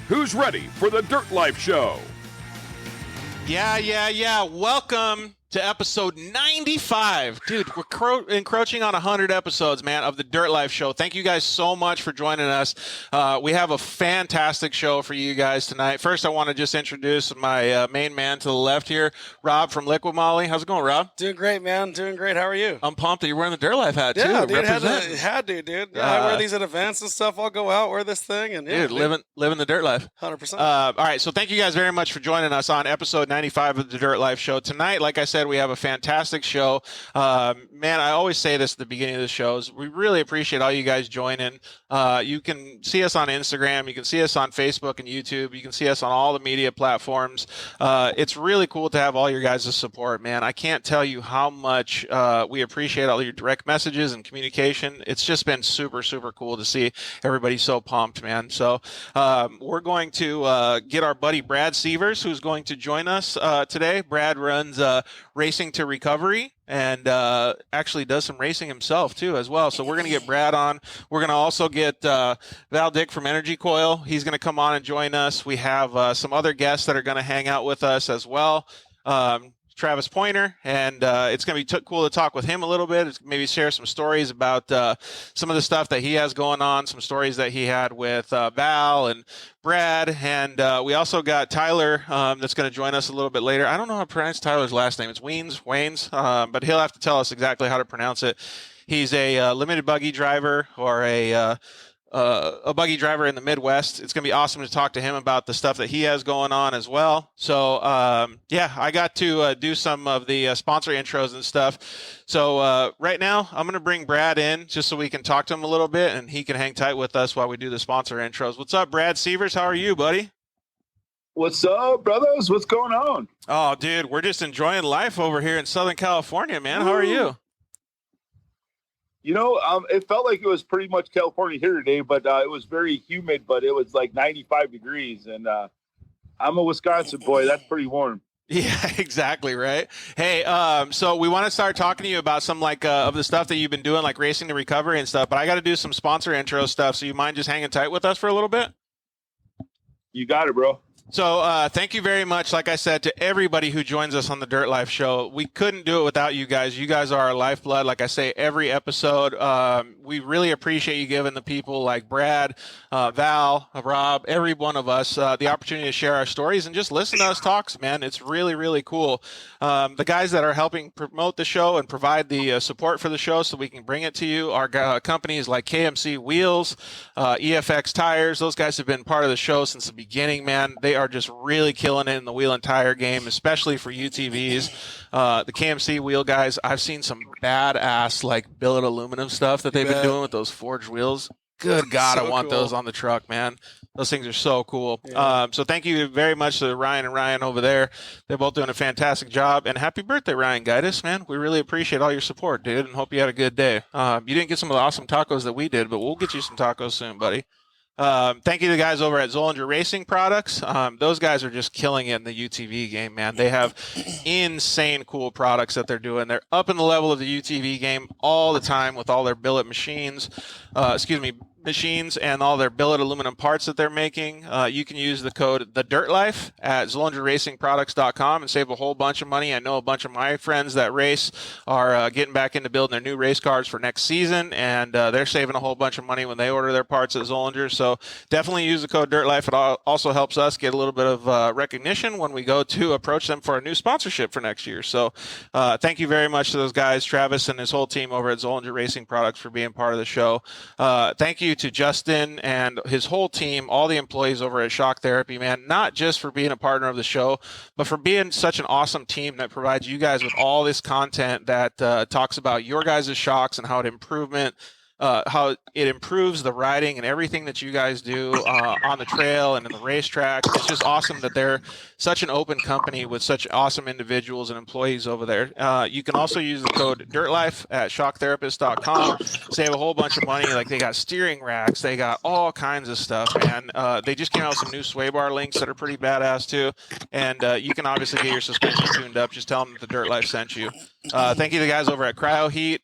Who's ready for the Dirt Life Show? Yeah. Welcome to episode 95. Dude, we're encroaching on 100 episodes, man, of the Dirt Life Show. Thank you guys so much for joining us. We have a fantastic show for you guys tonight. First, I want to just introduce my main man to the left here, Rob from Liquid Molly. How's it going, Rob? Doing great, man. Doing great. How are you? I'm pumped that you're wearing the Dirt Life hat, too. Yeah, dude. Representing. Had to, dude. Yeah, I wear these at events and stuff. I'll go out, wear this thing. And yeah, dude, living the Dirt Life. 100%. All right, so thank you guys very much for joining us on episode 95 of the Dirt Life Show. Tonight, like I said, we have a fantastic show. Man, I always say this at the beginning of the shows. We really appreciate all you guys joining. You can see us on Instagram. You can see us on Facebook and YouTube. You can see us on all the media platforms. It's really cool to have all your guys' support, man. I can't tell you how much we appreciate all your direct messages and communication. It's just been super, super cool to see everybody so pumped, man. So we're going to get our buddy Brad Seavers, who's going to join us today. Brad runs Racing to Recovery and actually does some racing himself too as well. So we're going to get Brad on. We're going to also get Val Dick from Energycoil. He's going to come on and join us. We have some other guests that are going to hang out with us as well. Travis Pointer, and it's going to be cool to talk with him a little bit. Maybe share some stories about some of the stuff that he has going on, some stories that he had with Val and Brad, and we also got Tyler that's going to join us a little bit later. I don't know how to pronounce Tyler's last name. It's Waynes, but he'll have to tell us exactly how to pronounce it. He's a limited buggy driver or a buggy driver in the Midwest. It's going to be awesome to talk to him about the stuff that he has going on as well. So, I got to do some of the sponsor intros and stuff. So right now, I'm going to bring Brad in just so we can talk to him a little bit, and he can hang tight with us while we do the sponsor intros. What's up, Brad Seavers? How are you, buddy? What's up, brothers? What's going on? Oh, dude, we're just enjoying life over here in Southern California, man. How are you? You know, it felt like it was pretty much California here today, but it was very humid, but it was like 95 degrees. And I'm a Wisconsin boy. That's pretty warm. Yeah, exactly. Right. Hey, so we want to start talking to you about some of the stuff that you've been doing, like Racing to Recovery and stuff, but I got to do some sponsor intro stuff. So you mind just hanging tight with us for a little bit? You got it, bro. So thank you very much, like I said, to everybody who joins us on the Dirt Life Show. We couldn't do it without you guys. You guys are our lifeblood. Like I say, every episode, we really appreciate you giving the people like Brad, Val, Rob, every one of us the opportunity to share our stories and just listen to us talk, man. It's really, really cool. The guys that are helping promote the show and provide the support for the show so we can bring it to you are companies like KMC Wheels, EFX Tires. Those guys have been part of the show since the beginning, man. They are just really killing it in the wheel and tire game, especially for UTVs. The KMC wheel guys, I've seen some badass billet aluminum stuff that they've been doing with those forged wheels. Good God, so I want those on the truck, man. Those things are so cool. Yeah. So thank you very much to Ryan and Ryan over there. They're both doing a fantastic job. And happy birthday, Ryan Gaitis, man. We really appreciate all your support, dude, and hope you had a good day. You didn't get some of the awesome tacos that we did, but we'll get you some tacos soon, buddy. Thank you to the guys over at Zollinger Racing Products. Those guys are just killing it in the UTV game, man. They have insane cool products that they're doing. They're up in the level of the UTV game all the time with all their billet machines, machines and all their billet aluminum parts that they're making. You can use the code TheDirtLife at ZollingerRacingProducts.com and save a whole bunch of money. I know a bunch of my friends that race are getting back into building their new race cars for next season, and they're saving a whole bunch of money when they order their parts at Zollinger. So definitely use the code DIRTLIFE. It also helps us get a little bit of recognition when we go to approach them for a new sponsorship for next year. So thank you very much to those guys, Travis and his whole team over at Zollinger Racing Products, for being part of the show. Thank you to Justin and his whole team, all the employees over at Shock Therapy, man, not just for being a partner of the show, but for being such an awesome team that provides you guys with all this content that talks about your guys' shocks and how it improves the riding and everything that you guys do on the trail and in the racetrack. It's just awesome that they're such an open company with such awesome individuals and employees over there. You can also use the code DIRTLIFE at shocktherapist.com. Save a whole bunch of money. Like, they got steering racks. They got all kinds of stuff, man. They just came out with some new sway bar links that are pretty badass too. And you can obviously get your suspension tuned up. Just tell them that the Dirt Life sent you. Thank you to the guys over at Cryo Heat.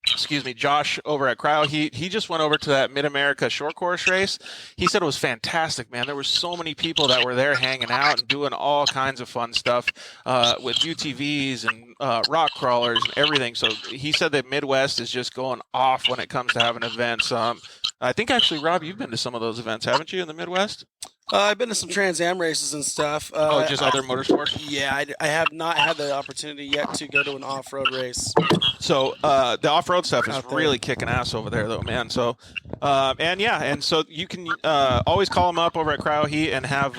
Josh over at Cryo, he just went over to that Mid-America short course race. He said it was fantastic, man. There were so many people that were there hanging out and doing all kinds of fun stuff with UTVs and rock crawlers and everything. So he said that Midwest is just going off when it comes to having events. I think actually, Rob, you've been to some of those events, haven't you, in the Midwest? I've been to some Trans Am races and stuff. Just other motorsports? Yeah, I have not had the opportunity yet to go to an off-road race. So the off-road stuff is really kicking ass over there, though, man. So, and so you can always call them up over at Cryo Heat and have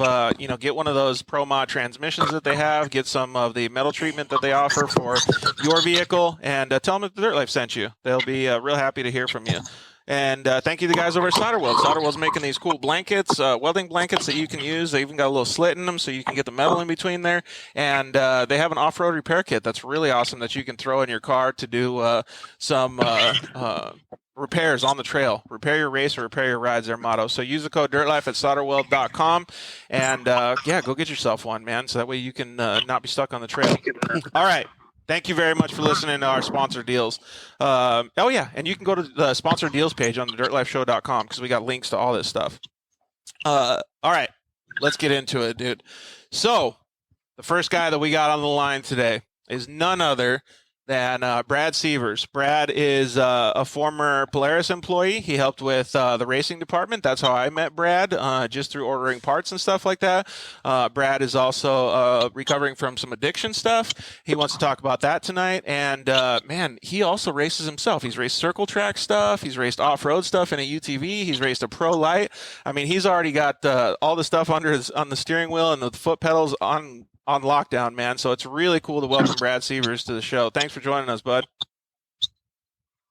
get one of those Pro Mod transmissions that they have, get some of the metal treatment that they offer for your vehicle, and tell them that the Dirt Life sent you. They'll be real happy to hear from you. And thank you to the guys over at Solder Weld. Solder Weld's making these cool blankets, welding blankets that you can use. They even got a little slit in them so you can get the metal in between there. And they have an off-road repair kit that's really awesome that you can throw in your car to do some repairs on the trail. Repair your race or repair your rides, their motto. So use the code DIRTLIFE at solderweld.com and, go get yourself one, man, so that way you can not be stuck on the trail. All right. Thank you very much for listening to our sponsor deals. And you can go to the sponsor deals page on the dirtlifeshow.com because we got links to all this stuff. All right, let's get into it, dude. So the first guy that we got on the line today is none other than Brad Seavers. Brad is a former Polaris employee. He helped with the racing department. That's how I met Brad, just through ordering parts and stuff like that. Brad is also recovering from some addiction stuff. He wants to talk about that tonight. And, he also races himself. He's raced circle track stuff. He's raced off-road stuff in a UTV. He's raced a Pro Light. I mean, he's already got all the stuff on the steering wheel and the foot pedals on lockdown, man. So it's really cool to welcome Brad Seavers to the show. Thanks for joining us, bud.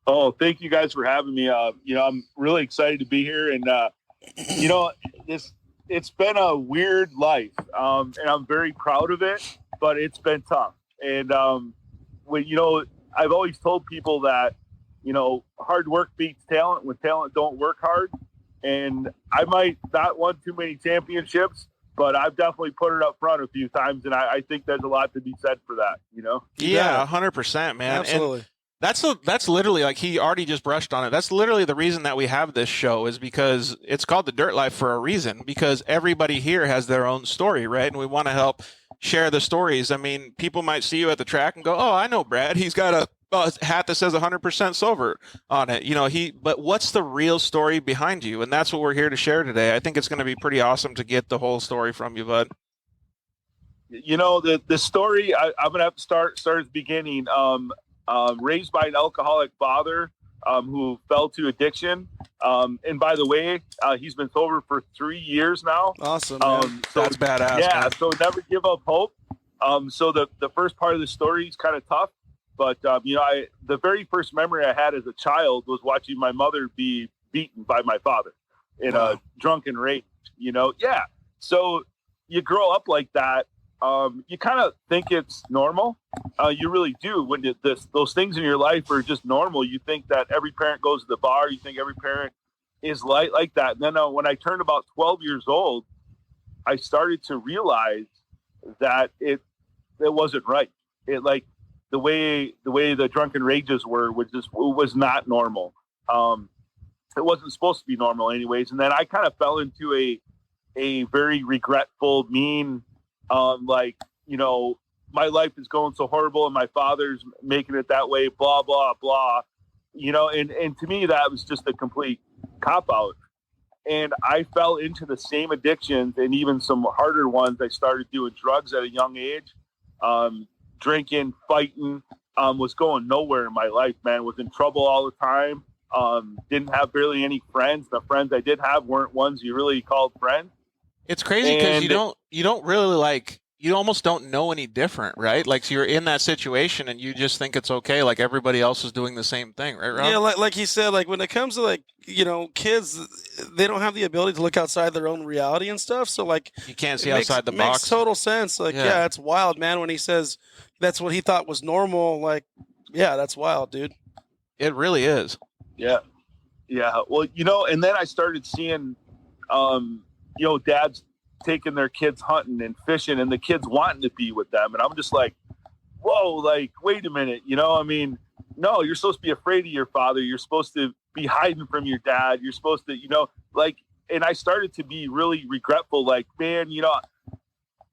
Oh, thank you guys for having me. I'm really excited to be here, and it's been a weird life, and I'm very proud of it. But it's been tough, and I've always told people that hard work beats talent when talent don't work hard, and I might not won too many championships, but I've definitely put it up front a few times, and I think there's a lot to be said for that, Yeah, 100%, man. Absolutely. And that's literally, like, he already just brushed on it. That's literally the reason that we have this show, is because it's called The Dirt Life for a reason, because everybody here has their own story, right? And we want to help share the stories. I mean, people might see you at the track and go, oh, I know Brad. He's got a hat that says 100% silver on it. But what's the real story behind you? And that's what we're here to share today. I think it's going to be pretty awesome to get the whole story from you, bud. The story, I'm going to have to start at the beginning. Raised by an alcoholic father who fell to addiction. And by the way, he's been sober for 3 years now. Awesome. So that's badass. Yeah. Man. So never give up hope. So the first part of the story is kind of tough. But, the very first memory I had as a child was watching my mother be beaten by my father in a drunken rage, Yeah. So you grow up like that. You kind of think it's normal. You really do. When those things in your life are just normal, you think that every parent goes to the bar. You think every parent is like that. And then when I turned about 12 years old, I started to realize that it wasn't right. The way the drunken rages were was not normal. It wasn't supposed to be normal anyways. And then I kind of fell into a very regretful, mean, my life is going so horrible and my father's making it that way, blah, blah, blah, and to me, that was just a complete cop out. And I fell into the same addictions and even some harder ones. I started doing drugs at a young age. Drinking, fighting, was going nowhere in my life, man. Was in trouble all the time. Didn't have barely any friends. The friends I did have weren't ones you really called friends. It's crazy because you don't really you almost don't know any different, right? Like, so you're in that situation and you just think it's okay. Like everybody else is doing the same thing, right, Rob? Yeah. Like he said, like when it comes to kids, they don't have the ability to look outside their own reality and stuff. So you can't see outside the box. Makes total sense. Yeah, it's wild, man. When he says that's what he thought was normal, that's wild, dude. It really is. Yeah. Yeah. Well, and then I started seeing, dads taking their kids hunting and fishing and the kids wanting to be with them. And I'm just like, whoa, wait a minute. no, you're supposed to be afraid of your father. You're supposed to be hiding from your dad. You're supposed to, like, and I started to be really regretful. Like, man,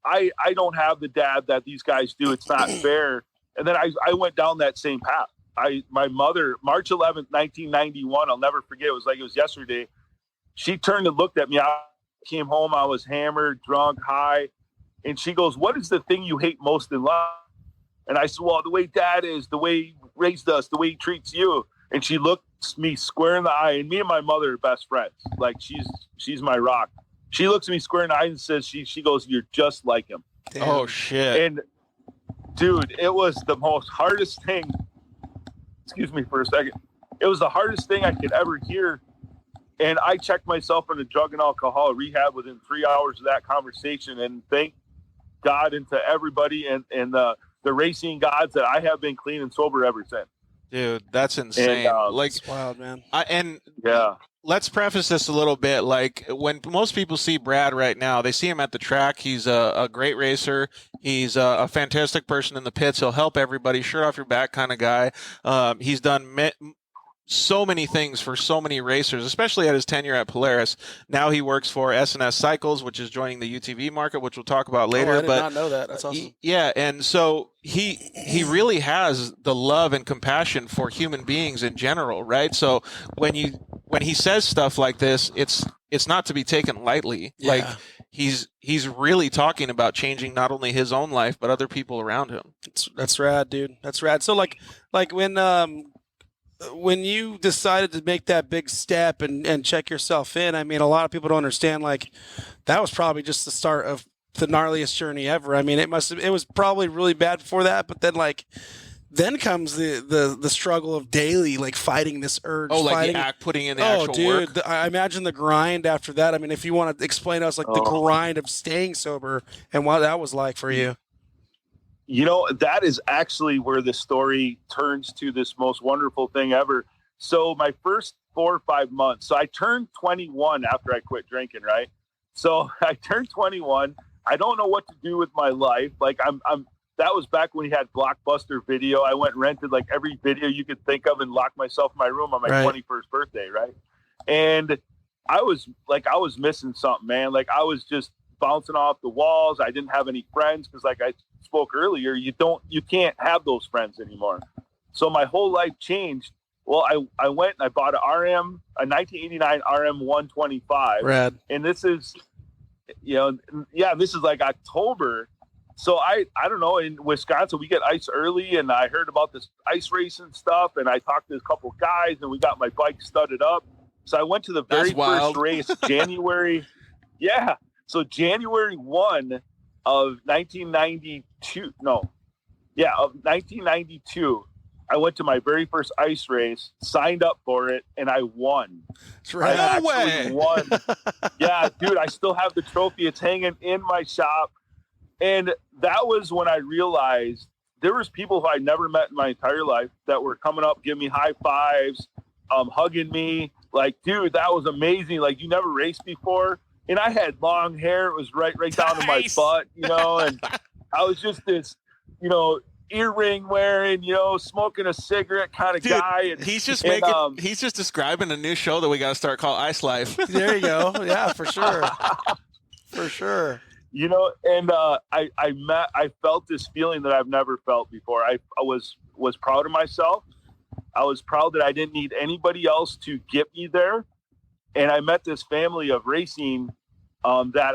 I don't have the dad that these guys do. It's not fair. And then I went down that same path. My mother, March 11th, 1991, I'll never forget. It was like it was yesterday. She turned and looked at me. I came home. I was hammered, drunk, high. And she goes, "What is the thing you hate most in life?" And I said, "Well, the way dad is, the way he raised us, the way he treats you." And she looks me square in the eye, and me and my mother are best friends. Like, she's my rock. She looks at me square in the eye and says, she goes, "You're just like him." Damn. Oh, shit. And dude, it was the most hardest thing. Excuse me for a second. It was the hardest thing I could ever hear. And I checked myself into drug and alcohol rehab within 3 hours of that conversation. And thank God and to everybody and the racing gods that I have been clean and sober ever since. Dude, that's insane. And, It's wild, man. Yeah. Let's preface this a little bit. Like, when most people see Brad right now, they see him at the track. He's a great racer. He's a fantastic person in the pits. He'll help everybody, shirt off your back kind of guy. He's done so many things for so many racers, especially at his tenure at Polaris. Now he works for S&S Cycles, which is joining the UTV market, which we'll talk about later. I did not know that. That's awesome. And so he really has the love and compassion for human beings in general, right? So when he says stuff like this, it's not to be taken lightly. Yeah. Like, he's really talking about changing not only his own life but other people around him. That's rad, dude. That's rad. So like when you decided to make that big step and check yourself in, I mean, a lot of people don't understand, like, that was probably just the start of the gnarliest journey ever. I mean, it was probably really bad before that, but then comes the struggle of daily, like, fighting this urge. Putting in the actual work. I imagine the grind after that. I mean, if you want to explain to us, like, the grind of staying sober and what that was like for you. That is actually where the story turns to this most wonderful thing ever. So my first 4 or 5 months, so I turned 21 after I quit drinking, right? So I turned 21. I don't know what to do with my life. Like, that was back when he had Blockbuster Video. I went and rented like every video you could think of and locked myself in my room on my 21st birthday, right? And I was missing something, man. Like, I was just bouncing off the walls. I didn't have any friends because, like I spoke earlier, you can't have those friends anymore. So my whole life changed. Well, I went and I bought a 1989 RM 125. Rad. And this is, this is like October. So I don't know, in Wisconsin, we get ice early, and I heard about this ice racing stuff, and I talked to a couple guys, and we got my bike studded up. So I went to the very first race, January. Yeah. So January 1 of 1992, of 1992, I went to my very first ice race, signed up for it, and I won. That's right. I actually won. Yeah, dude, I still have the trophy. It's hanging in my shop. And that was when I realized there was people who I never met in my entire life that were coming up, giving me high fives, hugging me. Like, dude, that was amazing. Like, you never raced before. And I had long hair. It was right down to my butt, and I was just this, earring wearing, smoking a cigarette kind of guy. And he's just he's just describing a new show that we got to start called Ice Life. There you go. Yeah, for sure. For sure. And I felt this feeling that I've never felt before. I was proud of myself. I was proud that I didn't need anybody else to get me there. And I met this family of racing that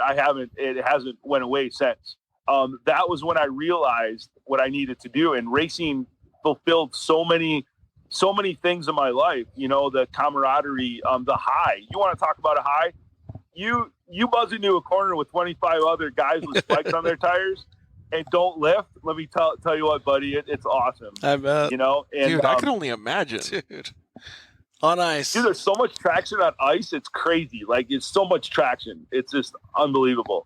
it hasn't went away since. That was when I realized what I needed to do. And racing fulfilled so many things in my life, the camaraderie, the high. You want to talk about a high? You buzz into a corner with 25 other guys with spikes on their tires and don't lift. Let me tell you what, buddy, it's awesome. I bet. And, dude, I can only imagine. Dude. On ice. Dude, there's so much traction on ice. It's crazy. Like, it's so much traction. It's just unbelievable.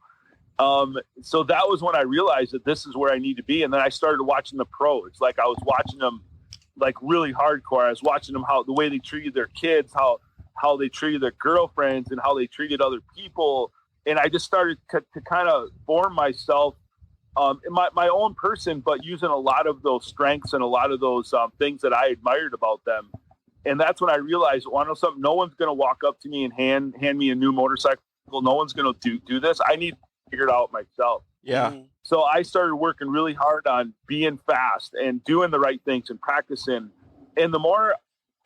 So that was when I realized that this is where I need to be. And then I started watching the pros. Like, I was watching them, like, really hardcore. I was watching them, the way they treated their kids, how they treated their girlfriends, and how they treated other people. And I just started to kind of form myself in my own person, but using a lot of those strengths and a lot of those things that I admired about them. And that's when I realized, well, I know something. No one's going to walk up to me and hand me a new motorcycle. No one's going to do this. I need to figure it out myself. Yeah. So I started working really hard on being fast and doing the right things and practicing. And the more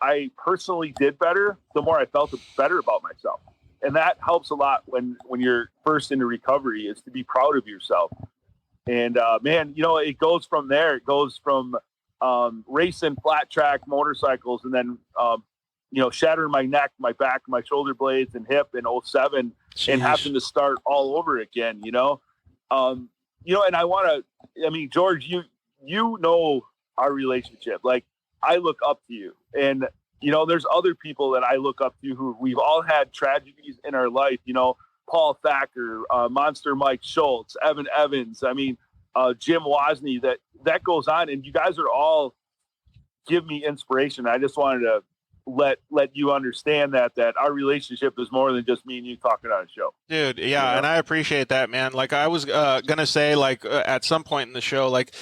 I personally did better, the more I felt better about myself. And that helps a lot when you're first into recovery, is to be proud of yourself. And man, it goes from there. It goes from racing flat track motorcycles, and then shattering my neck, my back, my shoulder blades and hip in 07. Jeez. And having to start all over again, and George, you know our relationship. Like, I look up to you, and there's other people that I look up to who we've all had tragedies in our life, Paul Thacker, Monster Mike Schultz, Evan Evans, Jim Wozni, that goes on. And you guys are all give me inspiration. I just wanted to let you understand that our relationship is more than just me and you talking on a show. Dude, yeah, and I appreciate that, man. Like, I was gonna say, like, at some point in the show, like,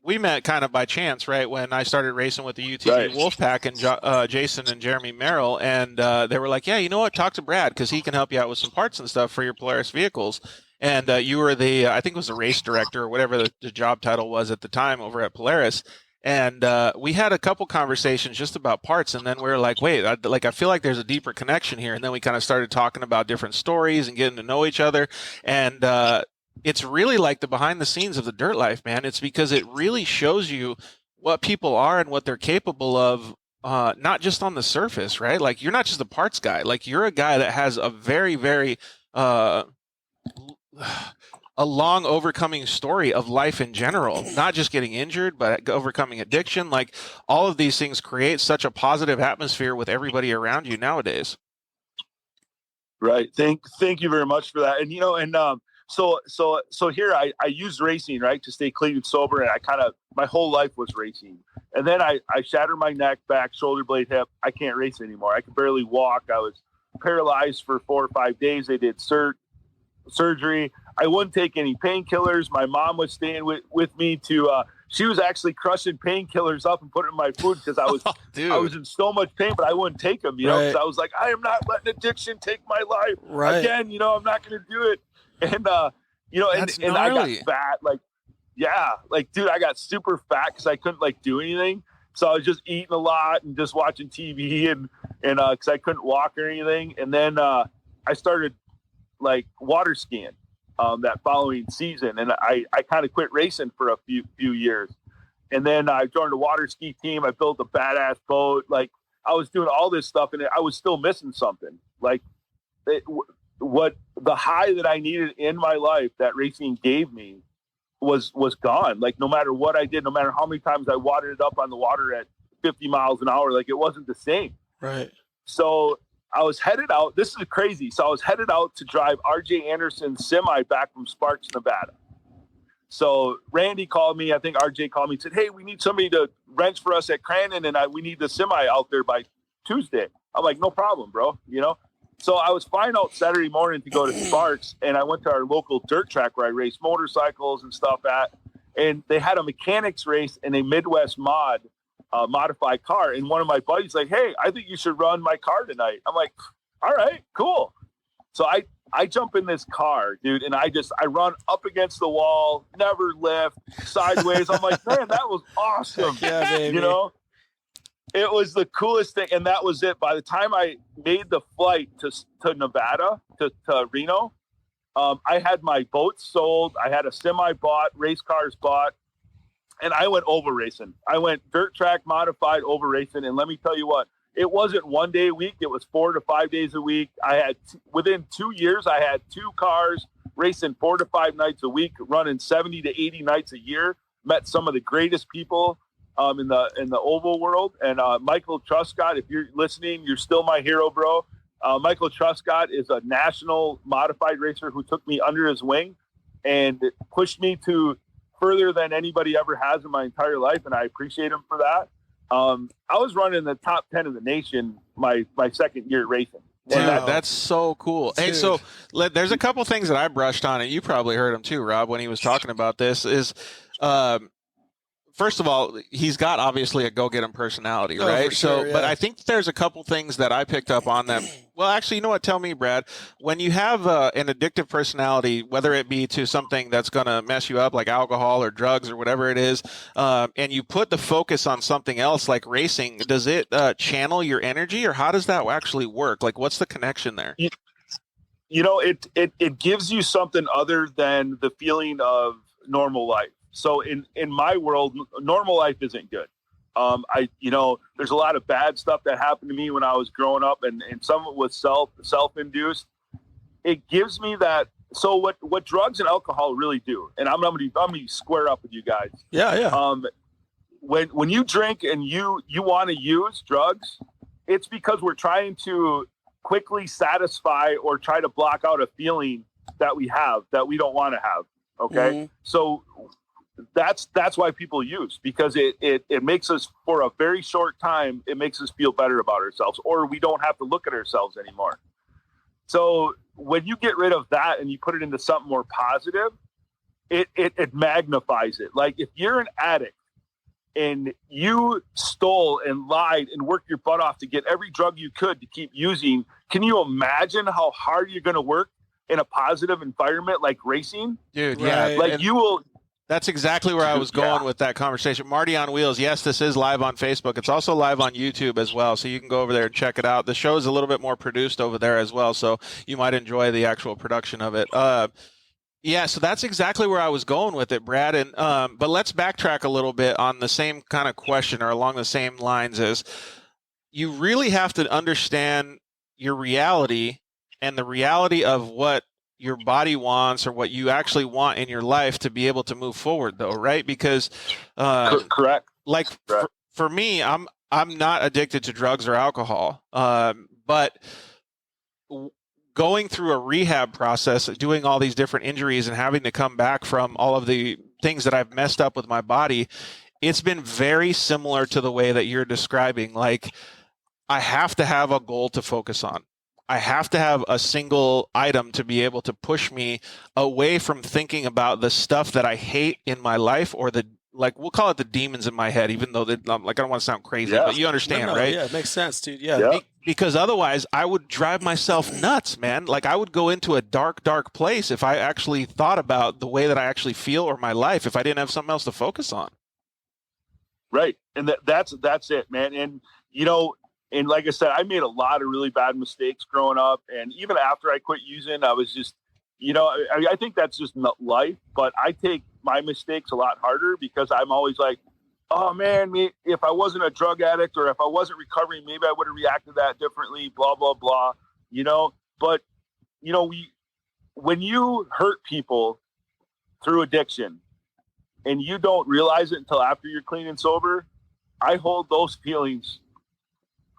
we met kind of by chance, right, when I started racing with the UTV Wolfpack and Jason and Jeremy Merrill, and they were like, yeah, you know what, talk to Brad, because he can help you out with some parts and stuff for your Polaris vehicles. And you were I think it was the race director or whatever the job title was at the time over at Polaris. And we had a couple conversations just about parts, and then we were like, wait, I feel like there's a deeper connection here. And then we kind of started talking about different stories and getting to know each other. And it's really like the behind the scenes of the dirt life, man. It's because it really shows you what people are and what they're capable of, not just on the surface, right? Like, you're not just a parts guy. Like, you're a guy that has a very, very a long overcoming story of life in general, not just getting injured, but overcoming addiction. Like, all of these things create such a positive atmosphere with everybody around you nowadays. Right. Thank you very much for that. And, so here I used racing, right, to stay clean and sober. And my whole life was racing. And then I shattered my neck, back, shoulder blade, hip. I can't race anymore. I could barely walk. I was paralyzed for 4 or 5 days. They did surgery. I wouldn't take any painkillers. My mom was staying with me to she was actually crushing painkillers up and putting in my food because I was in so much pain, but I wouldn't take them, because I was like, I am not letting addiction take my life again. I'm not going to do it. And and I got fat, dude, I got super fat because I couldn't do anything. So I was just eating a lot and just watching TV and because I couldn't walk or anything. And then I started water skiing that following season, and I kind of quit racing for a few years. And then I joined a water ski team. I built a badass boat. I was doing all this stuff, and I was still missing something. What the high that I needed in my life that racing gave me was gone. No matter what I did, no matter how many times I wadded it up on the water at 50 miles an hour, it wasn't the same. Right. So I was headed out. This is crazy. So I was headed out to drive RJ Anderson's semi back from Sparks, Nevada. So Randy called me. I think RJ called me and said, hey, we need somebody to wrench for us at Crandon, and we need the semi out there by Tuesday. I'm like, no problem, bro. So I was flying out Saturday morning to go to Sparks, and I went to our local dirt track where I race motorcycles and stuff at, and they had a mechanics race in a Midwest modified car. And one of my buddies like, hey, I think you should run my car tonight. I'm like, all right, cool. So I jump in this car, dude, and I run up against the wall, never lift, sideways. I'm like, man, that was awesome. Yeah, baby. It was the coolest thing, and that was it. By the time I made the flight to Nevada, to Reno, I had my boat sold. I had a semi bought, race cars bought, and I went over racing. I went dirt track modified over racing, and let me tell you what, it wasn't 1 day a week. It was 4 to 5 days a week. I had within 2 years, I had 2 cars racing 4 to 5 nights a week, running 70 to 80 nights a year. Met some of the greatest people in the oval world. And Michael Truscott, if you're listening, you're still my hero, bro. Michael Truscott is a national modified racer who took me under his wing and pushed me to further than anybody ever has in my entire life, and I appreciate him for that. I was running the top 10 of the nation my second year racing. Dude, And that's so cool. Hey, so there's a couple things that I brushed on, and you probably heard him too, Rob, when he was talking about this. First of all, he's got obviously a go-get-him personality, right? For sure, yeah. But I think there's a couple things that I picked up on them. Well, actually, you know what? Tell me, Brad. When you have an addictive personality, whether it be to something that's going to mess you up, like alcohol or drugs or whatever it is, and you put the focus on something else, like racing, does it channel your energy, or how does that actually work? Like, what's the connection there? It gives you something other than the feeling of normal life. So in my world, normal life isn't good. There's a lot of bad stuff that happened to me when I was growing up, and some of it was self-induced. It gives me that. So what drugs and alcohol really do, and I'm gonna square up with you guys. Yeah. When you drink and you want to use drugs, it's because we're trying to quickly satisfy or try to block out a feeling that we have that we don't want to have. Okay. Mm-hmm. So that's why people use, because it makes us, for a very short time, it makes us feel better about ourselves, or we don't have to look at ourselves anymore. So when you get rid of that and you put it into something more positive, it magnifies it. Like if you're an addict and you stole and lied and worked your butt off to get every drug you could to keep using, can you imagine how hard you're going to work in a positive environment like racing? Dude, Right. yeah. Like you will. That's exactly where I was going with that conversation. Marty on Wheels, yes, this is live on Facebook. It's also live on YouTube as well, so you can go over there and check it out. The show is a little bit more produced over there as well, so you might enjoy the actual production of it. Yeah, so that's exactly where I was going with it, Brad. And but let's backtrack a little bit on the same kind of question, or along the same lines as you really have to understand your reality and the reality of what your body wants, or what you actually want in your life, to be able to move forward, though, right? Because Correct. like for me, I'm not addicted to drugs or alcohol, but going through a rehab process, doing all these different injuries and having to come back from all of the things that I've messed up with my body, it's been very similar to the way that you're describing. Like, I have to have a goal to focus on. I have to have a single item to be able to push me away from thinking about the stuff that I hate in my life, or we'll call it the demons in my head, even though I don't want to sound crazy, but you understand, right? Yeah, it makes sense, dude. Yeah. Because otherwise I would drive myself nuts, man. Like, I would go into a dark, dark place if I actually thought about the way that I actually feel, or my life, if I didn't have something else to focus on. Right. And that's it, man. And, and like I said, I made a lot of really bad mistakes growing up. And even after I quit using, I was just, I think that's just life. But I take my mistakes a lot harder, because I'm always like, oh, man, if I wasn't a drug addict, or if I wasn't recovering, maybe I would have reacted that differently, blah, blah, blah, But, when you hurt people through addiction and you don't realize it until after you're clean and sober, I hold those feelings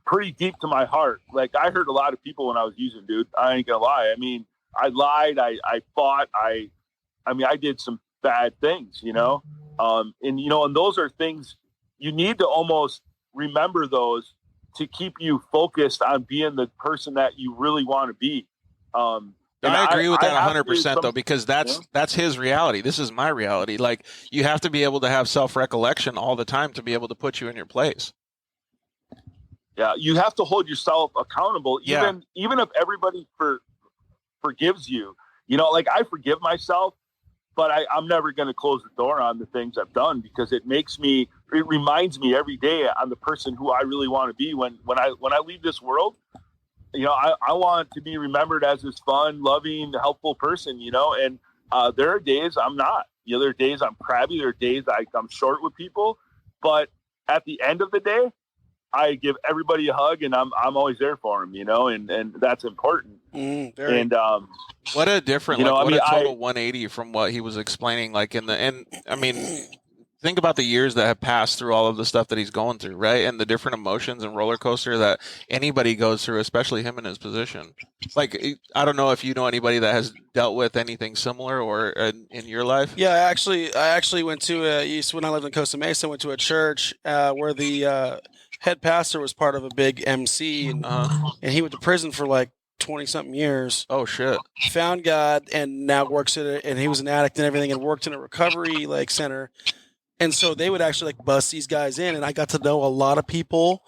pretty deep to my heart. Like, I hurt a lot of people when I was using, dude. I ain't gonna lie. I mean, I lied, I fought, I did some bad things, and those are things you need to almost remember those to keep you focused on being the person that you really want to be. I agree with that 100%, though, because that's his reality. This is my reality. Like, you have to be able to have self-recollection all the time to be able to put you in your place. Yeah, you have to hold yourself accountable, even if everybody forgives you. Like, I forgive myself, but I'm never going to close the door on the things I've done, because it reminds me every day on the person who I really want to be when I leave this world. I want to be remembered as this fun, loving, helpful person, and there are days I'm not. There are days I'm crabby. There are days I'm short with people. But at the end of the day, I give everybody a hug, and I'm always there for them, and that's important. What a different, what a total 180 from what he was explaining. Like, think about the years that have passed through all of the stuff that he's going through, right? And the different emotions and roller coaster that anybody goes through, especially him in his position. Like, I don't know if you know anybody that has dealt with anything similar or in your life. Yeah, I actually went to when I lived in Costa Mesa, went to a church where head pastor was part of a big MC, and he went to prison for like 20-something years. Oh shit! Found God and now works at it. And he was an addict and everything, and worked in a recovery like center. And so they would actually like bust these guys in, and I got to know a lot of people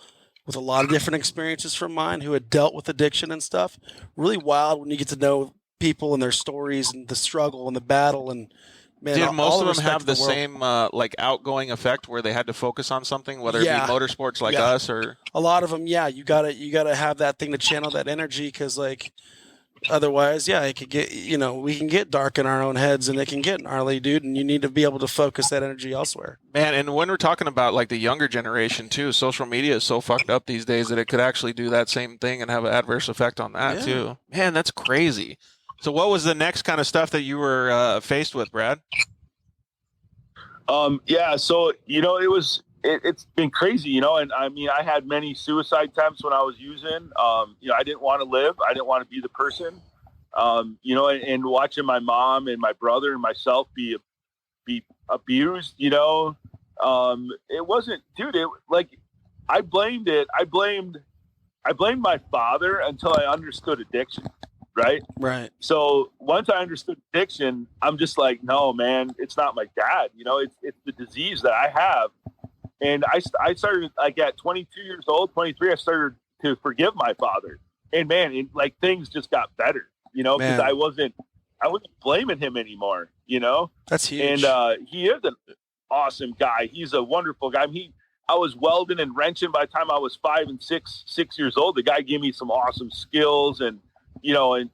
with a lot of different experiences from mine who had dealt with addiction and stuff. Really wild when you get to know people and their stories and the struggle and the battle. And man, did most all of them have the world. same like outgoing effect where they had to focus on something, whether it be motorsports like Yeah. us or A lot of them? Yeah, you gotta have that thing to channel that energy, because like otherwise, yeah, it could get, we can get dark in our own heads and it can get gnarly, dude. And you need to be able to focus that energy elsewhere. Man, and when we're talking about like the younger generation too, social media is so fucked up these days that it could actually do that same thing and have an adverse effect on that too. Man, that's crazy. So what was the next kind of stuff that you were faced with, Brad? Yeah, so, it's been crazy, and I mean, I had many suicide attempts when I was using. I didn't want to live. I didn't want to be the person, and watching my mom and my brother and myself be abused, it wasn't, dude, I blamed it. I blamed my father until I understood addiction. Right. So once I understood addiction, I'm just like, no, man, it's not my dad. It's the disease that I have. And I started like at 22 years old, 23, I started to forgive my father. And man, things just got better, because I wasn't blaming him anymore, That's huge. And he is an awesome guy. He's a wonderful guy. I was welding and wrenching by the time I was 5 and 6 years old. The guy gave me some awesome skills and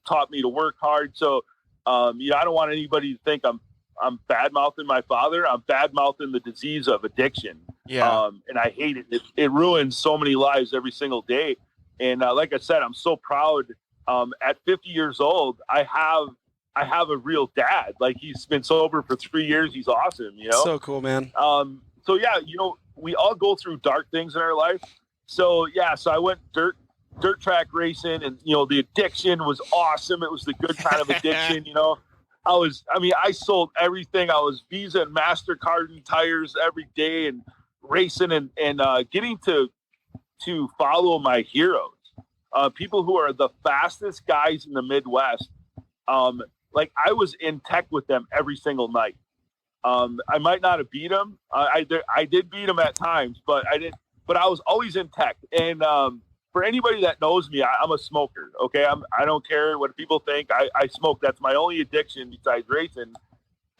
taught me to work hard. So, I don't want anybody to think I'm bad mouthing my father. I'm bad mouthing the disease of addiction. Yeah. And I hate it. It ruins so many lives every single day. And like I said, I'm so proud. At 50 years old, I have a real dad. Like, he's been sober for 3 years. He's awesome. So cool, man. So yeah, we all go through dark things in our life. So yeah, so I went dirt track racing, and the addiction was awesome. It was the good kind of addiction. I sold everything. I was Visa and MasterCard and tires every day, and racing and getting to follow my heroes, people who are the fastest guys in the Midwest. I was in tech with them every single night. I might not have beat them. I did beat them at times, but I was always in tech. And for anybody that knows me, I'm a smoker. Okay. I don't care what people think. I smoke. That's my only addiction besides racing.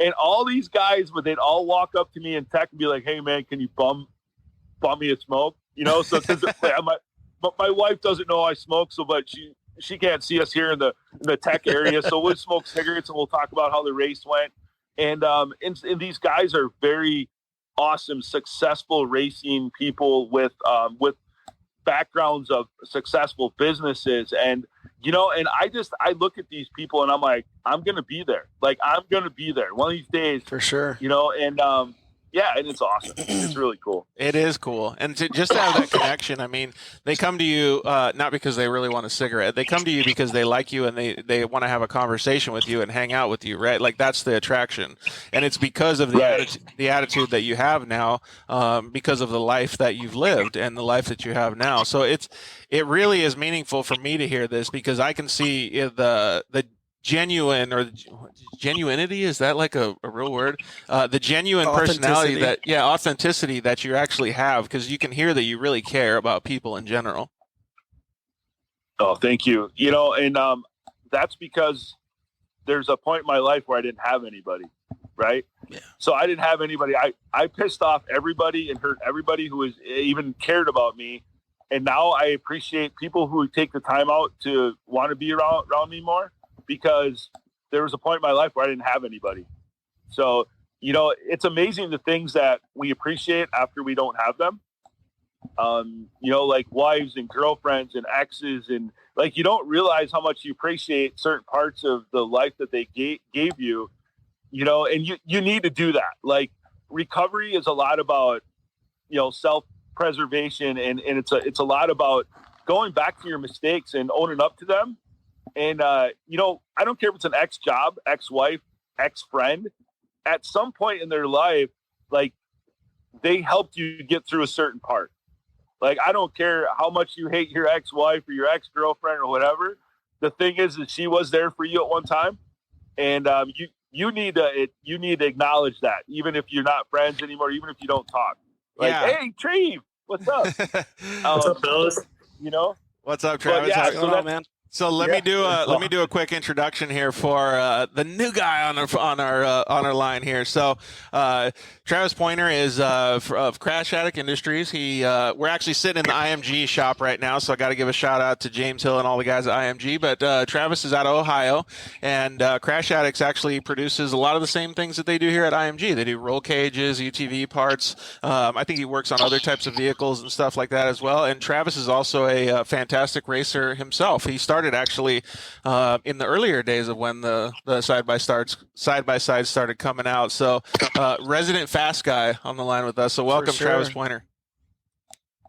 And all these guys, but they'd all walk up to me in tech and be like, "Hey man, can you bum me a smoke?" So cause my wife doesn't know I smoke. But she can't see us here in the tech area. So we'll smoke cigarettes and we'll talk about how the race went. And these guys are very awesome, successful racing people with backgrounds of successful businesses. And I look at these people and I'm like, I'm gonna be there. I'm gonna be there one of these days for sure. And it's awesome. It's really cool. It is cool. And just to have that connection, I mean, they come to you not because they really want a cigarette. They come to you because they like you and they want to have a conversation with you and hang out with you, right? Like, that's the attraction. And it's because of the attitude that you have now, because of the life that you've lived and the life that you have now. So it really is meaningful for me to hear this, because I can see the genuine, or genuinity, is that like a real word? The genuine personality authenticity that you actually have, because you can hear that you really care about people in general. Oh, thank you. And that's because there's a point in my life where I didn't have anybody, right? Yeah. So I didn't have anybody. I pissed off everybody and hurt everybody who was even cared about me. And now I appreciate people who take the time out to want to be around me more, because there was a point in my life where I didn't have anybody. So, it's amazing the things that we appreciate after we don't have them. Like wives and girlfriends and exes, and you don't realize how much you appreciate certain parts of the life that they gave you, and you need to do that. Recovery is a lot about, self-preservation, and it's a lot about going back to your mistakes and owning up to them. And, I don't care if it's an ex-job, ex-wife, ex-friend. At some point in their life, they helped you get through a certain part. Like, I don't care how much you hate your ex-wife or your ex-girlfriend or whatever. The thing is that she was there for you at one time, and you need to acknowledge that, even if you're not friends anymore, even if you don't talk. Like, hey, Treve, what's up? What's up, fellas? You know, What's up, Travis? What's going on, man? So let me do a quick introduction here for the new guy on our line here. So Travis Pointer is of Crash Addict Industries. We're actually sitting in the IMG shop right now, so I got to give a shout out to James Hill and all the guys at IMG. But Travis is out of Ohio, and Crash Addicts actually produces a lot of the same things that they do here at IMG. They do roll cages, UTV parts. I think he works on other types of vehicles and stuff like that as well. And Travis is also a fantastic racer himself. He started actually in the earlier days of when the side-by-side started coming out. So resident fast guy on the line with us. So welcome, sure. Travis Pointer.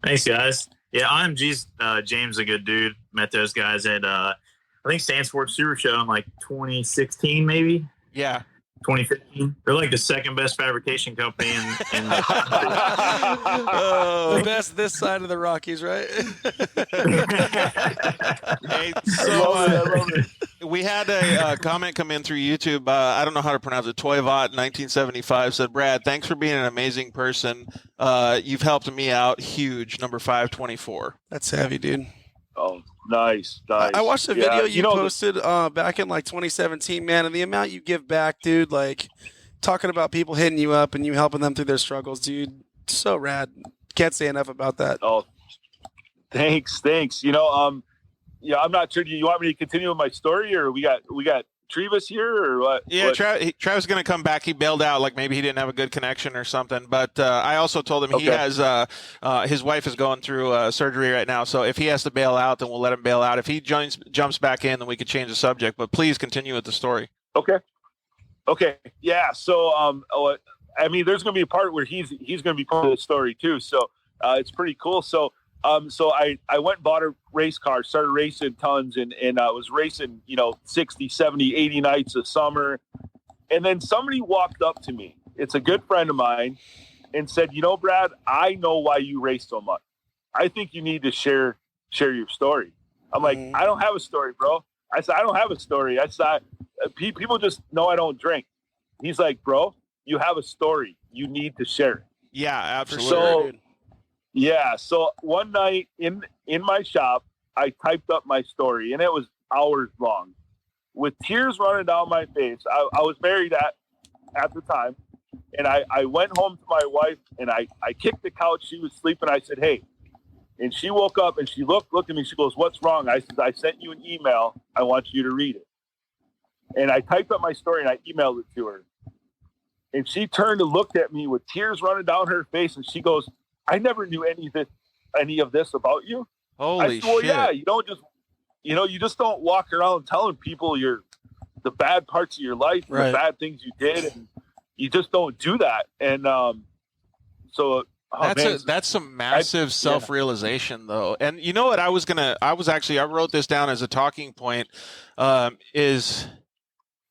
Thanks, guys. Yeah, IMG's James is a good dude. Met those guys at I think Stanford Super Show in like 2016, maybe. Yeah. 2015. They're like the second best fabrication company in the the best this side of the Rockies, right? Hey, so we had a comment come in through YouTube. I don't know how to pronounce it. Toyvot 1975 said, Brad, thanks for being an amazing person. You've helped me out huge. Number 524. That's heavy, dude. Oh, nice. I watched the video you posted back in like 2017, man, and the amount you give back, dude, like talking about people hitting you up and you helping them through their struggles, dude, so rad. Can't say enough about that. Oh, thanks. You know, I'm not sure. Do you want me to continue with my story, or we got Trevis here, or what? Yeah, Travis is going to come back. He bailed out, like maybe he didn't have a good connection or something. But I also told him he has his wife is going through surgery right now. So if he has to bail out, then we'll let him bail out. If he jumps back in, then we could change the subject. But please continue with the story. Okay. Yeah. So I mean, there's going to be a part where he's going to be part of the story too. So it's pretty cool. So I went and bought a race car, started racing tons, and I was racing, 60, 70, 80 nights a summer. And then somebody walked up to me. It's a good friend of mine, and said, Brad, I know why you race so much. I think you need to share your story. I'm like, I don't have a story, bro. I said, I don't have a story. I said, people just know I don't drink. He's like, bro, you have a story. You need to share it. Yeah, absolutely. So, yeah. So one night in my shop, I typed up my story, and it was hours long with tears running down my face. I was married at the time, and I went home to my wife, and I kicked the couch. She was sleeping. I said, hey, and she woke up and she looked at me. She goes, what's wrong? I said, I sent you an email. I want you to read it. And I typed up my story and I emailed it to her. And she turned and looked at me with tears running down her face. And she goes, I never knew any of this about you. Holy I said, well, shit. yeah, you just don't walk around telling people the bad parts of your life, and the bad things you did. And you just don't do that. And so that's some massive self-realization though. And you know what I wrote this down as a talking point, is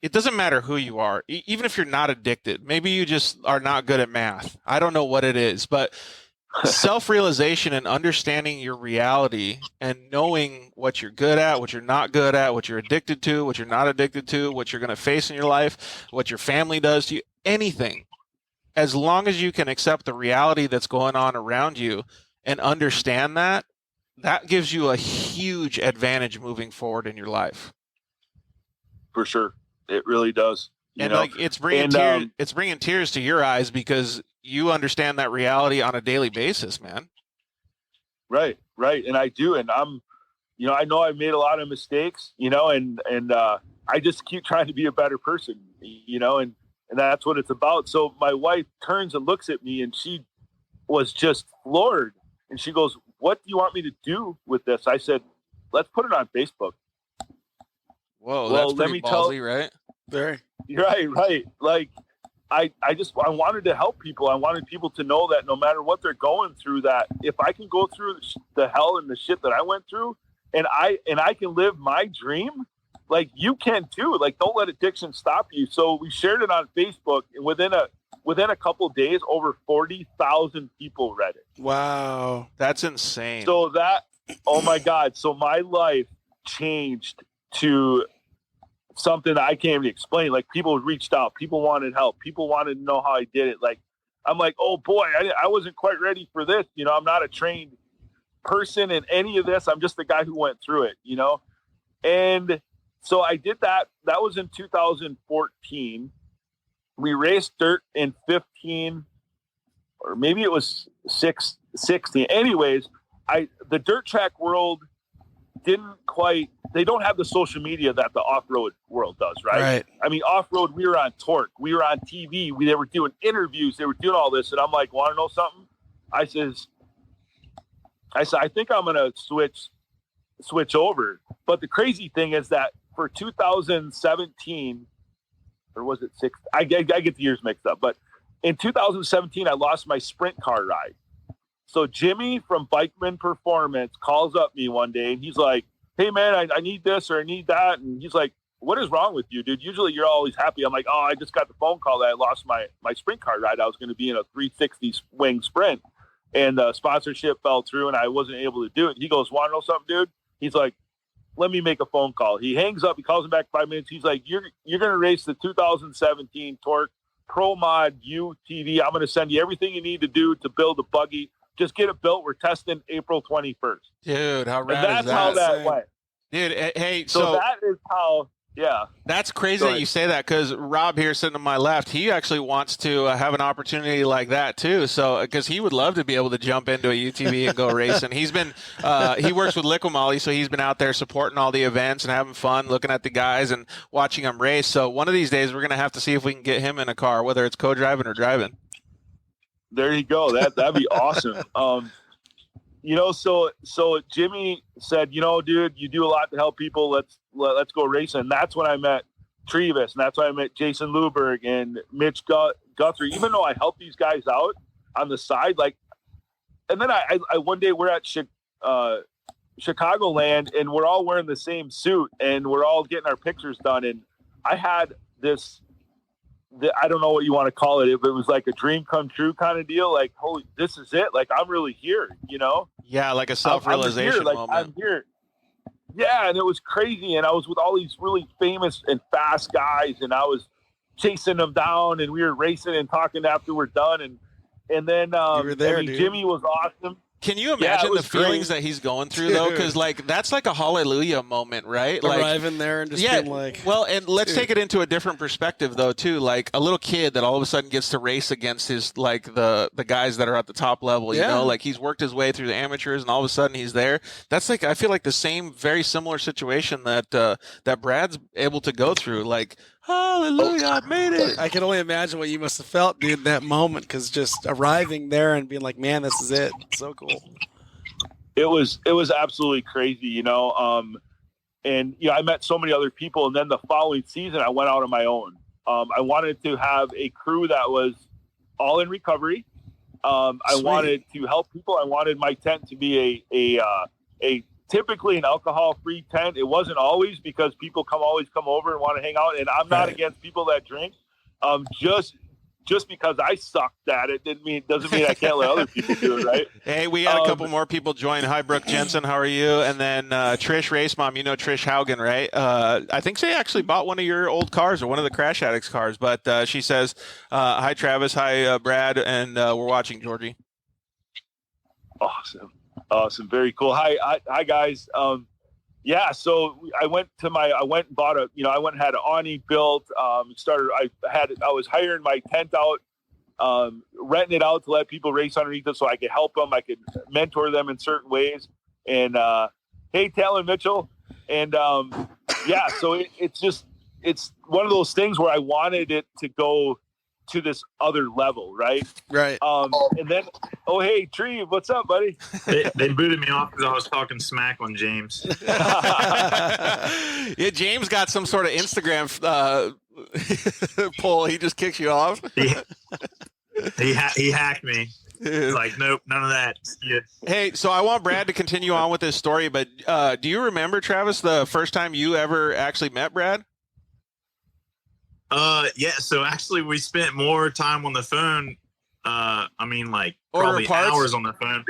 it doesn't matter who you are, even if you're not addicted. Maybe you just are not good at math. I don't know what it is, but self-realization and understanding your reality and knowing what you're good at, what you're not good at, what you're addicted to, what you're not addicted to, what you're going to face in your life, what your family does to you, anything. As long as you can accept the reality that's going on around you and understand that gives you a huge advantage moving forward in your life. For sure. It really does. It's bringing tears to your eyes because you understand that reality on a daily basis, man. Right. And I do. And I know I've made a lot of mistakes, and I just keep trying to be a better person, and that's what it's about. So my wife turns and looks at me, and she was just floored. And she goes, what do you want me to do with this? I said, let's put it on Facebook. Whoa, that's pretty ballsy, right? Very. Right. Like, I wanted to help people. I wanted people to know that no matter what they're going through, that if I can go through the hell and the shit that I went through, and I can live my dream, like you can too. Like, don't let addiction stop you. So we shared it on Facebook, and within within a couple days, over 40,000 people read it. Wow. That's insane. So that, oh my God. So my life changed to something that I can't even explain. Like, people reached out, people wanted help, people wanted to know how I did it. Like, I'm like, oh boy, I wasn't quite ready for this. You know, I'm not a trained person in any of this. I'm just the guy who went through it, you know? And so I did that. That was in 2014. We raced dirt in 15, or maybe it was 16. Anyways, the dirt track world they don't have the social media that the off-road world does, right? I mean, off-road, we were on Torque, we were on TV, they were doing interviews, they were doing all this, and I'm like, want to know something? I said, I think I'm going to switch over. But the crazy thing is that for 2017, or was it 6? I get the years mixed up, but in 2017, I lost my sprint car ride. So Jimmy from Bikeman Performance calls up me one day, and he's like, hey man, I need this or I need that. And he's like, what is wrong with you, dude? Usually you're always happy. I'm like, oh, I just got the phone call that I lost my sprint car ride. I was going to be in a 360 wing sprint, and the sponsorship fell through and I wasn't able to do it. He goes, want to know something, dude? He's like, let me make a phone call. He hangs up. He calls him back 5 minutes. He's like, you're going to race the 2017 Torque Pro Mod UTV. I'm going to send you everything you need to do to build a buggy. Just get it built. We're testing April 21st. Dude, how rad that's is that? how that went. Dude, hey, so that is how, yeah. That's crazy that you say that, because Rob here sitting to my left, he actually wants to have an opportunity like that too. So, because he would love to be able to jump into a UTV and go racing. He's been, he works with Liquid Molly, so he's been out there supporting all the events and having fun, looking at the guys and watching them race. So one of these days we're going to have to see if we can get him in a car, whether it's co-driving or driving. There you go. That'd be awesome. You know, so Jimmy said, you know, dude, you do a lot to help people. Let's go racing. And that's when I met Trevis, and that's when I met Jason Luberg and Mitch Guthrie. Even though I helped these guys out on the side, like, and then I one day we're at Chicagoland, and we're all wearing the same suit, and we're all getting our pictures done. And I had this. I don't know what you want to call it. If it was like a dream come true kind of deal, like, holy, this is it. Like, I'm really here, you know? Yeah, like a self-realization moment. I'm here. Yeah, and it was crazy. And I was with all these really famous and fast guys, and I was chasing them down, and we were racing and talking after we're done. And then you were there, dude. Jimmy was awesome. Can you imagine the feelings that he's going through, though? Because, like, that's like a hallelujah moment, right? Like, arriving there and just being like... Well, and let's take it into a different perspective, though, too. Like, a little kid that all of a sudden gets to race against his, like, the guys that are at the top level, you know? Like, he's worked his way through the amateurs, and all of a sudden he's there. That's, like, I feel like the same, very similar situation that Brad's able to go through. Like, hallelujah, I made it. I can only imagine what you must have felt, dude, that moment, because just arriving there and being like, man, this is it. It's so cool. It was absolutely crazy, you know. And you know, I met so many other people, and then the following season I went out on my own. I wanted to have a crew that was all in recovery. I wanted to help people. I wanted my tent to be a typically an alcohol-free tent. It wasn't always, because people always come over and want to hang out, and I'm not against people that drink. Just because I sucked at it doesn't mean I can't let other people do it, right? Hey, we had a couple more people join. Hi, Brooke Jensen, how are you? And then Trish Race Mom, you know Trish Haugen, right? I think she actually bought one of your old cars, or one of the Crash Addicts cars. But she says, hi, Travis, hi, Brad, and we're watching Georgie. Awesome. Very cool. Hi guys. Yeah. So I went and bought I went and had an awning built. I was hiring my tent out, renting it out to let people race underneath it so I could help them. I could mentor them in certain ways. And, hey, Talon Mitchell. And, yeah, so it's one of those things where I wanted it to go to this other level, right? Right. And then, oh, hey, Tree, what's up, buddy? They booted me off because I was talking smack on James. Yeah, James got some sort of Instagram poll. He just kicks you off. He hacked me. He's like, nope, none of that. Yeah. Hey, so I want Brad to continue on with this story, but do you remember, Travis, the first time you ever actually met Brad? Yeah. So actually, we spent more time on the phone. I mean, like Order probably parts? hours on the phone.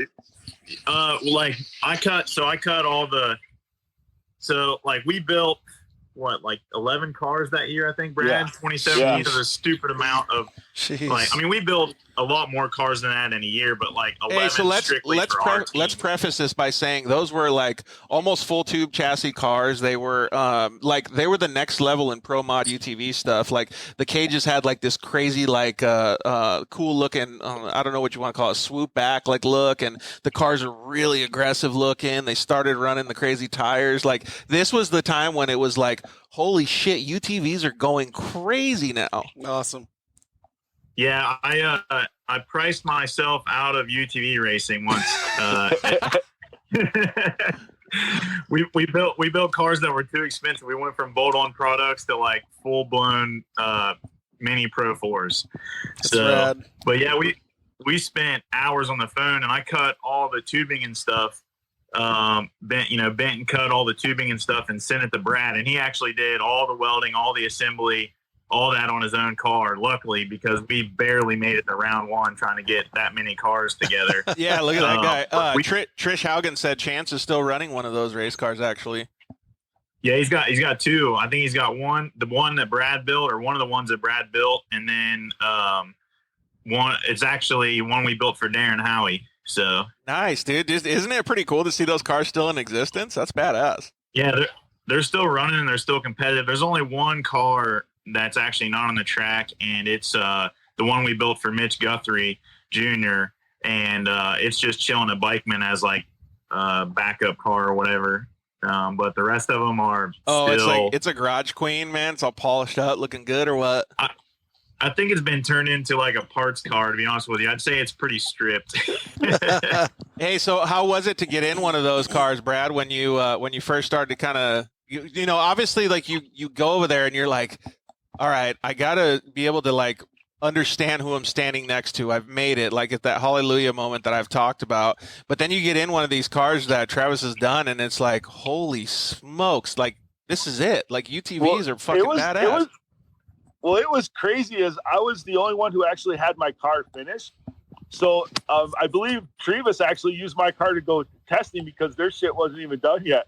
Like I cut all the. So like we built like 11 cars that year, I think, Brad. Yeah. 2017 is a stupid amount of. Jeez. Like, I mean, we built a lot more cars than that in a year, but like 11 Hey, so strictly for our team. let's preface this by saying those were like almost full tube chassis cars. They were like they were the next level in pro mod UTV stuff. Like the cages had like this crazy like cool looking I don't know what you want to call it, swoop back like look, and the cars are really aggressive looking. They started running the crazy tires. Like this was the time when it was like, holy shit, UTVs are going crazy now. Awesome. Yeah, I priced myself out of UTV racing once. We built cars that were too expensive. We went from bolt-on products to like full-blown mini Pro 4s. That's rad. But yeah, we spent hours on the phone, and I cut all the tubing and stuff. Bent and cut all the tubing and stuff, and sent it to Brad, and he actually did all the welding, all the assembly, all that on his own car, luckily, because we barely made it to round one trying to get that many cars together. Yeah, look at that guy. Trish Haugen said Chance is still running one of those race cars, actually. Yeah, he's got two. I think he's got the one that Brad built, or one of the ones that Brad built, and then one. It's actually one we built for Darren Howie. So nice, dude. Isn't it pretty cool to see those cars still in existence? That's badass. Yeah, they're still running and they're still competitive. There's only one car that's actually not on the track, and it's the one we built for Mitch Guthrie Jr. And it's just chilling at Bikeman as like a backup car or whatever. But the rest of them are still. It's a garage queen, man. It's all polished up, looking good, or what? I think it's been turned into like a parts car, to be honest with you. I'd say it's pretty stripped. Hey, so how was it to get in one of those cars, Brad, when you first started to kind of, you know, obviously like you go over there and you're like, all right, I got to be able to like understand who I'm standing next to. I've made it, like at that hallelujah moment that I've talked about. But then you get in one of these cars that Travis has done, and it's like, holy smokes, like this is it. Like UTVs are fucking badass. It was crazy as I was the only one who actually had my car finished. So I believe Travis actually used my car to go testing because their shit wasn't even done yet.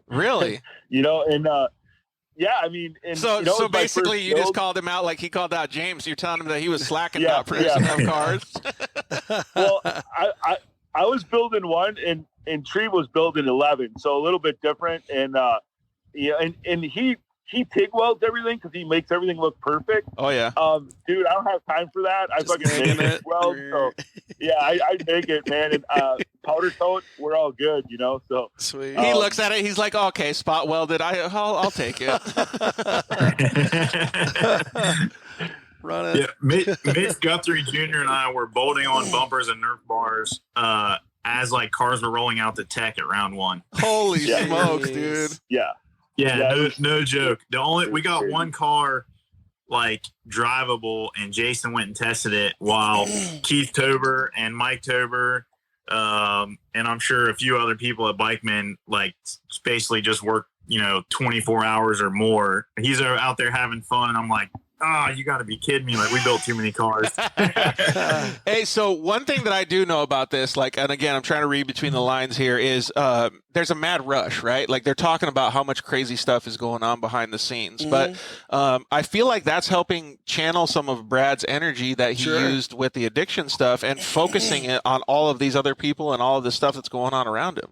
Really? You know, and yeah, I mean, and so you know, so basically you just called him out like he called out James. You're telling him that he was slacking about producing them cars. Well, I was building one, and Tree was building 11, so a little bit different. And and he TIG welds everything because he makes everything look perfect. Oh yeah. Dude, I don't have time for that. I fucking make it weld. So yeah, I make it, man. And powder coat, we're all good, you know. So sweet. He looks at it. He's like, okay, spot welded. I'll take it. Run it. Yeah, Mitch Guthrie Jr. and I were bolting on bumpers and Nerf bars as like cars were rolling out the tech at round one. Holy smokes, dude. Yeah, no joke. We got one car like drivable, and Jason went and tested it while Keith Tober and Mike Tober, and I'm sure a few other people at Bikeman like basically just worked, 24 hours or more. He's out there having fun, and I'm like, you got to be kidding me. Like, we built too many cars. Hey, so one thing that I do know about this, like, and again, I'm trying to read between the lines here, is there's a mad rush, right? Like, they're talking about how much crazy stuff is going on behind the scenes. Mm-hmm. But I feel like that's helping channel some of Brad's energy that he used with the addiction stuff and focusing it on all of these other people and all of the stuff that's going on around him.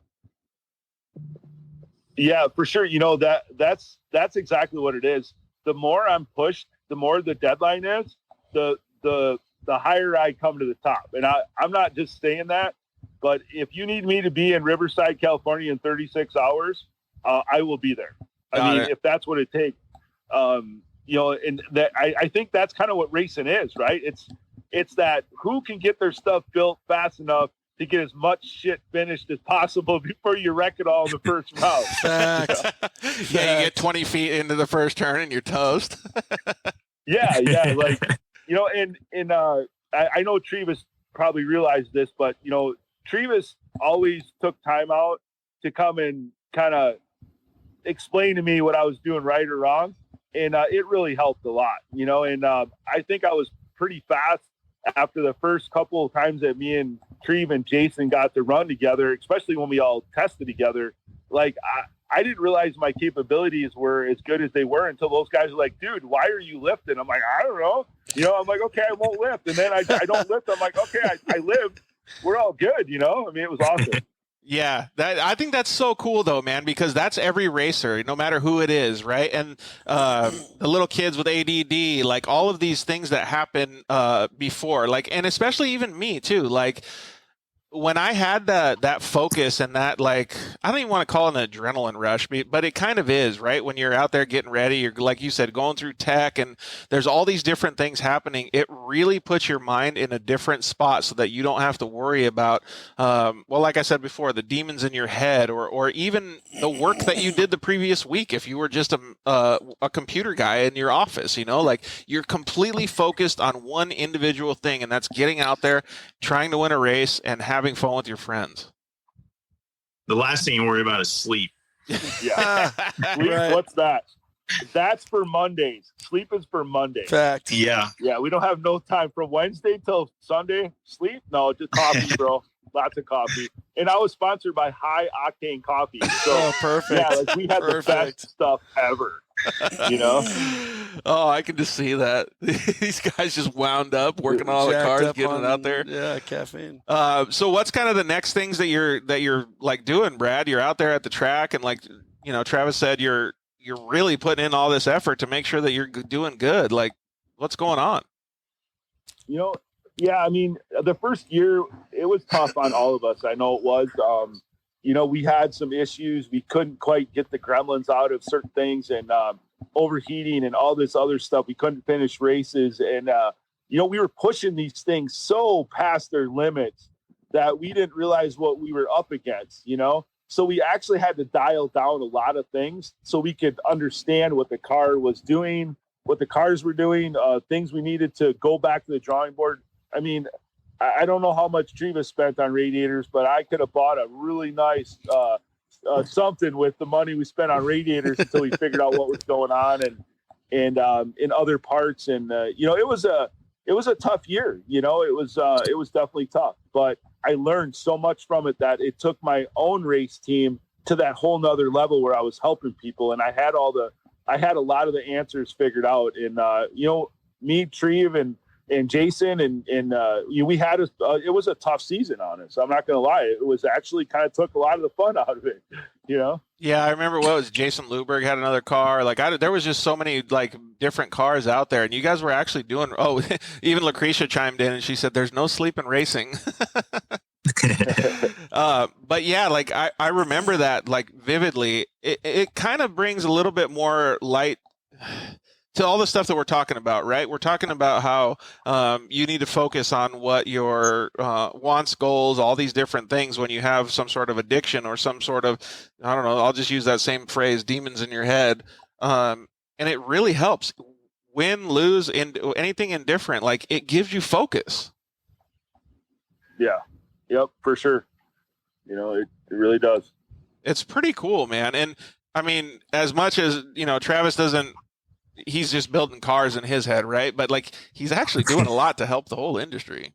Yeah, for sure. That's exactly what it is. The more I'm pushed, the more the deadline is, the higher I come to the top. And I'm not just saying that, but if you need me to be in Riverside, California in 36 hours, I will be there. If that's what it takes. And that I think that's kind of what racing is, right? It's that who can get their stuff built fast enough to get as much shit finished as possible before you wreck it all in the first round. Yeah, you get 20 feet into the first turn and you're toast. Yeah, like, and I know Travis probably realized this, but Travis always took time out to come and kind of explain to me what I was doing right or wrong. and it really helped a lot, you know. And I think I was pretty fast after the first couple of times that me and Treve and Jason got to run together, especially when we all tested together. Like I didn't realize my capabilities were as good as they were until those guys were like, dude, why are you lifting? I'm like, I don't know. You know, I'm like, okay, I won't lift. And then I don't lift. I'm like, okay, I lived. We're all good, you know? I mean, it was awesome. Yeah, I think that's so cool though, man, because that's every racer, no matter who it is, right? And the little kids with ADD, like all of these things that happen before, like, and especially even me too, like when I had that focus and that, like, I don't even want to call it an adrenaline rush, but it kind of is, right? When you're out there getting ready, you're, like you said, going through tech and there's all these different things happening. It really puts your mind in a different spot so that you don't have to worry about, well, like I said before, the demons in your head or even the work that you did the previous week. If you were just a computer guy in your office, you know, like you're completely focused on one individual thing, and that's getting out there, trying to win a race and having fun with your friends. The last thing you worry about is sleep. Yeah. Sleep, Right. What's that? That's for Mondays. Sleep is for Monday. Fact. Yeah. Yeah, we don't have no time from Wednesday till Sunday. Sleep? No, just coffee, bro. Lots of coffee. And I was sponsored by High Octane Coffee. So Oh, perfect. yeah, like we had the best stuff ever. You know? Oh, I can just see that. These guys just wound up working on all the Jacked cars, up getting on, it out there. Yeah, caffeine. So what's kind of the next things that you're like doing, Brad? You're out there at the track, and like, you know, Travis said, you're really putting in all this effort to make sure that you're doing good. Like, what's going on? You know, yeah, I mean, the first year it was tough on all of us. I know it was. You know, we had some issues. We couldn't quite get the gremlins out of certain things, and overheating and all this other stuff. We couldn't finish races, and you know, we were pushing these things so past their limits that we didn't realize what we were up against, you know. So we actually had to dial down a lot of things so we could understand what the car was doing, what the cars were doing, things we needed to go back to the drawing board. I mean, I don't know how much Treva spent on radiators, but I could have bought a really nice something with the money we spent on radiators until we figured out what was going on and in other parts. And you know, it was a tough year. You know, it was definitely tough, but I learned so much from it that it took my own race team to that whole nother level where I was helping people, and I had a lot of the answers figured out. And you know, me, Treve, and Jason and you know, we had it was a tough season on us. I'm not going to lie. It was actually kind of took a lot of the fun out of it, you know? Yeah, I remember what was Jason Luberg had another car. Like there was just so many like different cars out there, and you guys were actually doing. Oh, even Lucretia chimed in and she said, "There's no sleep in racing." But yeah, like I remember that like vividly. It kind of brings a little bit more light to all the stuff that we're talking about, right? We're talking about how you need to focus on what your wants, goals, all these different things when you have some sort of addiction or some sort of, I don't know, I'll just use that same phrase, demons in your head. And it really helps. Win, lose, anything indifferent, like it gives you focus. Yeah. Yep, for sure. You know, it really does. It's pretty cool, man. And I mean, as much as, you know, Travis he's just building cars in his head, right? But like he's actually doing a lot to help the whole industry.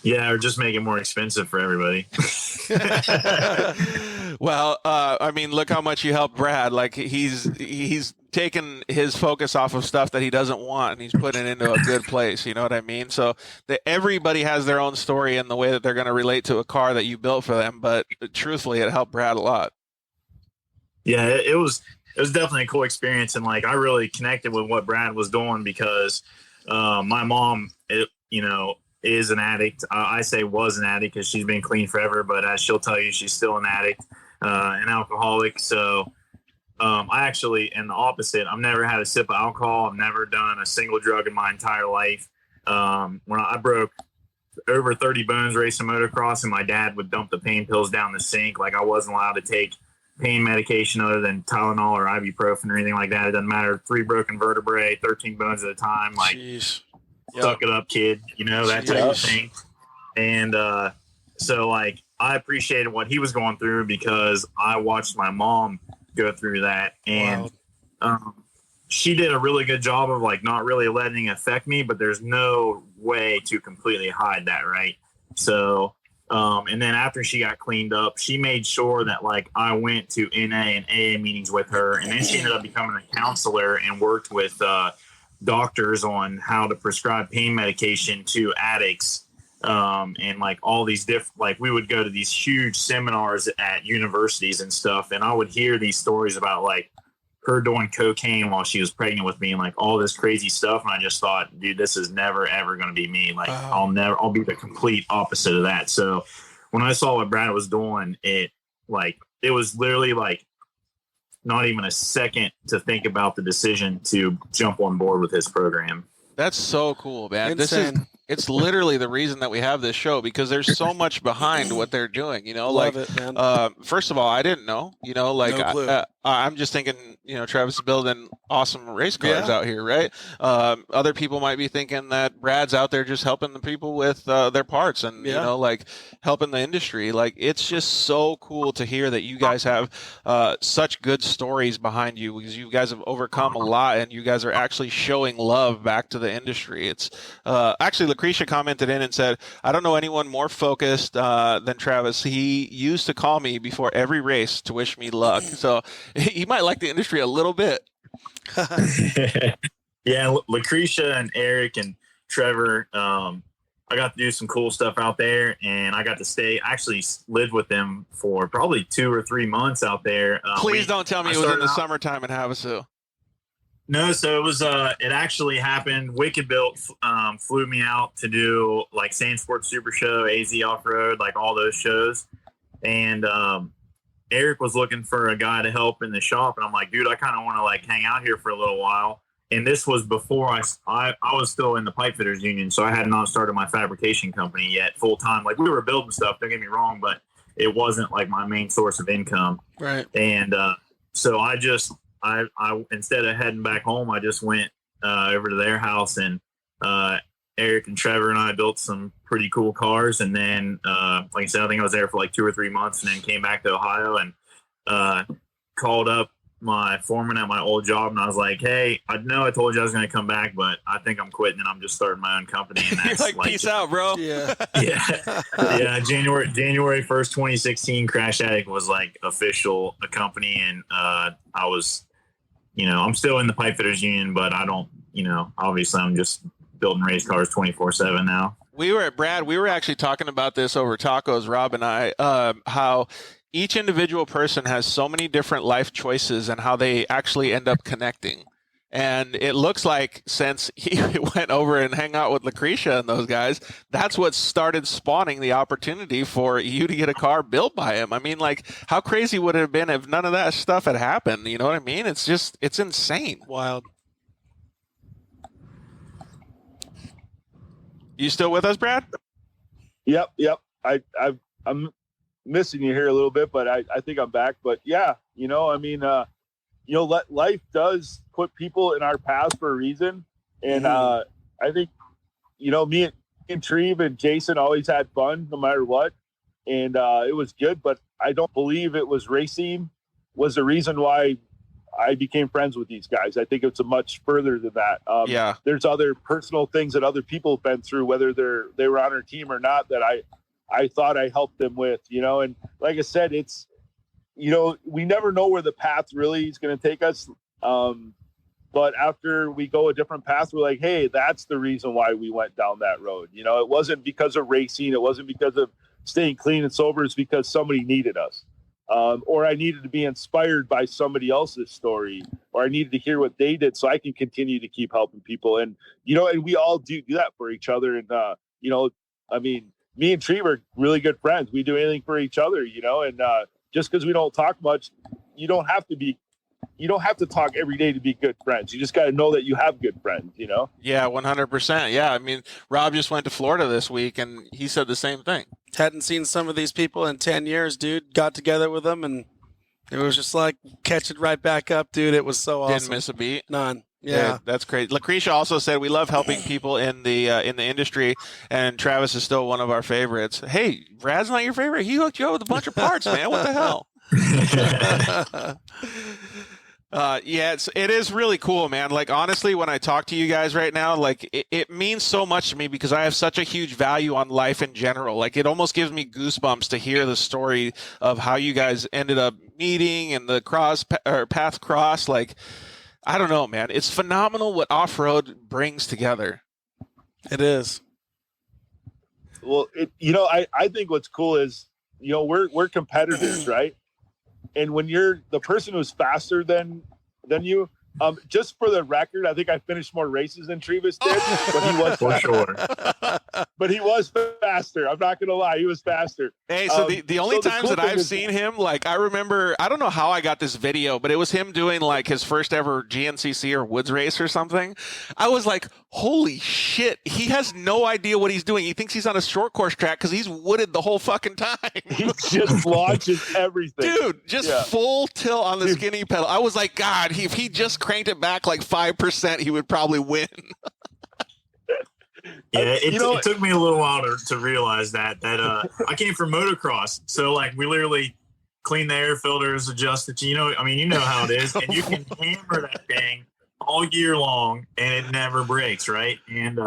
Yeah, or just make it more expensive for everybody. Well, I mean, look how much you helped Brad. Like he's taken his focus off of stuff that he doesn't want, and he's putting it into a good place. You know what I mean? So that everybody has their own story and the way that they're going to relate to a car that you built for them. But truthfully, it helped Brad a lot. Yeah, it was definitely a cool experience, and like I really connected with what Brad was doing because my mom, you know, is an addict. I say was an addict because she's been clean forever, but as she'll tell you, she's still an addict, an alcoholic. So I actually, in the opposite, I've never had a sip of alcohol. I've never done a single drug in my entire life. When I broke over 30 bones racing motocross, and my dad would dump the pain pills down the sink, like I wasn't allowed to take pain medication other than Tylenol or ibuprofen or anything like that. It doesn't matter. 3 broken vertebrae, 13 bones at a time. Like, Jeez. Suck it up, kid. You know, that type of thing. And so, like, I appreciated what he was going through because I watched my mom go through that. And she did a really good job of like not really letting it affect me, but there's no way to completely hide that, right? So, and then after she got cleaned up, she made sure that like I went to NA and AA meetings with her, and then she ended up becoming a counselor and worked with doctors on how to prescribe pain medication to addicts. And like all these different, like we would go to these huge seminars at universities and stuff, and I would hear these stories about like her doing cocaine while she was pregnant with me and like all this crazy stuff. And I just thought, dude, this is never, ever going to be me. Like I'll be the complete opposite of that. So when I saw what Brad was doing, it was literally like not even a second to think about the decision to jump on board with his program. That's so cool, man. Insane. It's literally the reason that we have this show, because there's so much behind what they're doing, you know, Love like, it, man. first of all, I didn't know, you know, like, No clue. I'm just thinking, you know, Travis is building awesome race cars out here, right? Other people might be thinking that Brad's out there just helping the people with their parts and, you know, like helping the industry. Like, it's just so cool to hear that you guys have such good stories behind you, because you guys have overcome a lot and you guys are actually showing love back to the industry. It's actually, Lucretia commented in and said, I don't know anyone more focused than Travis. He used to call me before every race to wish me luck. So he might like the industry a little bit. Yeah, Lucretia and Eric and Trevor, I got to do some cool stuff out there, and I got to actually lived with them for probably 2 or 3 months out there. Please don't tell me it was in the summertime in Havasu. No, so it was, it actually happened. Wicked Built flew me out to do like Sand Sports Super Show, AZ Off-Road, like all those shows. And Eric was looking for a guy to help in the shop. And I'm like, dude, I kind of want to like hang out here for a little while. And this was before I was still in the pipe fitters union. So I had not started my fabrication company yet full time. Like we were building stuff, don't get me wrong, but it wasn't like my main source of income. Right. And so I instead of heading back home, I just went over to their house, and Eric and Trevor and I built some pretty cool cars. And then, like I said, I think I was there for like 2 or 3 months, and then came back to Ohio and called up my foreman at my old job. And I was like, hey, I know I told you I was going to come back, but I think I'm quitting and I'm just starting my own company. And that's You're like, peace out, bro. Yeah. Yeah. January 1st, 2016, Crash Addict was like official a company. And I was, you know, I'm still in the pipe fitters union, but I don't, you know, obviously I'm just building race cars 24/7 now. We were actually talking about this over tacos, Rob and I, how each individual person has so many different life choices and how they actually end up connecting. And it looks like since he went over and hang out with Lucretia and those guys, that's what started spawning the opportunity for you to get a car built by him. I mean, like, how crazy would it have been if none of that stuff had happened? You know what I mean? It's insane. Wild. You still with us, Brad? Yep. I'm missing you here a little bit, but I think I'm back. But yeah, you know, I mean, you know, life does put people in our paths for a reason. And I think, you know, me and Treve and Jason always had fun no matter what. And it was good, but I don't believe it was racing was the reason why I became friends with these guys. I think it's a much further than that. There's other personal things that other people have been through, whether they were on our team or not, that I thought I helped them with, you know. And like I said, it's, you know, we never know where the path really is going to take us. But after we go a different path, we're like, hey, that's the reason why we went down that road. You know, it wasn't because of racing. It wasn't because of staying clean and sober. It's because somebody needed us. Or I needed to be inspired by somebody else's story, or I needed to hear what they did so I can continue to keep helping people. And, you know, and we all do that for each other. And, you know, I mean, me and Treve are really good friends. We do anything for each other, you know, and just because we don't talk much, you don't have to talk every day to be good friends. You just got to know that you have good friends, you know? Yeah, 100%. Yeah. I mean, Rob just went to Florida this week and he said the same thing. Hadn't seen some of these people in 10 years, dude. Got together with them, and it was just like catch it right back up, dude. It was so awesome. Didn't miss a beat. None. Yeah, that's great. Lucretia also said we love helping people in the industry, and Travis is still one of our favorites. Hey, Brad's not your favorite? He hooked you up with a bunch of parts, man. What the hell? Yeah, it is really cool, man. Like, honestly, when I talk to you guys right now, like, it means so much to me because I have such a huge value on life in general. Like, it almost gives me goosebumps to hear the story of how you guys ended up meeting and the path cross. Like, I don't know, man. It's phenomenal what off-road brings together. It is. Well, I think what's cool is, we're competitors, right? And when you're the person who's faster than you, just for the record, I think I finished more races than Trevis did, but he was For sure. But he was faster. I'm not gonna lie, he was faster. Hey, so the only times that I've seen him, like, I remember, I don't know how I got this video, but it was him doing like his first ever GNCC or Woods race or something. I was like, holy shit, he has no idea what he's doing. He thinks he's on a short course track because he's wooded the whole fucking time. He just launches everything. Dude, just full tilt on the skinny pedal. I was like, God, if he just cranked it back like 5%, he would probably win. Yeah, it took me a little while to realize that I came from motocross, so like we literally clean the air filters, adjust it. You know how it is, and you can hammer that thing all year long, and it never breaks, right? And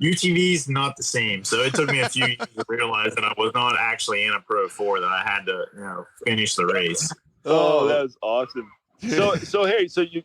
UTV's not the same, so it took me a few years to realize that I was not actually in a Pro 4, that I had to finish the race. Oh, that was awesome. So hey, so you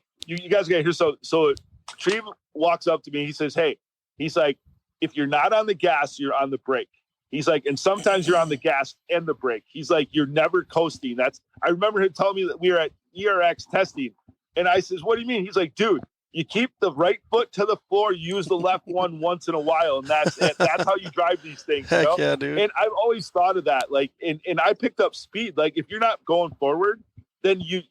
guys got here. So Treve walks up to me. He says, "Hey," he's like, "if you're not on the gas, you're on the brake." He's like, "and sometimes you're on the gas and the brake." He's like, "You're never coasting." I remember him telling me that we were at ERX testing, and I says, "What do you mean?" He's like, "Dude, you keep the right foot to the floor, you use the left one once in a while, and that's it. That's how you drive these things." Heck yeah, dude. And I've always thought of that. Like, and I picked up speed. Like, if you're not going forward, then you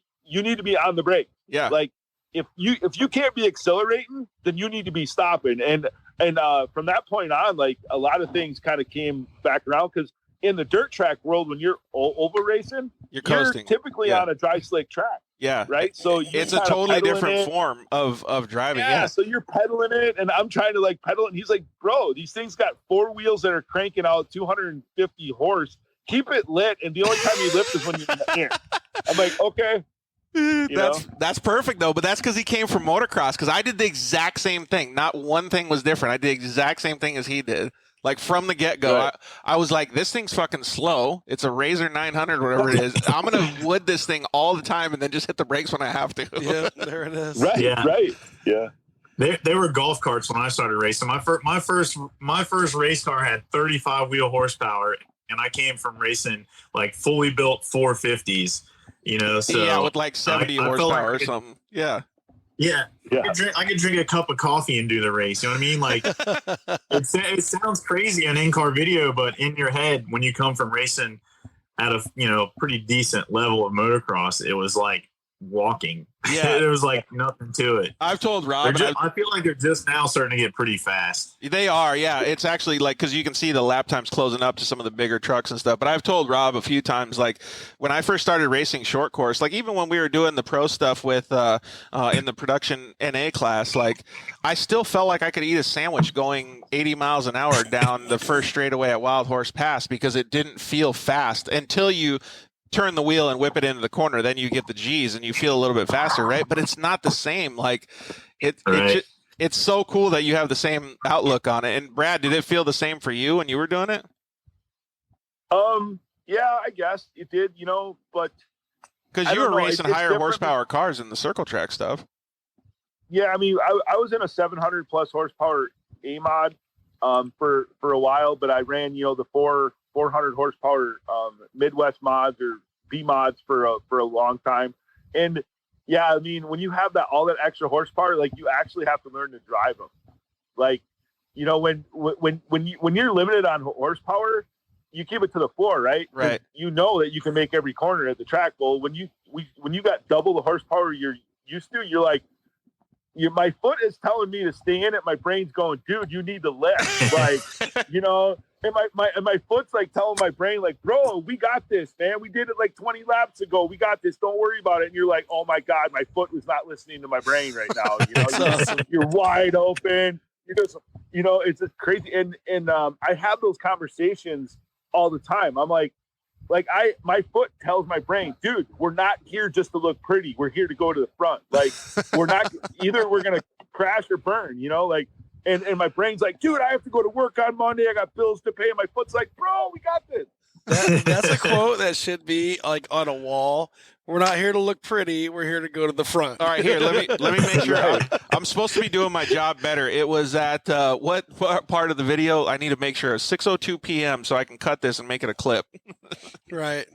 need to be on the brake. Yeah. Like, if you can't be accelerating, then you need to be stopping. And from that point on, like, a lot of things kind of came back around, because in the dirt track world, when you're oval racing, you're coasting. Typically on a dry slick track. Yeah. Right. So it's a totally different form of driving. Yeah. So you're pedaling it, and I'm trying to like pedal it. And he's like, "Bro, these things got 4 wheels that are cranking out 250 horse. Keep it lit. And the only time you lift is when you're in the air." I'm like, okay. That's perfect though, but that's because he came from motocross. Because I did the exact same thing. Not one thing was different. I did the exact same thing as he did. Like, from the get-go, right. I was like, this thing's fucking slow. It's a Razor 900, whatever it is. I'm going to wood this thing all the time and then just hit the brakes when I have to. Yeah, there it is. Right, yeah. Right. Yeah. They were golf carts when I started racing. My first race car had 35 wheel horsepower, and I came from racing like fully built 450s. So yeah, with like 70 horsepower or something. Yeah. Yeah. I could drink a cup of coffee and do the race. You know what I mean? Like, it sounds crazy on in-car video, but in your head, when you come from racing at a pretty decent level of motocross, it was like walking. Yeah. There was like nothing to it. I've told Rob. I feel like they're just now starting to get pretty fast. They are, yeah. It's actually like, because you can see the lap times closing up to some of the bigger trucks and stuff. But I've told Rob a few times, like, when I first started racing short course, like even when we were doing the pro stuff with in the production NA class, like, I still felt like I could eat a sandwich going 80 miles an hour down the first straightaway at Wild Horse Pass, because it didn't feel fast until you turn the wheel and whip it into the corner. Then you get the G's and you feel a little bit faster, right? But it's not the same. Like, it's so cool that you have the same outlook on it. And Brad, did it feel the same for you when you were doing it? Yeah, I guess it did, but because you were racing higher horsepower cars in the circle track stuff. Yeah, I mean, I was in a 700 plus horsepower A mod for a while, but I ran the 400 horsepower Midwest mods or B mods for a long time. And yeah, I mean, when you have all that extra horsepower, like, you actually have to learn to drive them. Like, when you're limited on horsepower, you keep it to the floor, right? Right. You know that you can make every corner at the track. Well, when you got double the horsepower you're used to, you're like, my foot is telling me to stay in it. My brain's going, dude, you need to lift. Like, and my foot's like telling my brain, like, bro, we got this, man. We did it like 20 laps ago. We got this. Don't worry about it. And you're like, oh my God, my foot was not listening to my brain right now. You're wide open. You're just, it's just crazy. And I have those conversations all the time. I'm like, like my foot tells my brain, dude, we're not here just to look pretty. We're here to go to the front. Like we're not either we're gonna crash or burn, you know, like and my brain's like, dude, I have to go to work on Monday. I got bills to pay. And my foot's like, bro, we got this. That's a quote that should be like on a wall. We're not here to look pretty. We're here to go to the front. All right, here, let me make sure I'm supposed to be doing my job better. It was at what part of the video? I need to make sure 6:02 p.m. so I can cut this and make it a clip. Right.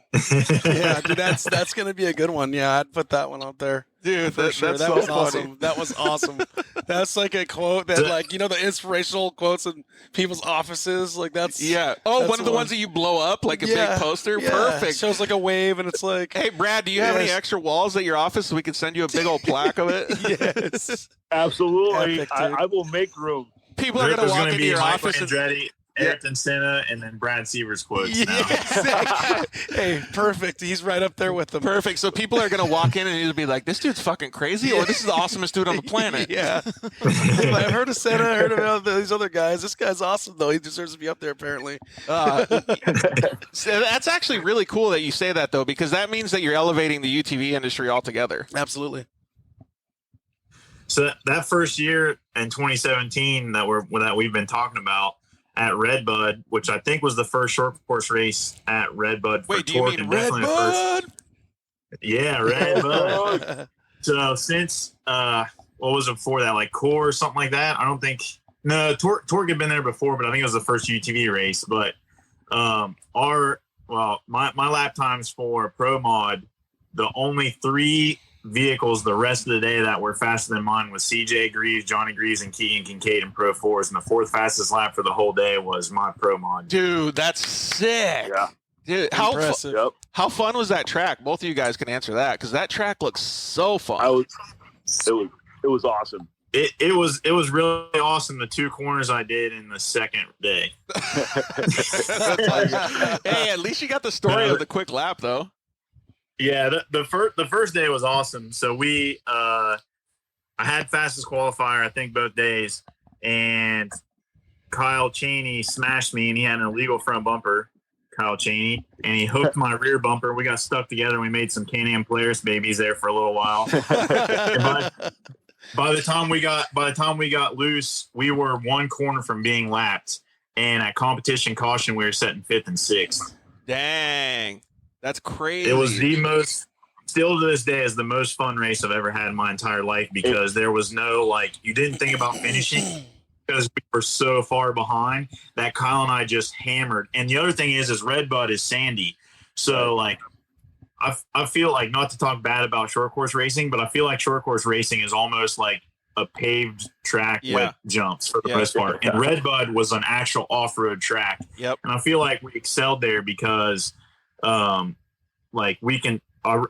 Yeah, dude, that's gonna be a good one. Yeah, I'd put that one out there. Dude, For sure. that's That so was funny. awesome. That was awesome. That's like a quote that, like, you know, the inspirational quotes in people's offices. Like that's Yeah. Oh, one of the ones that you blow up like a big poster. Yeah. Perfect. Shows like a wave, and it's like, Hey, Brad, do you have any extra walls at your office so we can send you a big old plaque of it? yes. Absolutely. Epic, dude. I will make room. People are going to walk into be your Michael office and Andretti, Ayrton Senna, and then Brad Seavers quotes now. Yes. Hey, perfect. He's right up there with them. Perfect. So people are going to walk in and you'll be like, this dude's fucking crazy, or this is the awesomest dude on the planet. Yeah. I've heard of Senna. I heard of these other guys. This guy's awesome, though. He deserves to be up there, apparently. So that's actually really cool that you say that, though, because that means that you're elevating the UTV industry altogether. Absolutely. So that first year in 2017 that we've been talking about at Redbud, which I think was the first short course race at Redbud. Wait, do you mean Redbud? Yeah, Redbud. So since what was it before that, like Core or something like that? I don't think Torque had been there before, but I think it was the first UTV race. But my lap times for Pro Mod, the only 3 vehicles the rest of the day that were faster than mine was CJ Greaves, Johnny Greaves, and Keaton Kincaid in Pro 4s, and the 4th fastest lap for the whole day was my Pro Mod. Dude, that's sick. Yeah. Dude, how fun was that track? Both of you guys can answer that, because that track looks so fun. It was awesome. It was really awesome, the 2 corners I did in the second day. Hey, at least you got the story of the quick lap, though. Yeah, the first day was awesome. So I had fastest qualifier, I think, both days, and Kyle Cheney smashed me, and he had an illegal front bumper, Kyle Cheney, and he hooked my rear bumper. We got stuck together, and we made some Can-Am Polaris babies there for a little while. By the time we got loose, we were 1 corner from being lapped, and at competition caution, we were setting 5th and 6th. Dang. That's crazy. It was still to this day is the most fun race I've ever had in my entire life, because there was no, like, you didn't think about finishing because we were so far behind that Kyle and I just hammered. And the other thing is Redbud is sandy. So, like, I feel like, not to talk bad about short course racing, but I feel like short course racing is almost like a paved track with jumps for the most part. And Redbud was an actual off-road track. Yep. And I feel like we excelled there because like we can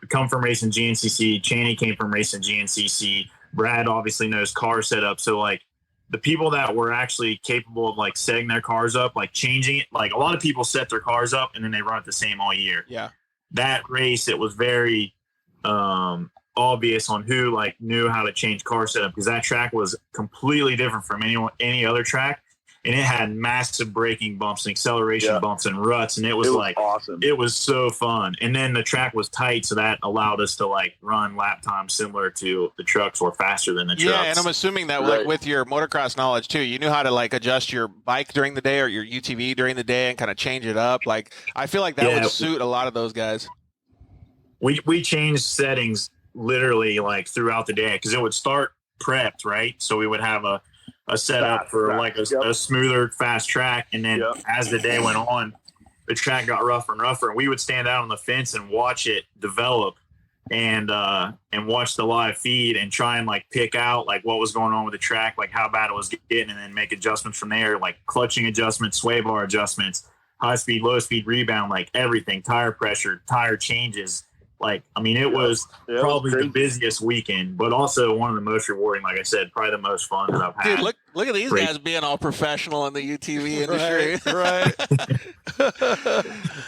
come from racing GNCC. Chaney came from racing GNCC. Brad obviously knows car setup. So, like, the people that were actually capable of, like, setting their cars up, like changing it, like, a lot of people set their cars up and then they run it the same all year. Yeah. That race, it was very obvious on who, like, knew how to change car setup, because that track was completely different from any other track. And it had massive braking bumps and acceleration bumps and ruts. And it was like awesome. It was so fun. And then the track was tight, so that allowed us to, like, run lap times similar to the trucks, or faster than the trucks. Yeah, and I'm assuming that like, with your motocross knowledge too, you knew how to, like, adjust your bike during the day or your UTV during the day and kind of change it up. Like, I feel like that would suit a lot of those guys. We changed settings literally, like, throughout the day, because it would start prepped, right? So we would have a setup for like a smoother, fast track. And then as the day went on, the track got rougher and rougher. And we would stand out on the fence and watch it develop and watch the live feed and try and, like, pick out, like, what was going on with the track, like how bad it was getting, and then make adjustments from there, like clutching adjustments, sway bar adjustments, high speed, low speed rebound, like everything, tire pressure, tire changes. Like, I mean, it was probably the busiest weekend, but also one of the most rewarding. Like I said, probably the most fun that I've had. Dude, look at these guys being all professional in the UTV industry. Right.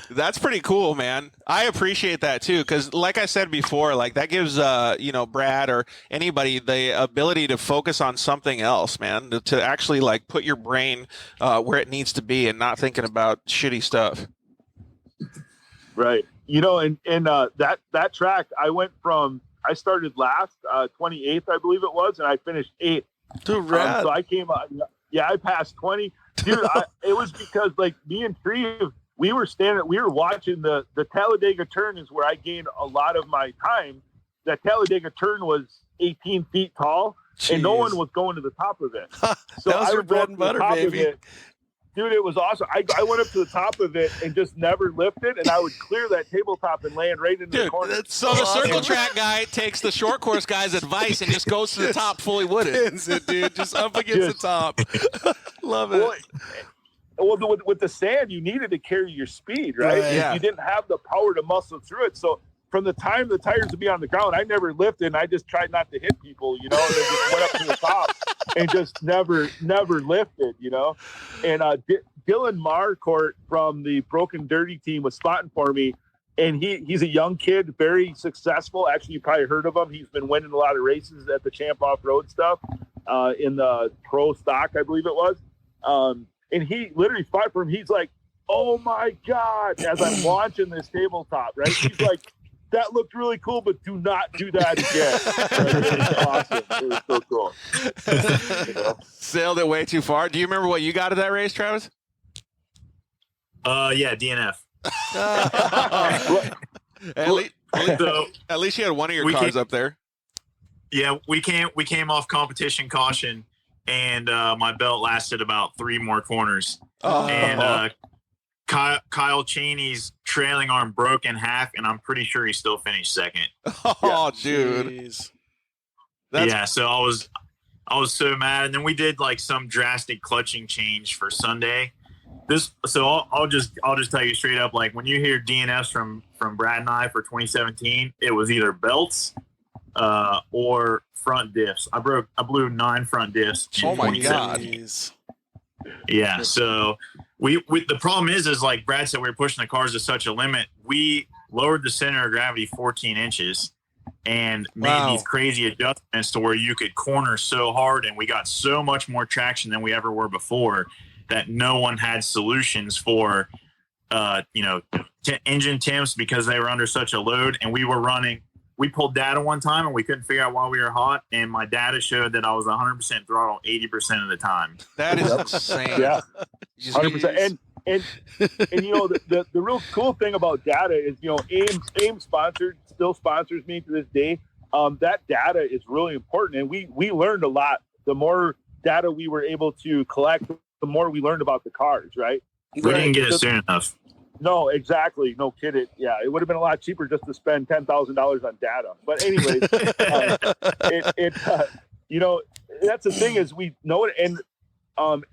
That's pretty cool, man. I appreciate that too, because like I said before, like, that gives Brad or anybody the ability to focus on something else, man. To actually, like, put your brain where it needs to be and not thinking about shitty stuff. Right. And that track, I started last, 28th, I believe it was, and I finished 8th. Dude, rad. So I came I passed 20. Dude, it was because like me and Treve, we were watching the Talladega turn is where I gained a lot of my time. That Talladega turn was 18 feet tall. Jeez. And no one was going to the top of it. So that was I your would go bread up and to the butter, top of baby. it. Dude, it was awesome. I went up to the top of it and just never lifted, and I would clear that tabletop and land right into the corner. So the circle track guy takes the short course guy's advice and just goes to the top fully wooded. Pins it, dude. Just up against the top. Love it. Well, with the sand, you needed to carry your speed, right? Yeah. You didn't have the power to muscle through it. So from the time the tires would be on the ground, I never lifted, and I just tried not to hit people, and then just went up to the top and just never lifted, And Dylan Marcourt from the Broken Dirty team was spotting for me, and he's a young kid, very successful. Actually, you probably heard of him. He's been winning a lot of races at the Champ Off-Road stuff in the pro stock, I believe it was. And he literally spotted for him. He's like, "Oh my God," as I'm launching this tabletop, right? He's like, "That looked really cool, but do not do that again." It was awesome. It was so cool. Sailed it way too far. Do you remember what you got at that race, Travis? Yeah, DNF. At least you had one of your cars up there. Yeah, we came off competition caution, and my belt lasted about 3 more corners. And Kyle Cheney's trailing arm broke in half, and I'm pretty sure he still finished second. Oh, dude. Jeez. So I was so mad. And then we did like some drastic clutching change for Sunday. I'll just tell you straight up, like when you hear DNFs from Brad and I for 2017, it was either belts or front diffs. I blew 9 front diffs. Oh my God. Yeah. So the problem is like Brad said, we were pushing the cars to such a limit. We lowered the center of gravity 14 inches and made these crazy adjustments to where you could corner so hard, and we got so much more traction than we ever were before that no one had solutions for, engine temps because they were under such a load. And we pulled data one time and we couldn't figure out why we were hot. And my data showed that I was 100% throttle 80% of the time. That is insane. Yeah, 100%. And the real cool thing about data is, AIM still sponsors me to this day. That data is really important. And we learned a lot. The more data we were able to collect, the more we learned about the cars, right? We didn't get it soon enough. No, exactly. No kidding. Yeah, it would have been a lot cheaper just to spend $10,000 on data. But anyways, that's the thing is we know it, and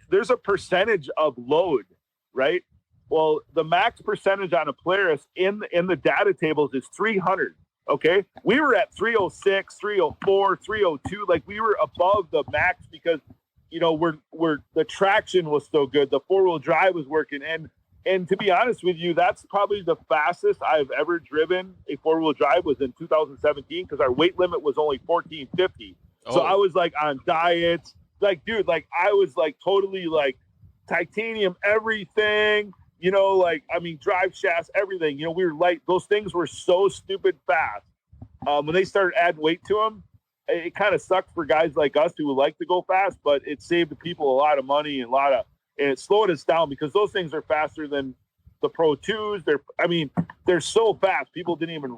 there's a percentage of load, right? Well, the max percentage on a Polaris in the data tables is 300. Okay, we were at 306, 304, 302. Like we were above the max because we're the traction was so good, the 4-wheel drive was working, and to be honest with you, that's probably the fastest I've ever driven a 4-wheel drive was in 2017 because our weight limit was only 1450. So I was like on diets, like dude, like I was like totally like titanium everything, drive shafts, everything. We were light. Those things were so stupid fast. When they started adding weight to them, it kind of sucked for guys like us who would like to go fast, but it saved the people a lot of money and it slowed us down because those things are faster than the Pro 2s. They're so fast. People didn't even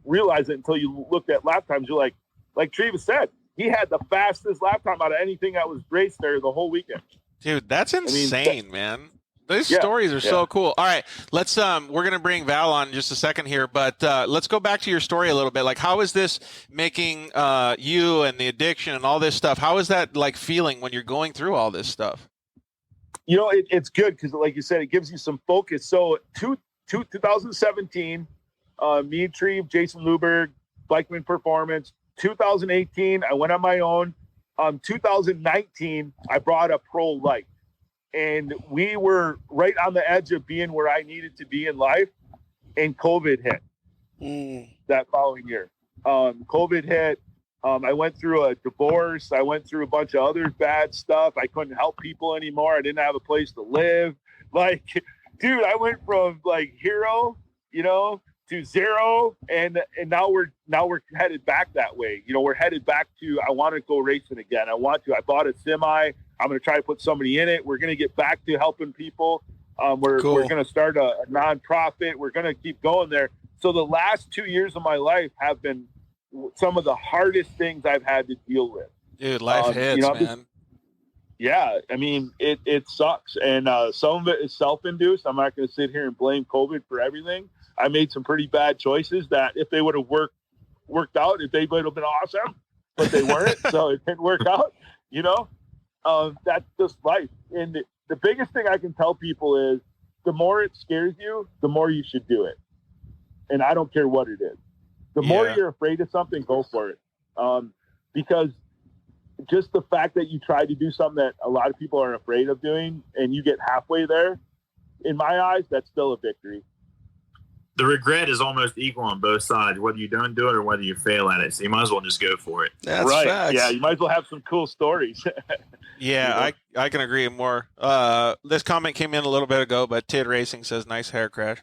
realize it until you looked at lap times. You're like Travis said, he had the fastest lap time out of anything that was raced there the whole weekend. Dude, that's insane, man. These stories are so cool. All right, let's we're gonna bring Val on in just a second here, but let's go back to your story a little bit. Like, how is this making you and the addiction and all this stuff? How is that like feeling when you're going through all this stuff? It's good because, like you said, it gives you some focus. So, 2017, me, Treve, Jason Luberg, Bikeman Performance. 2018, I went on my own. 2019, I brought a Pro Light. And we were right on the edge of being where I needed to be in life, and COVID hit that following year. COVID hit. I went through a divorce. I went through a bunch of other bad stuff. I couldn't help people anymore. I didn't have a place to live. Like, dude, I went from like hero to 0, and now we're headed back that way. We're headed back to, I want to go racing again. I bought a semi. I'm going to try to put somebody in it. We're going to get back to helping people. We're going to start a nonprofit. We're going to keep going there. So the last 2 years of my life have been some of the hardest things I've had to deal with. Dude, life hits, man. Yeah, I mean, it sucks. And some of it is self-induced. I'm not going to sit here and blame COVID for everything. I made some pretty bad choices that if they would have worked out, if they would have been awesome, but they weren't. So it didn't work out, that's just life. And the biggest thing I can tell people is the more it scares you, the more you should do it. And I don't care what it is. The more you're afraid of something, go for it. Because just the fact that you try to do something that a lot of people are afraid of doing and you get halfway there, in my eyes, that's still a victory. The regret is almost equal on both sides, whether you don't do it or whether you fail at it. So you might as well just go for it. That's right. Facts. Yeah, you might as well have some cool stories. Yeah, I can agree more. This comment came in a little bit ago, but Tid Racing says, nice hair crash.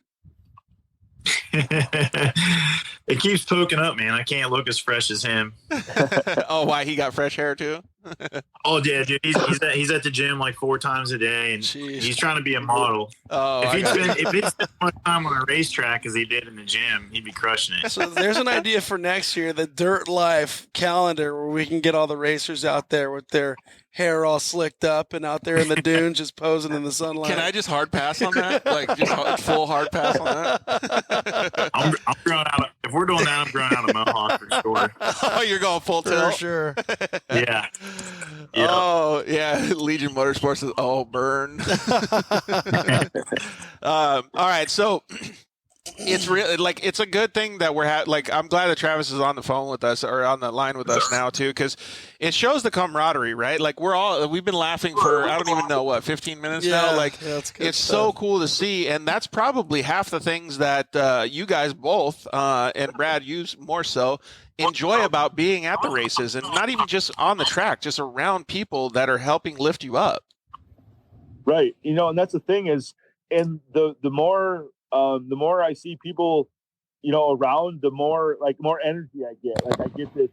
It keeps poking up, man. I can't look as fresh as him. Oh, why? He got fresh hair too? Oh, yeah, dude. He's at the gym like 4 times a day, and he's trying to be a model. Oh, if he spent more time on a racetrack as he did in the gym, he'd be crushing it. So there's an idea for next year, the Dirt Life calendar, where we can get all the racers out there with their hair all slicked up and out there in the dunes just posing in the sunlight. Can I just hard pass on that? Like just full hard pass on that? I'm growing out. If we're doing that, I'm growing out a mohawk for sure. Oh, you're going full for tilt? sure. Yeah. Oh, yeah. Legion Motorsports is, burn. All right. So it's really it's a good thing that we're I'm glad that Travis is on the phone with us or on the line with us now too, because it shows the camaraderie, right? Like we've been laughing for I don't even know 15 minutes now. Like it's so cool to see, and that's probably half the things that you guys both and Brad, you more so, enjoy about being at the races, and not even just on the track, just around people that are helping lift you up. Right. And that's the thing is, and the more I see people, around, the more energy I get. Like I get this,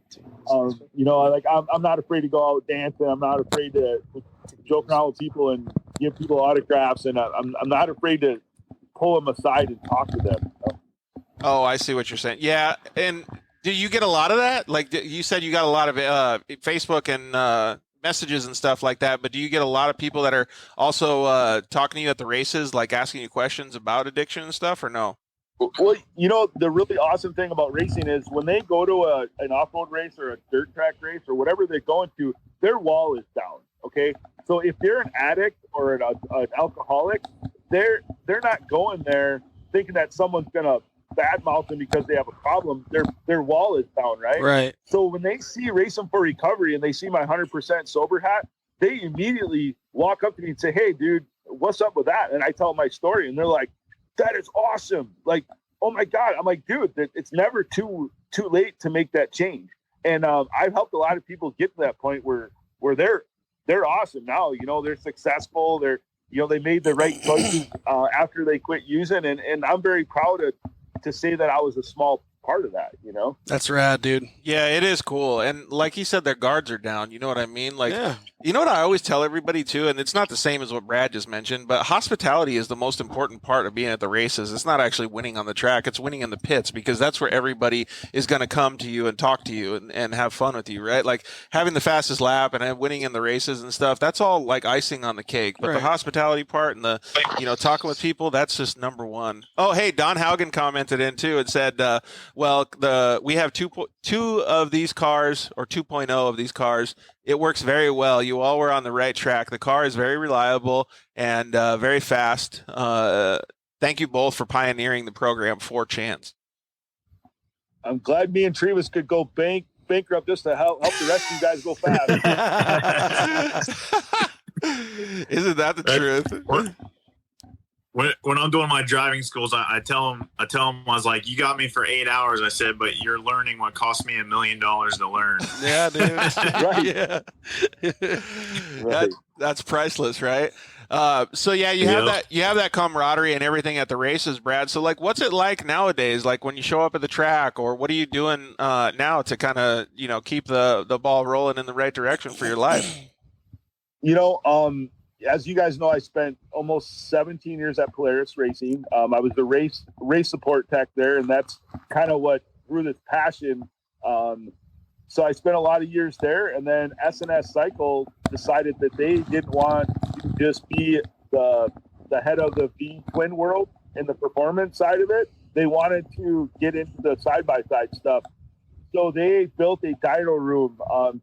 I'm not afraid to go out dancing. I'm not afraid to joke around with people and give people autographs, and I'm not afraid to pull them aside and talk to them. Oh, I see what you're saying. Yeah, and do you get a lot of that? Like you said, you got a lot of Facebook and messages and stuff like that, but do you get a lot of people that are also talking to you at the races, like asking you questions about addiction and stuff, or no? Well, the really awesome thing about racing is when they go to an off-road race or a dirt track race or whatever they're going to, their wall is down. Okay, so if they're an addict or an alcoholic, they're not going there thinking that someone's gonna badmouth them because they have a problem. Their wall is down, right? Right. So when they see Racing for Recovery and they see my 100% sober hat, they immediately walk up to me and say, "Hey, dude, what's up with that?" And I tell my story, and they're like, "That is awesome! Like, oh my god!" I'm like, "Dude, it's never too late to make that change." And I've helped a lot of people get to that point where they're awesome now. They're successful. They made the right choices after they quit using, and I'm very proud to say that I was a small part of that, That's rad, dude. Yeah, it is cool. And like he said, their guards are down. You know what I mean? Like, You know what I always tell everybody too, and it's not the same as what Brad just mentioned, but hospitality is the most important part of being at the races. It's not actually winning on the track. It's winning in the pits, because that's where everybody is going to come to you and talk to you and have fun with you, right? Like having the fastest lap and winning in the races and stuff, that's all like icing on the cake. But the hospitality part and the, talking with people, that's just number one. Oh, hey, Don Haugen commented in too and said, we have two of these cars, or 2.0 of these cars. It works very well. You all were on the right track. The car is very reliable and very fast. Thank you both for pioneering the program for Chance. I'm glad me and Trevis could go bankrupt just to help the rest of you guys go fast. Isn't that the truth? When I'm doing my driving schools, I tell them, I was like, "You got me for 8 hours." I said, "But you're learning what cost me $1 million to learn." Yeah, dude. Right. Yeah. That's priceless, right? So yeah, you have that camaraderie and everything at the races, Brad. So like, what's it like nowadays? Like when you show up at the track, or what are you doing now to kind of keep the ball rolling in the right direction for your life? As you guys know, I spent almost 17 years at Polaris Racing. I was the race support tech there, and that's kind of what grew this passion. So I spent a lot of years there, and then S&S Cycle decided that they didn't want to just be the head of the V twin world in the performance side of it. They wanted to get into the side-by-side stuff. So they built a dyno room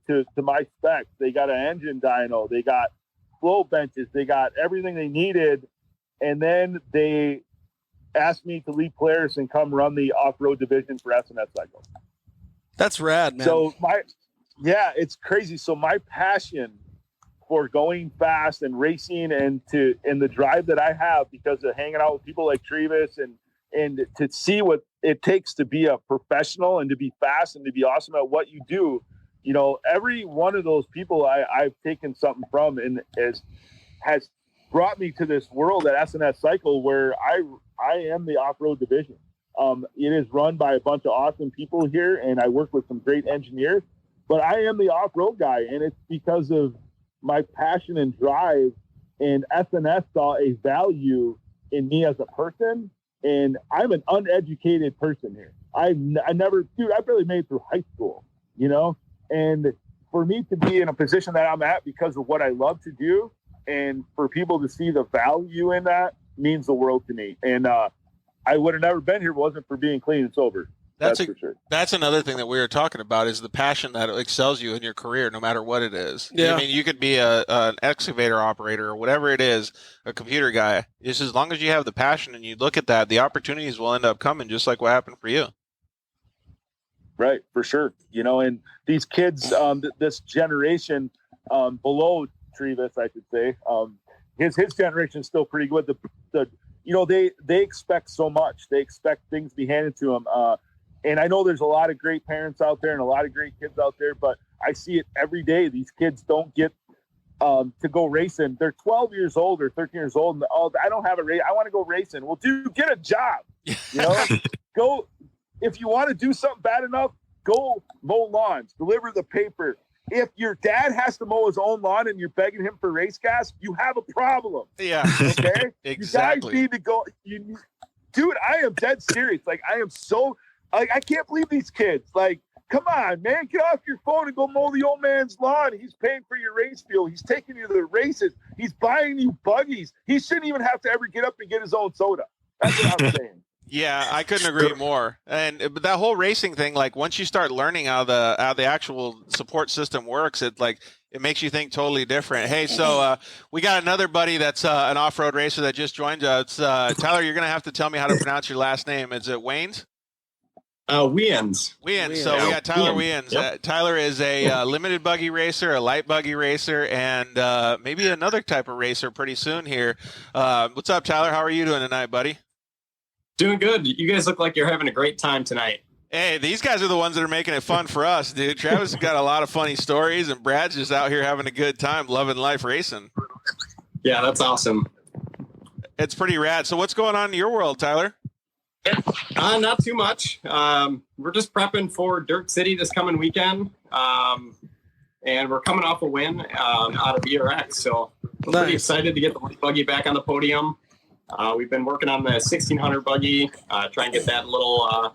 to my specs. They got an engine dyno. They got flow benches. They got everything they needed. And then they asked me to leave Polaris and come run the off-road division for S&S Cycle. That's rad, man. So it's crazy. So my passion for going fast and racing and the drive that I have because of hanging out with people like Trevis and to see what it takes to be a professional and to be fast and to be awesome at what you do. Every one of those people I've taken something from and has brought me to this world at S&S Cycle where I am the off-road division. It is run by a bunch of awesome people here, and I work with some great engineers, but I am the off-road guy, and it's because of my passion and drive, and S&S saw a value in me as a person, and I'm an uneducated person here. I barely made it through high school, and for me to be in a position that I'm at because of what I love to do, and for people to see the value in that means the world to me. And I would have never been here if it wasn't for being clean and sober. That's for sure. That's another thing that we were talking about is the passion that excels you in your career, no matter what it is. Yeah. I mean, you could be an excavator operator or whatever it is, a computer guy. Just as long as you have the passion and you look at that, the opportunities will end up coming, just like what happened for you. Right, for sure. And these kids, this generation below Trevis, I should say, his generation is still pretty good. They expect so much. They expect things to be handed to them. And I know there's a lot of great parents out there and a lot of great kids out there, but I see it every day. These kids don't get to go racing. They're 12 years old or 13 years old, and I don't have a race. I want to go racing. Well, dude, get a job. Go. If you want to do something bad enough, go mow lawns, deliver the paper. If your dad has to mow his own lawn and you're begging him for race gas, you have a problem. Yeah. Okay? Exactly. You guys need to go. Dude, I am dead serious. Like, I am so, I can't believe these kids. Like, come on, man, get off your phone and go mow the old man's lawn. He's paying for your race fuel. He's taking you to the races. He's buying you buggies. He shouldn't even have to ever get up and get his own soda. That's what I'm saying. Yeah, I couldn't agree more. But that whole racing thing, like once you start learning how the actual support system works, it makes you think totally different. Hey, so we got another buddy that's an off-road racer that just joined us. Tyler, you're gonna have to tell me how to pronounce your last name. Is it Waynes? Weans. So we got Tyler Weans. Yep. Tyler is a limited buggy racer, a light buggy racer, and maybe another type of racer pretty soon here. What's up, Tyler? How are you doing tonight, buddy? Doing good. You guys look like you're having a great time tonight. Hey, these guys are the ones that are making it fun for us, dude. Travis has got a lot of funny stories, and Brad's just out here having a good time, loving life racing. Yeah, that's awesome. It's pretty rad. So what's going on in your world, Tyler? Not too much. We're just prepping for Dirt City this coming weekend, and we're coming off a win out of ERX, so we're pretty excited to get the buggy back on the podium. We've been working on the 1600 buggy, try and get that a little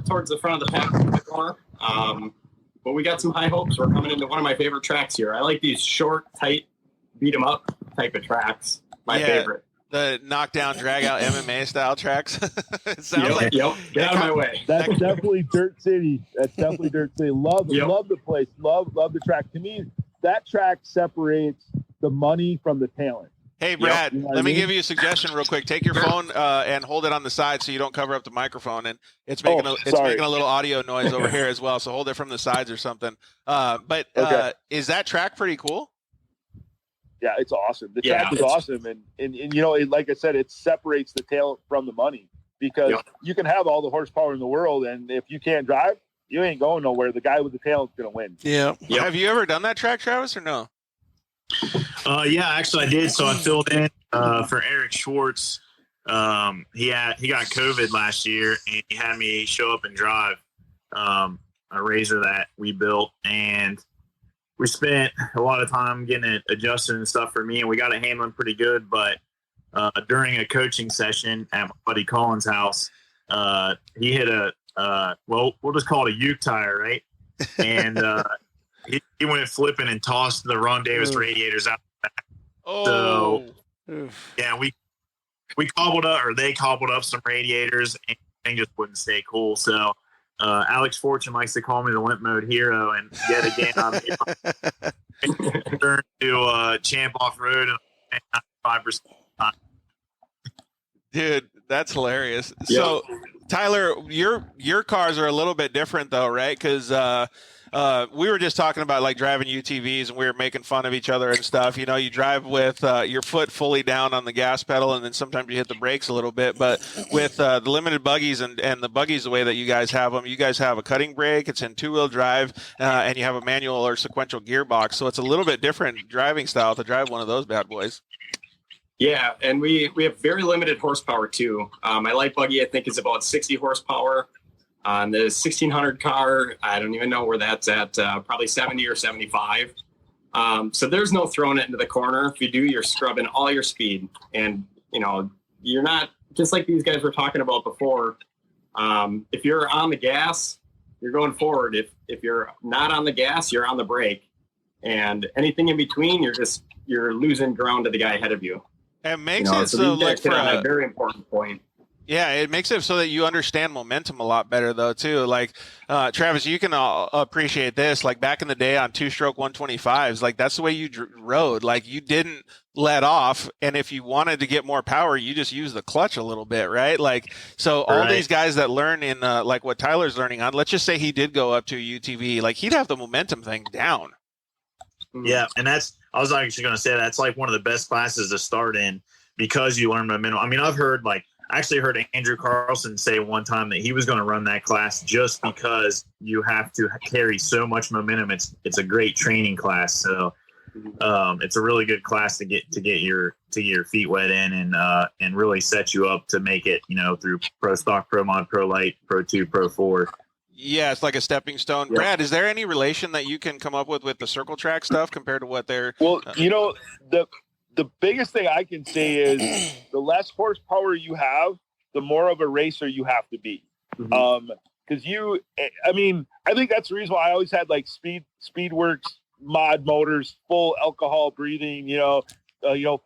towards the front of the pack a bit more. But we got some high hopes. We're coming into one of my favorite tracks here. I like these short, tight, beat 'em up type of tracks. My favorite. The knockdown, drag out MMA style tracks. It sounds Get out of my way. That's definitely Dirt City. Love the place. Love the track. To me, that track separates the money from the talent. Hey, Brad, let me give you a suggestion real quick. Take your phone and hold it on the side so you don't cover up the microphone. And it's making a little audio noise over here as well, so hold it from the sides or something. Is that track pretty cool? Yeah, it's awesome. The track is awesome. And like I said, it separates the talent from the money because you can have all the horsepower in the world, and if you can't drive, you ain't going nowhere. The guy with the talent's going to win. Yeah. Have you ever done that track, Travis, or no? Yeah, actually I did. So I filled in for Eric Schwartz. He got COVID last year, and he had me show up and drive a razor that we built, and we spent a lot of time getting it adjusted and stuff for me, and we got it handling pretty good. But during a coaching session at my buddy Colin's house, he hit we'll just call it a uke tire, right? And he went flipping and tossed the Ron Davis radiators out. So yeah, we cobbled up, or they cobbled up some radiators, and things just wouldn't stay cool. So Alex Fortune likes to call me the limp mode hero, and yet again I'm turned to Champ Off Road and 5%. Dude, that's hilarious. Yep. So, Tyler, your cars are a little bit different, though, right? Because we were just talking about like driving UTVs, and we were making fun of each other and stuff. You know, you drive with your foot fully down on the gas pedal, and then sometimes you hit the brakes a little bit. But with the limited buggies and the buggies the way that you guys have them, you guys have a cutting brake. It's in 2-wheel drive, and you have a manual or sequential gearbox. So it's a little bit different driving style to drive one of those bad boys. Yeah, and we have very limited horsepower too. My light buggy, I think, is about 60 horsepower. On the 1600 car, I don't even know where that's at, probably 70 or 75. So there's no throwing it into the corner. If you do, you're scrubbing all your speed. And, you know, you're not, just like these guys were talking about before, if you're on the gas, you're going forward. If you're not on the gas, you're on the brake. And anything in between, you're losing ground to the guy ahead of you. It makes it so like for a very important point. Yeah, it makes it so that you understand momentum a lot better, though, too. Like, Travis, you can appreciate this. Like, back in the day on 2-stroke 125s, like, that's the way you rode. Like, you didn't let off, and if you wanted to get more power, you just use the clutch a little bit, right? Like, so all these guys that learn in, like, what Tyler's learning on, let's just say he did go up to a UTV, like, he'd have the momentum thing down. Yeah, and I was actually going to say that's like one of the best classes to start in because you learn momentum. I mean, I actually heard Andrew Carlson say one time that he was going to run that class just because you have to carry so much momentum. It's a great training class. So it's a really good class to get your feet wet in and really set you up to make it, you know, through Pro Stock, Pro Mod, Pro Light, Pro 2, Pro 4. Yeah, it's like a stepping stone. Yep. Brad, is there any relation that you can come up with the circle track stuff compared to what they're? Well, you know, the biggest thing I can say is the less horsepower you have, the more of a racer you have to be. Mm-hmm. Because I think that's the reason why I always had like Speedworks mod motors, full alcohol breathing,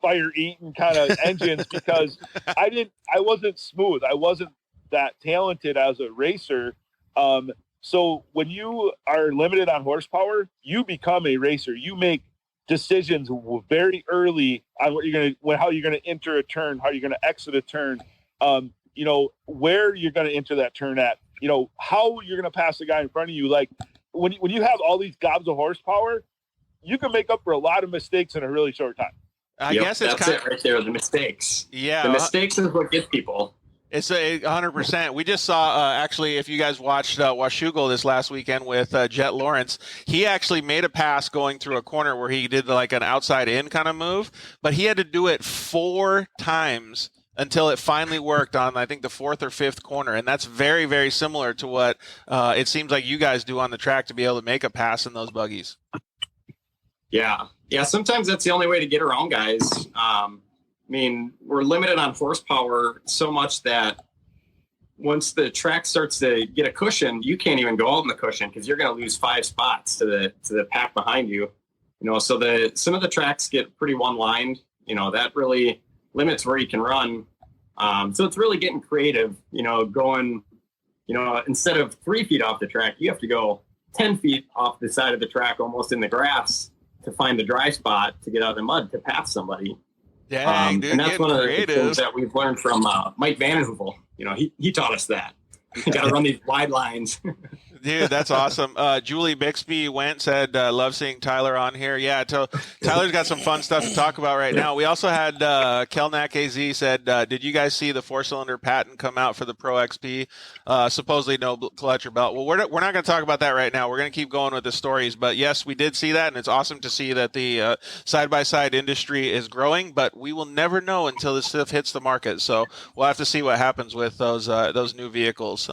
fire eating kind of engines, because I wasn't smooth. I wasn't that talented as a racer. So when you are limited on horsepower, you become a racer. You make decisions very early on how you're going to enter a turn, how you're going to exit a turn, where you're going to enter that turn at, how you're going to pass the guy in front of you. Like when you have all these gobs of horsepower, you can make up for a lot of mistakes in a really short time. I guess it's that's it right there. The mistakes. Yeah. The mistakes is what gets people. It's 100%. We just saw, actually, if you guys watched Washougal this last weekend with Jet Lawrence, he actually made a pass going through a corner where he did like an outside in kind of move, but he had to do it 4 times until it finally worked on, I think, the 4th or 5th corner. And that's very, very similar to what it seems like you guys do on the track to be able to make a pass in those buggies. Yeah. Yeah. Sometimes that's the only way to get around guys. We're limited on horsepower so much that once the track starts to get a cushion, you can't even go out in the cushion because you're going to lose 5 spots to the pack behind you. So some of the tracks get pretty one-lined. That really limits where you can run. So it's really getting creative. Going, instead of 3 feet off the track, you have to go 10 feet off the side of the track, almost in the grass, to find the dry spot to get out of the mud to pass somebody. Dang, dude, and that's one of the creative. things that we've learned from Mike Vanderhoevel. He taught us that. You got to run these wide lines. Dude, that's awesome. Julie Bixby said, love seeing Tyler on here. Yeah, Tyler's got some fun stuff to talk about right now. We also had Kelnack AZ said, did you guys see the 4-cylinder patent come out for the Pro XP? Supposedly no clutch or belt. Well, we're not going to talk about that right now. We're going to keep going with the stories. But yes, we did see that, and it's awesome to see that the side-by-side industry is growing, but we will never know until this stuff hits the market. So we'll have to see what happens with those new vehicles.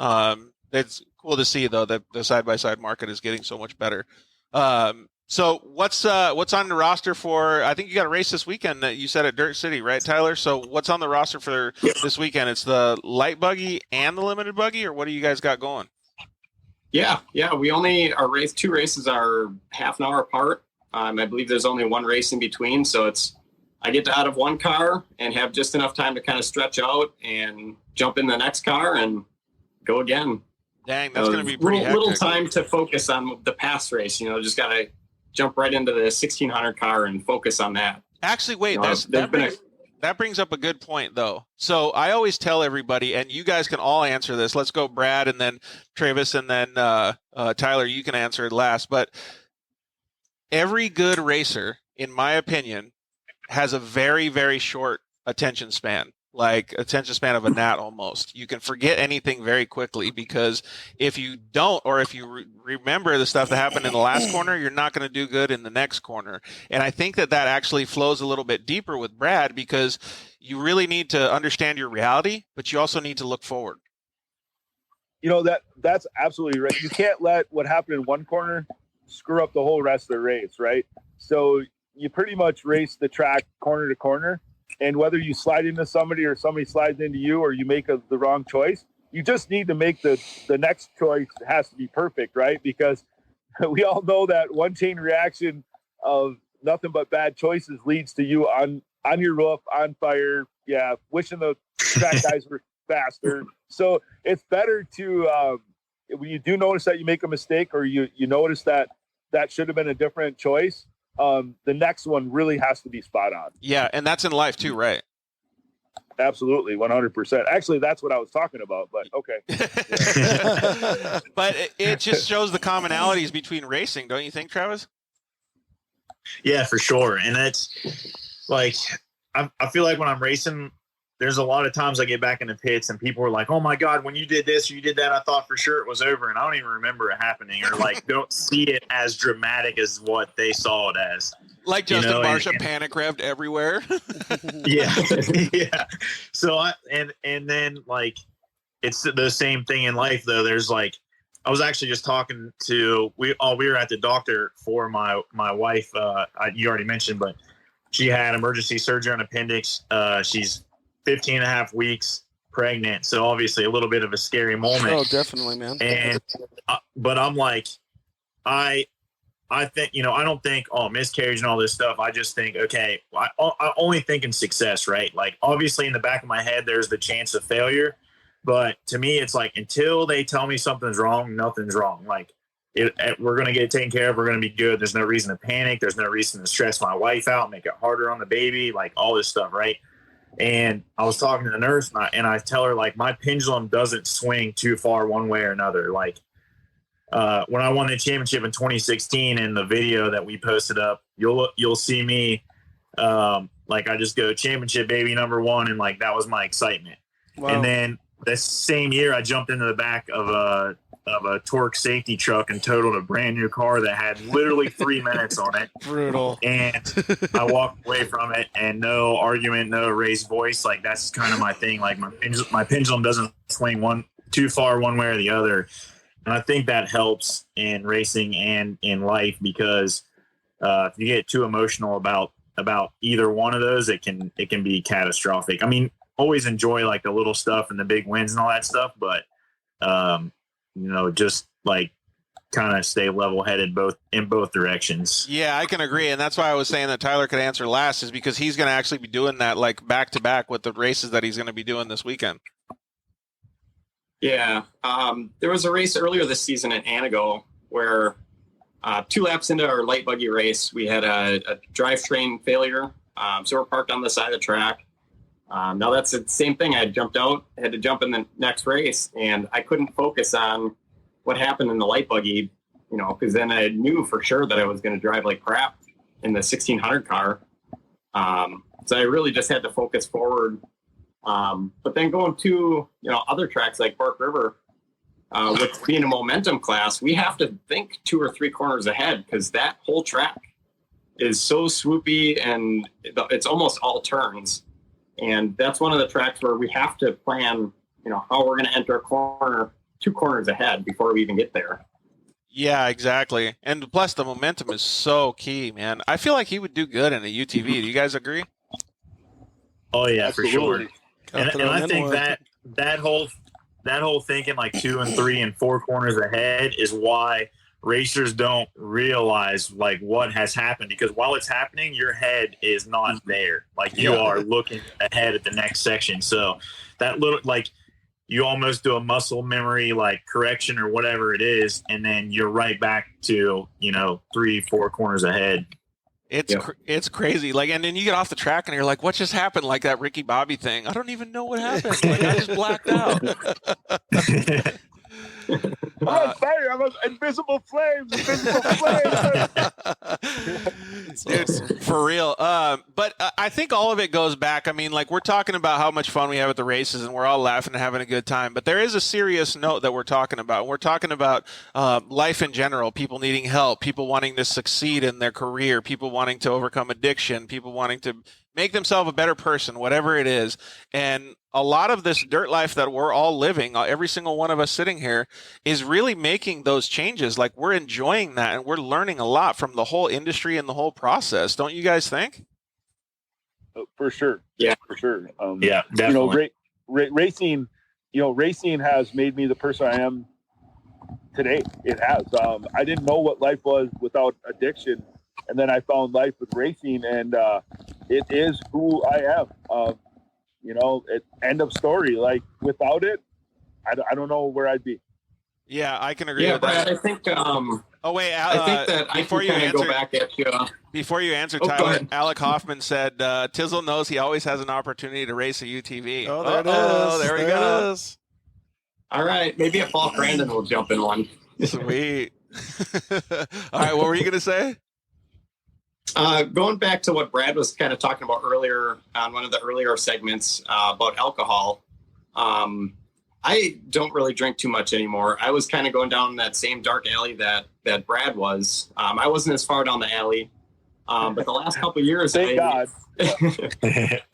It's cool to see, though, that the side-by-side market is getting so much better. So what's on the roster for? I think you got a race this weekend that you said at Dirt City, right, Tyler? So what's on the roster for this weekend? It's the light buggy and the limited buggy, or what do you guys got going? Yeah. We only two races are half an hour apart. I believe there's only one race in between, so I get out of one car and have just enough time to kind of stretch out and jump in the next car and go again. Dang, that's going to be pretty hectic. Little time to focus on the pass race. Just got to jump right into the 1600 car and focus on that. Actually, wait, that brings up a good point, though. So I always tell everybody, and you guys can all answer this. Let's go Brad and then Travis and then Tyler, you can answer it last. But every good racer, in my opinion, has a very, very short attention span. Like attention span of a gnat almost. You can forget anything very quickly because if you don't, or if you remember the stuff that happened in the last corner, you're not going to do good in the next corner. And I think that actually flows a little bit deeper with Brad because you really need to understand your reality, but you also need to look forward. That's absolutely right. You can't let what happened in one corner screw up the whole rest of the race, right? So you pretty much race the track corner to corner. And whether you slide into somebody or somebody slides into you or you make the wrong choice, you just need to make the next choice has to be perfect, right? Because we all know that one chain reaction of nothing but bad choices leads to you on your roof, on fire, wishing the track guys were faster. So it's better to, when you do notice that you make a mistake or you notice that should have been a different choice, the next one really has to be spot on. Yeah, and that's in life too, right? Absolutely, 100%. Actually, that's what I was talking about, but okay. But it just shows the commonalities between racing, don't you think, Travis? Yeah, for sure. And it's like, I feel like when I'm racing, there's a lot of times I get back in the pits and people are like, oh my God, when you did this or you did that, I thought for sure it was over. And I don't even remember it happening or like don't see it as dramatic as what they saw it as. Like Justin Marcia panic revved everywhere. Yeah. Yeah. So and then like, it's the same thing in life though. There's like, I was actually just talking to, we were at the doctor for my wife. You already mentioned, but she had emergency surgery on appendix. She's 15 and a half weeks pregnant. So obviously a little bit of a scary moment. Oh, definitely, man. And, but I'm like, I think, I don't think, miscarriage and all this stuff. I just think, okay, I only think in success, right? Like obviously in the back of my head, there's the chance of failure, but to me, it's like, until they tell me something's wrong, nothing's wrong. Like we're going to get it taken care of. We're going to be good. There's no reason to panic. There's no reason to stress my wife out, make it harder on the baby, like all this stuff. Right. And I was talking to the nurse and I tell her like my pendulum doesn't swing too far one way or another. Like when I won the championship in 2016 in the video that we posted up, you'll see me like I just go championship baby number one. And like, that was my excitement. Wow. And then the same year I jumped into the back of a torque safety truck and totaled a brand new car that had literally 3 minutes on it. Brutal. And I walked away from it and no argument, no raised voice. Like that's kind of my thing. Like my pendulum doesn't swing too far one way or the other. And I think that helps in racing and in life because if you get too emotional about either one of those, it can be catastrophic. I mean, always enjoy like the little stuff and the big wins and all that stuff, but just like kind of stay level-headed in both directions. Yeah, I can agree, and that's why I was saying that Tyler could answer last, is because he's going to actually be doing that like back to back with the races that he's going to be doing this weekend. Yeah, there was a race earlier this season at Anago where 2 laps into our light buggy race, we had a drivetrain failure, so we're parked on the side of the track. Now that's the same thing. I jumped out, had to jump in the next race, and I couldn't focus on what happened in the light buggy, because then I knew for sure that I was going to drive like crap in the 1600 car. So I really just had to focus forward. But then going to, other tracks like Bark River, with being a momentum class, we have to think 2 or 3 corners ahead because that whole track is so swoopy and it's almost all turns. And that's one of the tracks where we have to plan, how we're going to enter a corner 2 corners ahead before we even get there. Yeah, exactly. And plus the momentum is so key, man. I feel like he would do good in a UTV. Do you guys agree? Oh yeah, Absolutely. for sure. And I think that whole thinking like 2 and 3 and 4 corners ahead is why racers don't realize like what has happened, because while it's happening, your head is not there. Like you are looking ahead at the next section. So that little, like, you almost do a muscle memory like correction or whatever it is, and then you're right back to 3-4 corners ahead. It's crazy. Like, and then you get off the track and you're like, what just happened? Like that Ricky Bobby thing. I don't even know what happened. Like I just blacked out. I'm on fire. I'm on invisible flames. Dude, for real. But I think all of it goes back. I mean, like, we're talking about how much fun we have at the races and we're all laughing and having a good time. But there is a serious note that we're talking about. We're talking about life in general, people needing help, people wanting to succeed in their career, people wanting to overcome addiction, people wanting to make themselves a better person, whatever it is. And a lot of this dirt life that we're all living, every single one of us sitting here, is really making those changes. Like, we're enjoying that and we're learning a lot from the whole industry and the whole process. Don't you guys think? For sure. Yeah, for sure. Yeah, definitely. Racing, racing has made me the person I am today. It has. I didn't know what life was without addiction. And then I found life with racing, and it is who I am. End of story. Like, without it, I don't know where I'd be. Yeah, I can agree with Brad, that. I think. Oh wait, I think that before I can go back at you. Before you answer, go Tyler, ahead. Alec Hoffman said Tizzle knows he always has an opportunity to race a UTV. Oh, there it is. There we There go. it is. All right, maybe if Paul Crandon will jump in one. Sweet. All right, what were you gonna say? Going back to what Brad was kind of talking about earlier on one of the earlier segments about alcohol, I don't really drink too much anymore. I was kind of going down that same dark alley that Brad was. I wasn't as far down the alley, but the last couple of years, Thank God.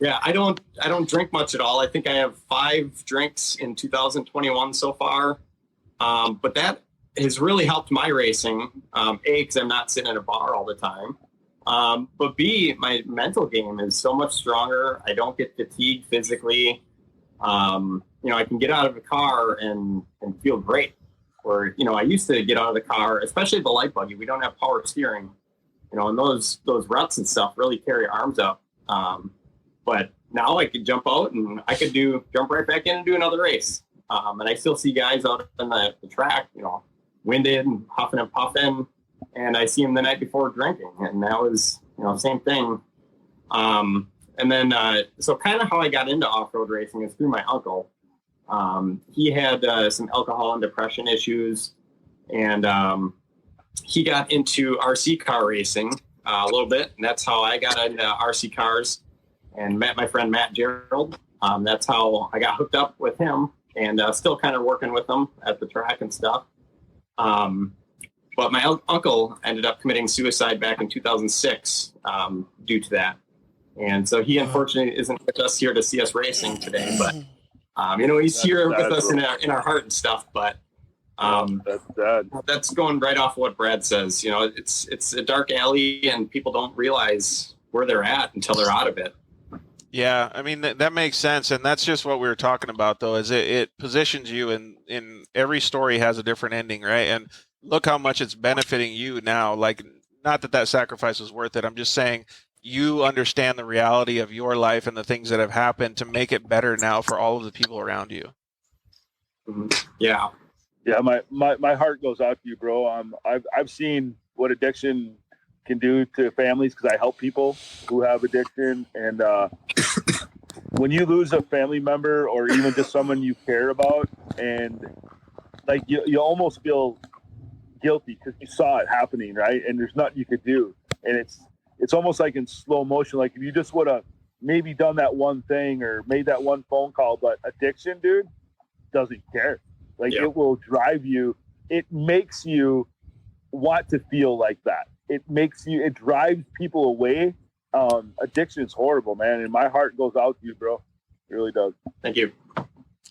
Yeah, I don't drink much at all. I think I have 5 drinks in 2021 so far, but that has really helped my racing. A, because I'm not sitting in a bar all the time. But B, my mental game is so much stronger. I don't get fatigued physically. I can get out of the car and feel great. Or, I used to get out of the car, especially the light buggy. We don't have power steering, and those ruts and stuff really carry arms up. But now I could jump out and I could jump right back in and do another race. And I still see guys out on the track, winded and huffing and puffing. And I see him the night before drinking, and that was, same thing. And then, so kind of how I got into off-road racing is through my uncle. He had some alcohol and depression issues, and he got into RC car racing a little bit, and that's how I got into RC cars and met my friend Matt Gerald. That's how I got hooked up with him, and still kind of working with him at the track and stuff. But my uncle ended up committing suicide back in 2006 due to that. And so he unfortunately isn't with us here to see us racing today, but he's here with us in our heart and stuff. But that's going right off of what Brad says. It's a dark alley, and people don't realize where they're at until they're out of it. Yeah, I mean, that makes sense. And that's just what we were talking about, though, is it positions you in every story has a different ending, right? And look how much it's benefiting you now. Like, not that sacrifice was worth it. I'm just saying you understand the reality of your life and the things that have happened to make it better now for all of the people around you. Yeah. Yeah. My heart goes out to you, bro. I've seen what addiction can do to families because I help people who have addiction. And when you lose a family member or even just someone you care about, and like you almost feel guilty because you saw it happening, right? And there's nothing you could do. And it's almost like in slow motion. Like if you just would have maybe done that one thing or made that one phone call, but addiction, dude, doesn't care. Like it will drive you. It makes you want to feel like that. It drives people away. Addiction is horrible, man. And my heart goes out to you, bro. It really does. Thank you.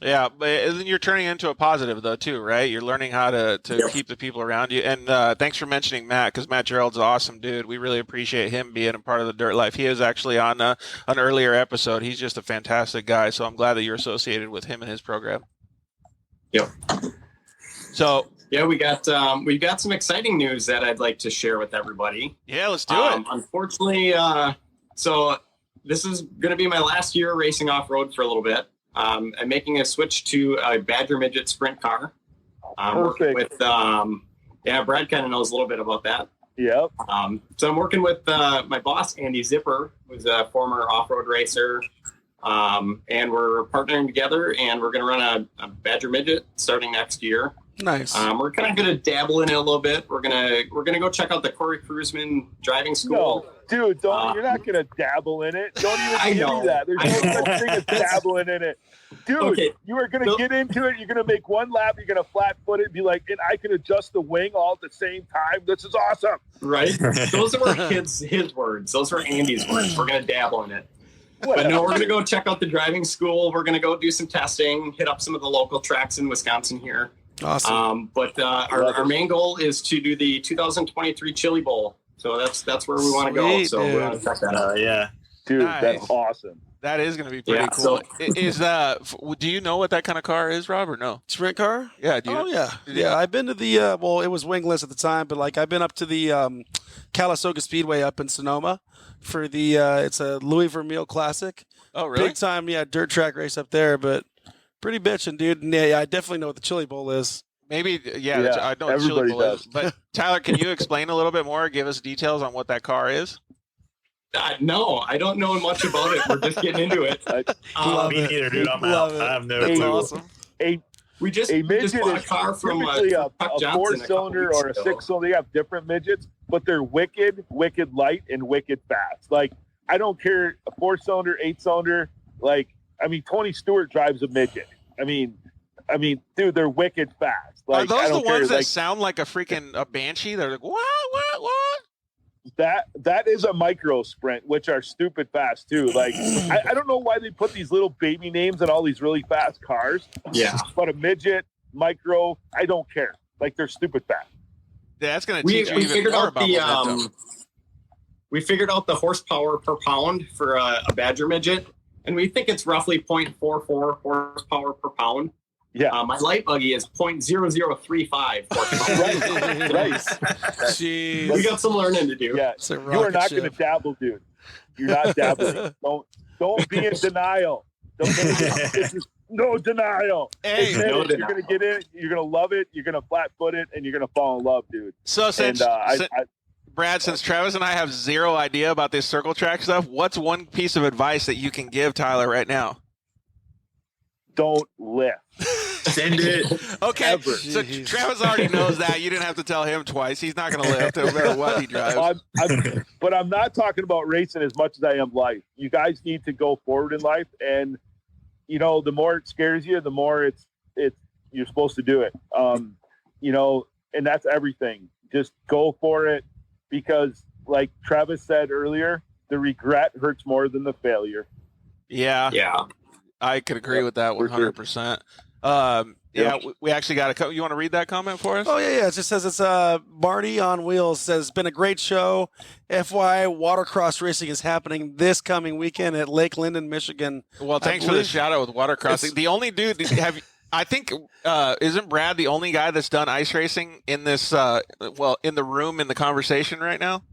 Yeah, but then you're turning into a positive though too, right? You're learning how to keep the people around you. And thanks for mentioning Matt, because Matt Gerald's an awesome dude. We really appreciate him being a part of the Dirt Life. He was actually on an earlier episode. He's just a fantastic guy, so I'm glad that you're associated with him and his program. Yep. So yeah, we've got some exciting news that I'd like to share with everybody. Yeah, let's do it. Unfortunately, so this is going to be my last year racing off road for a little bit. I'm making a switch to a Badger Midget sprint car. Working with, Brad kind of knows a little bit about that. Yep. So I'm working with my boss, Andy Zipper, who's a former off-road racer. And we're partnering together, and we're going to run a Badger Midget starting next year. Nice. We're kind of going to dabble in it a little bit. We're gonna go check out the Corey Cruzman driving school. No, dude, don't. You're not going to dabble in it. Don't even give me that. There's no such thing as dabbling in it, dude. Okay. You are going to get into it. You're going to make one lap. You're going to flat foot it and be like, and I can adjust the wing all at the same time. This is awesome. Right. Those were his words. Those were Andy's words. We're going to dabble in it. But no, we're going to go check out the driving school. We're going to go do some testing, hit up some of the local tracks in Wisconsin here. Awesome. But our main goal is to do the 2023 Chili Bowl. So that's where we want to go. So we're going to check that out. Yeah. Dude, Nice. that's awesome. That is going to be pretty cool. So, do you know what that kind of car is, Rob, or no? Sprint car? Yeah. Do you Oh, yeah. Yeah, I've been to the, it was wingless at the time, but like I've been up to the Calistoga Speedway up in Sonoma for the, it's a Louis Vermeil Classic. Oh, really? Big time, dirt track race up there, but pretty bitchin', dude. And yeah, I definitely know what the Chili Bowl is. Maybe, I know what Chili Bowl is. But Tyler, can you explain a little bit more? Give us details on what that car is? No, I don't know much about it. We're just getting into it. Me neither, dude. I'm out. I have no clue. Awesome. We just bought a car from a four-cylinder or a six-cylinder. They have different midgets, but they're wicked light and wicked fast. Like, I don't care, a four-cylinder, eight-cylinder. Like, I mean, Tony Stewart drives a midget. I mean, dude, they're wicked fast. Like, are those the ones that sound like a banshee? They're like, what? That is a micro sprint, which are stupid fast too. Like I don't know why they put these little baby names on all these really fast cars. Yeah. But a midget, micro, I don't care. Like they're stupid fast. Yeah, that's going to teach you even more about momentum. We figured out the horsepower per pound for a Badger Midget, and we think it's roughly 0.44 horsepower per pound. Yeah. My light buggy is 0.0035 horsepower. Right. Jeez. We got some learning to do. Yeah. You are not going to dabble, dude. You're not dabbling. Don't be in denial. No denial. Hey, you're going to get in. You're going to love it. You're going to flat foot it, and you're going to fall in love, dude. So Brad, since Travis and I have zero idea about this circle track stuff, what's one piece of advice that you can give Tyler right now? Don't lift. Send it. Okay. Ever. So Travis already knows that. You didn't have to tell him twice. He's not going to lift no matter what he drives. But I'm not talking about racing as much as I am life. You guys need to go forward in life, and the more it scares you, the more it's you're supposed to do it. And that's everything. Just go for it, because like Travis said earlier, the regret hurts more than the failure. Yeah. I could agree with that 100%. We actually got you want to read that comment for us? Oh, yeah. It just says it's Marty on Wheels says, been a great show. FYI, watercross racing is happening this coming weekend at Lake Linden, Michigan. Well, thanks for the shout out with watercrossing. The only dude isn't Brad the only guy that's done ice racing in this, in the room in the conversation right now?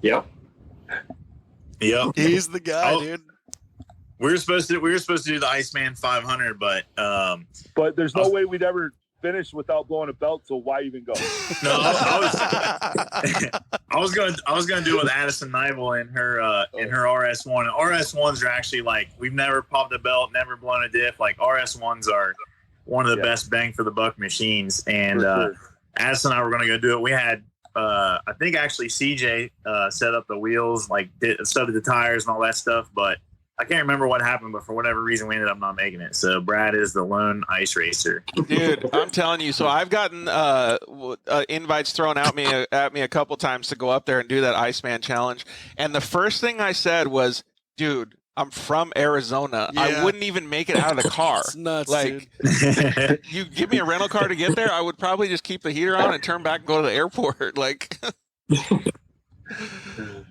Yep. He's the guy, dude. We were supposed to do the Iceman 500, but there's no way we'd ever finish without blowing a belt. So why even go? No, I was gonna do it with Addison Nibel in her RS1. RS1s are actually like, we've never popped a belt, never blown a diff. Like RS1s are one of the best bang for the buck machines. And Addison and I were going to go do it. We had, I think actually CJ set up the wheels, like studded the tires and all that stuff, but I can't remember what happened, but for whatever reason, we ended up not making it. So Brad is the lone ice racer. Dude, I'm telling you. So I've gotten invites thrown at me a couple times to go up there and do that Iceman challenge. And the first thing I said was, dude, I'm from Arizona. Yeah. I wouldn't even make it out of the car. It's nuts, like, dude. you give me a rental car to get there, I would probably just keep the heater on and turn back and go to the airport. Like,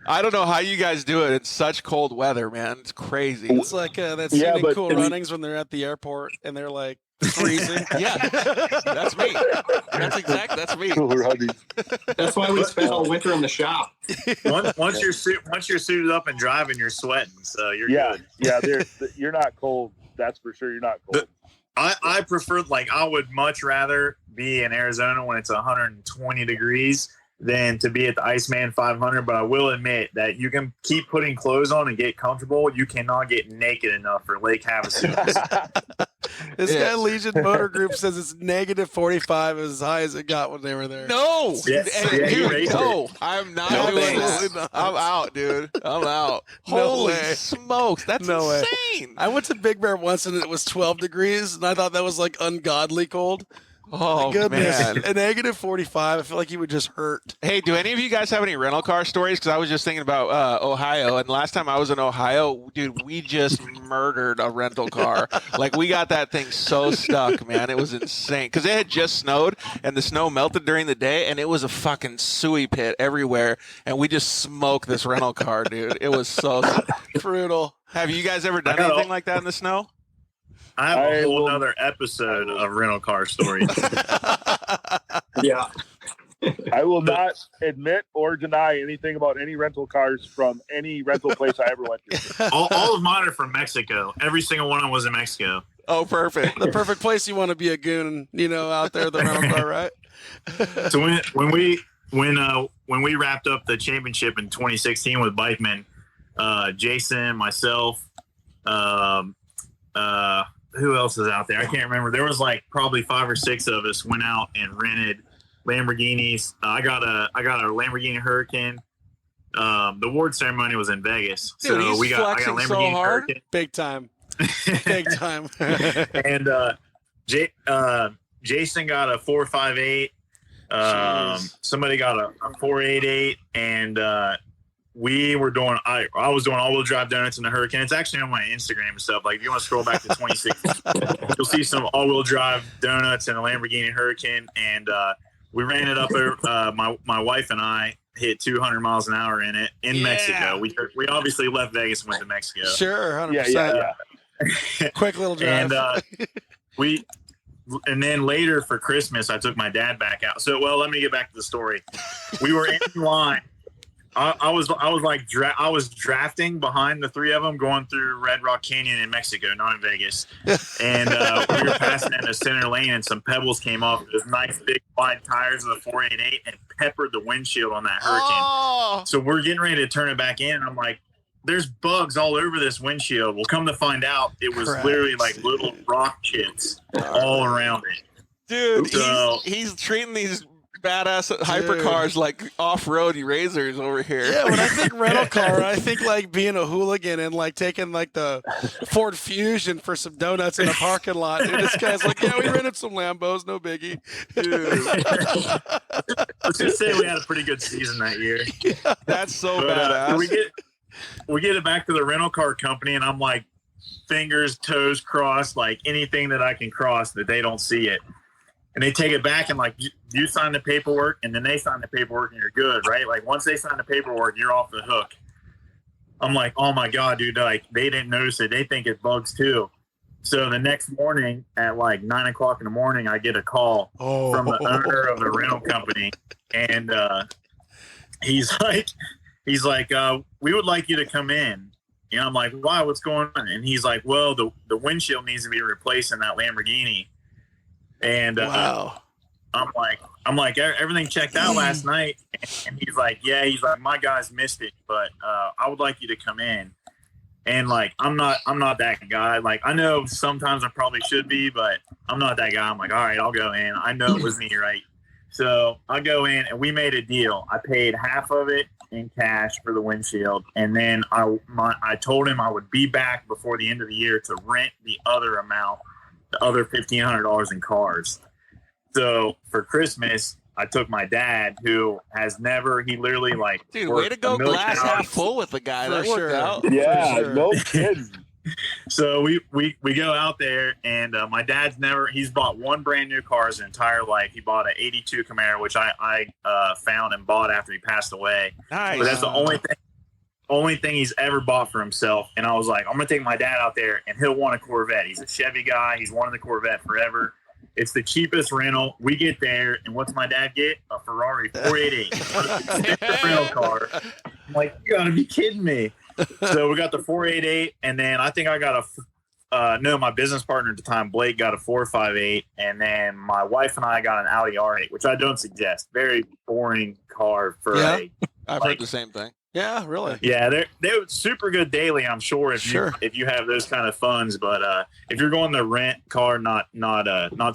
I don't know how you guys do it. It's such cold weather, man. It's crazy. It's like that scene in Cool Runnings when they're at the airport and they're like freezing. Yeah, that's me. That's me. Cool Runnings. That's why we spent all winter in the shop. Once you're suited up and driving, you're sweating, so you're good. Yeah, you're not cold. That's for sure. You're not cold. I prefer, like, I would much rather be in Arizona when it's 120 degrees than to be at the Iceman 500. But I will admit that you can keep putting clothes on and get comfortable. You cannot get naked enough for Lake Havasu. This guy Legion Motor Group says it's negative 45 as high as it got when they were there. No, Dude, no, I'm not doing that. I'm out, dude. I'm out. Holy smokes, that's insane. I went to Big Bear once and it was 12 degrees and I thought that was like ungodly cold. Oh, my goodness. man. A negative 45, I feel like you would just hurt. Hey, do any of you guys have any rental car stories? Because I was just thinking about Ohio, and last time I was in Ohio, dude, we just murdered a rental car. Like, we got that thing so stuck, man. It was insane. Because it had just snowed, and the snow melted during the day, and it was a fucking suey pit everywhere, and we just smoked this rental car, dude. It was so brutal. Have you guys ever done anything like that in the snow? I have a whole other episode of rental car stories. Yeah. I will not admit or deny anything about any rental cars from any rental place I ever went to. all of mine are from Mexico. Every single one of them was in Mexico. Oh, perfect. The perfect place you want to be a goon, out there, the rental car, right? So when we wrapped up the championship in 2016 with Bikeman, Jason, myself, who else is out there? I can't remember. There was like probably 5 or 6 of us went out and rented Lamborghinis. I got a Lamborghini Hurricane. The award ceremony was in Vegas, dude, so I got a Lamborghini Hurricane. Big time. Big time. And Jason got a 458. Somebody got a 488, and we were doing. I was doing all-wheel drive donuts in the Hurricane. It's actually on my Instagram and stuff. Like, if you want to scroll back to 2016, you'll see some all-wheel drive donuts in a Lamborghini Hurricane. And we ran it up there. My wife and I hit 200 miles an hour in it in Mexico. We obviously left Vegas and went to Mexico. Sure, 100%. Yeah. Quick little drive. And and then later for Christmas, I took my dad back out. So, let me get back to the story. We were in line. I was drafting behind the 3 of them going through Red Rock Canyon in Mexico, not in Vegas. And we were passing in a center lane, and some pebbles came off those nice big wide tires of the 488 and peppered the windshield on that Hurricane. Oh. So we're getting ready to turn it back in, and I'm like, there's bugs all over this windshield. Well, come to find out, it was literally like little rock chips all around it. Dude, So, he's treating these badass hypercars like off-road razors over here. Yeah, when I think rental car, I think like being a hooligan and like taking like the Ford Fusion for some donuts in a parking lot. Dude, this guy's like, yeah, we rented some Lambos, no biggie. Dude. Let's just say we had a pretty good season that year. That's so badass. We get it back to the rental car company, and I'm like, fingers, toes crossed, like anything that I can cross that they don't see it. And they take it back and like, you sign the paperwork, and then they sign the paperwork, and you're good, right? Like, once they sign the paperwork, you're off the hook. I'm like, oh my God, dude, like, they didn't notice it. They think it's bugs too. So the next morning at like 9 o'clock in the morning, I get a call from the owner of the rental company. And he's like, we would like you to come in. And I'm like, why? What's going on? And he's like, well, the windshield needs to be replaced in that Lamborghini. And wow. I'm like, everything checked out last night. And he's like, my guys missed it, but I would like you to come in. And like, I'm not that guy. Like, I know sometimes I probably should be, but I'm not that guy. I'm like, all right, I'll go in. I know it was me, right? So I go in and we made a deal. I paid half of it in cash for the windshield. And then I told him I would be back before the end of the year to rent the other amount, the other $1,500 in cars. So for Christmas, I took my dad, who has never, he literally like, Dude, way to go glass half full with the guy. That worked out. Yeah, no kidding. So we go out there, and my dad's he's bought one brand new car his entire life. He bought an 82 Camaro, which I found and bought after he passed away. Nice. But that's the only thing he's ever bought for himself. And I was like, I'm going to take my dad out there, and he'll want a Corvette. He's a Chevy guy. He's wanted the Corvette forever. It's the cheapest rental. We get there, and what's my dad get? A Ferrari 488. Rental car. I'm like, you got to be kidding me. So we got the 488, and then I think I got my business partner at the time, Blake, got a 458, and then my wife and I got an Audi R8, which I don't suggest. Very boring car for I've heard the same thing. Yeah, really. Yeah, they're super good daily, I'm sure, if you have those kind of funds. But if you're going to rent car, not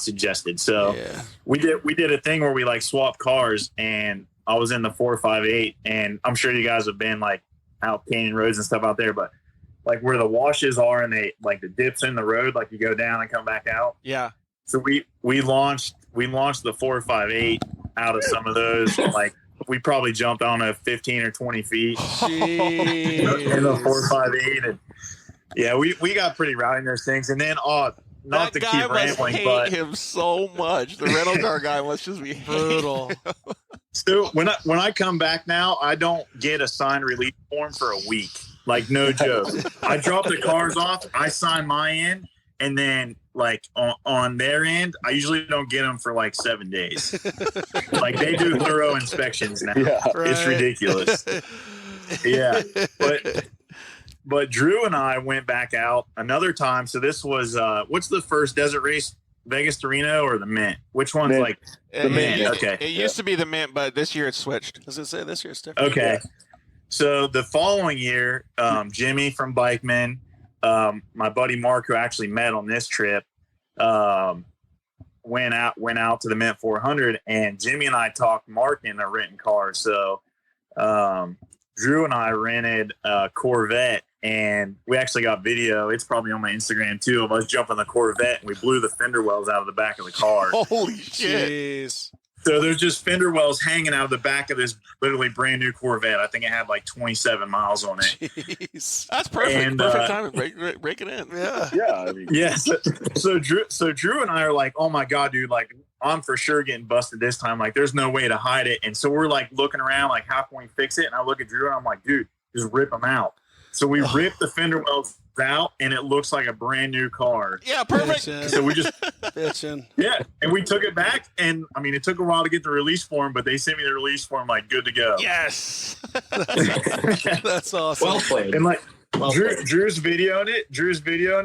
suggested. So we did a thing where we like swapped cars, and I was in the 458, and I'm sure you guys have been like out canyon roads and stuff out there, but like where the washes are and they like the dips in the road, like you go down and come back out. Yeah. So we launched the 458 out of some of those. Like we probably jumped on a 15 or 20 feet in the 458, and yeah, we got pretty rowdy in those things. And then not to keep rambling, but him so much. The rental car guy must just be brutal. So when I come back now, I don't get a signed release form for a week. Like, no joke. I drop the cars off, I sign my end, and then like on their end, I usually don't get them for like 7 days. Like they do thorough inspections now. Yeah, right. It's ridiculous. Yeah, but Drew and I went back out another time. So this was what's the first desert race? Vegas to Reno or the Mint? Which one's Mint. Like the Mint? Okay. It used to be the Mint, but this year it's switched. Does it say this year it's different? Okay. So the following year, Jimmy from Bikeman, my buddy Mark, who I actually met on this trip, went out to the Mint 400, and Jimmy and I talked Mark in a renting car. So Drew and I rented a Corvette, and we actually got video. It's probably on my Instagram too, of us jumping the Corvette, and we blew the fender wells out of the back of the car. Holy shit. Jeez. So there's just fender wells hanging out of the back of this literally brand new Corvette. I think it had like 27 miles on it. Jeez. That's perfect. And, perfect time to break it in. Yeah. Yeah. I mean. So Drew and I are like, oh my God, dude, like I'm for sure getting busted this time. Like there's no way to hide it. And so we're like looking around, like how can we fix it? And I look at Drew and I'm like, dude, just rip them out. So we ripped the fender wells out, and it looks like a brand new car. Yeah, perfect. So we just bitching. Yeah, and we took it back, and I mean, it took a while to get the release form, but they sent me the release form, like good to go. Yes, that's awesome. Well played. And like Drew's videoing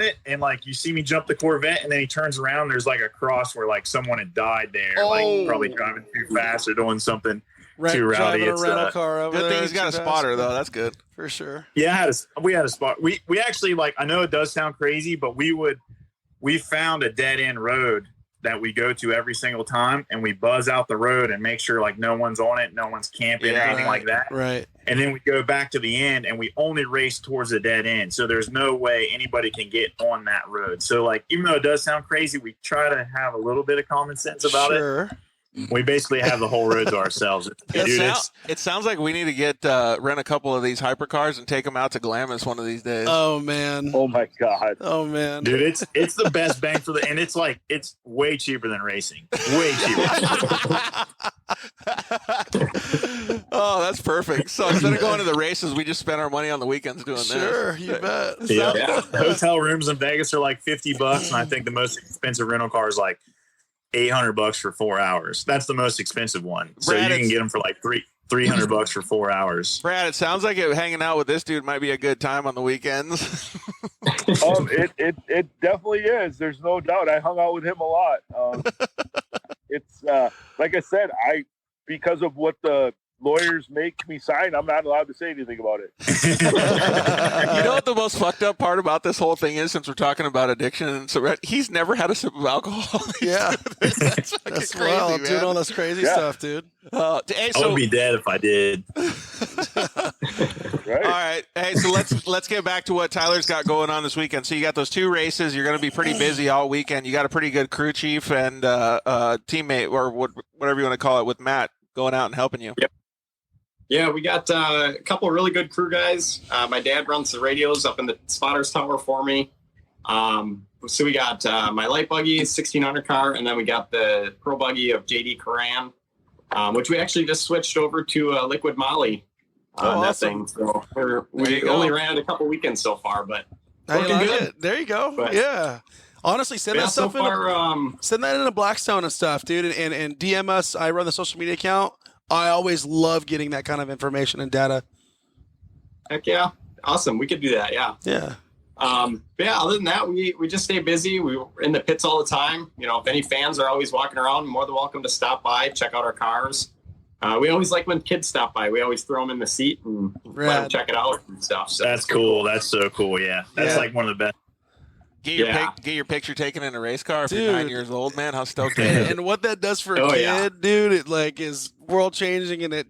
it, and like you see me jump the Corvette, and then he turns around, and there's like a cross where like someone had died there, like probably driving too fast or doing something. Too rowdy. Driving a rental car over good there. thing he's got a spotter though. That's good for sure. Yeah, we had a spot. We actually, like, I know it does sound crazy, but we found a dead end road that we go to every single time, and we buzz out the road and make sure like no one's on it, no one's camping or anything like that. Right. And then we go back to the end, and we only race towards the dead end, so there's no way anybody can get on that road. So like, even though it does sound crazy, we try to have a little bit of common sense about it. We basically have the whole road to ourselves. It sounds like we need to get rent a couple of these hypercars and take them out to Glamis one of these days. Oh man! Oh my God! Oh man! Dude, it's the best bang for the, and it's way cheaper than racing. Way cheaper. Oh, that's perfect. So instead of going to the races, we just spend our money on the weekends doing this. Sure, you bet. Yeah. Hotel rooms in Vegas are like $50, and I think the most expensive rental car is like $800 for 4 hours. That's the most expensive one. So Brad, you can get them for like $300 for 4 hours. Brad, it sounds like hanging out with this dude might be a good time on the weekends. It definitely is. There's no doubt. I hung out with him a lot. It's like I said, because of what the lawyers make me sign, I'm not allowed to say anything about it. You know what the most fucked up part about this whole thing is, since we're talking about addiction and sobriety, he's never had a sip of alcohol. Yeah. That's fucking That's crazy, wild, man. doing all this crazy stuff, dude. Hey, I would be dead if I did. Right. All right. Hey, so let's get back to what Tyler's got going on this weekend. So you got those 2 races. You're going to be pretty busy all weekend. You got a pretty good crew chief and teammate, or whatever you want to call it, with Matt going out and helping you. Yep. Yeah, we got a couple of really good crew guys. My dad runs the radios up in the spotters tower for me. So we got my light buggy, 1600 car, and then we got the pro buggy of JD Coran, which we actually just switched over to Liquid Molly on that awesome. thing. So we only ran it a couple weekends so far, but working good. It. There you go. But, yeah. Honestly, send that stuff send that into Blackstone and stuff, dude, and DM us. I run the social media account. I always love getting that kind of information and data. Heck yeah. Awesome. We could do that. Yeah. Yeah. But yeah, other than that, we just stay busy. We're in the pits all the time. You know, if any fans are always walking around, more than welcome to stop by, check out our cars. We always like when kids stop by. We always throw them in the seat and let them check it out and stuff. So That's cool. That's so cool. Yeah. That's like one of the best. Get your picture taken in a race car if you're 9 years old, man. How stoked are you? And what that does for a kid, dude, it like is world changing, and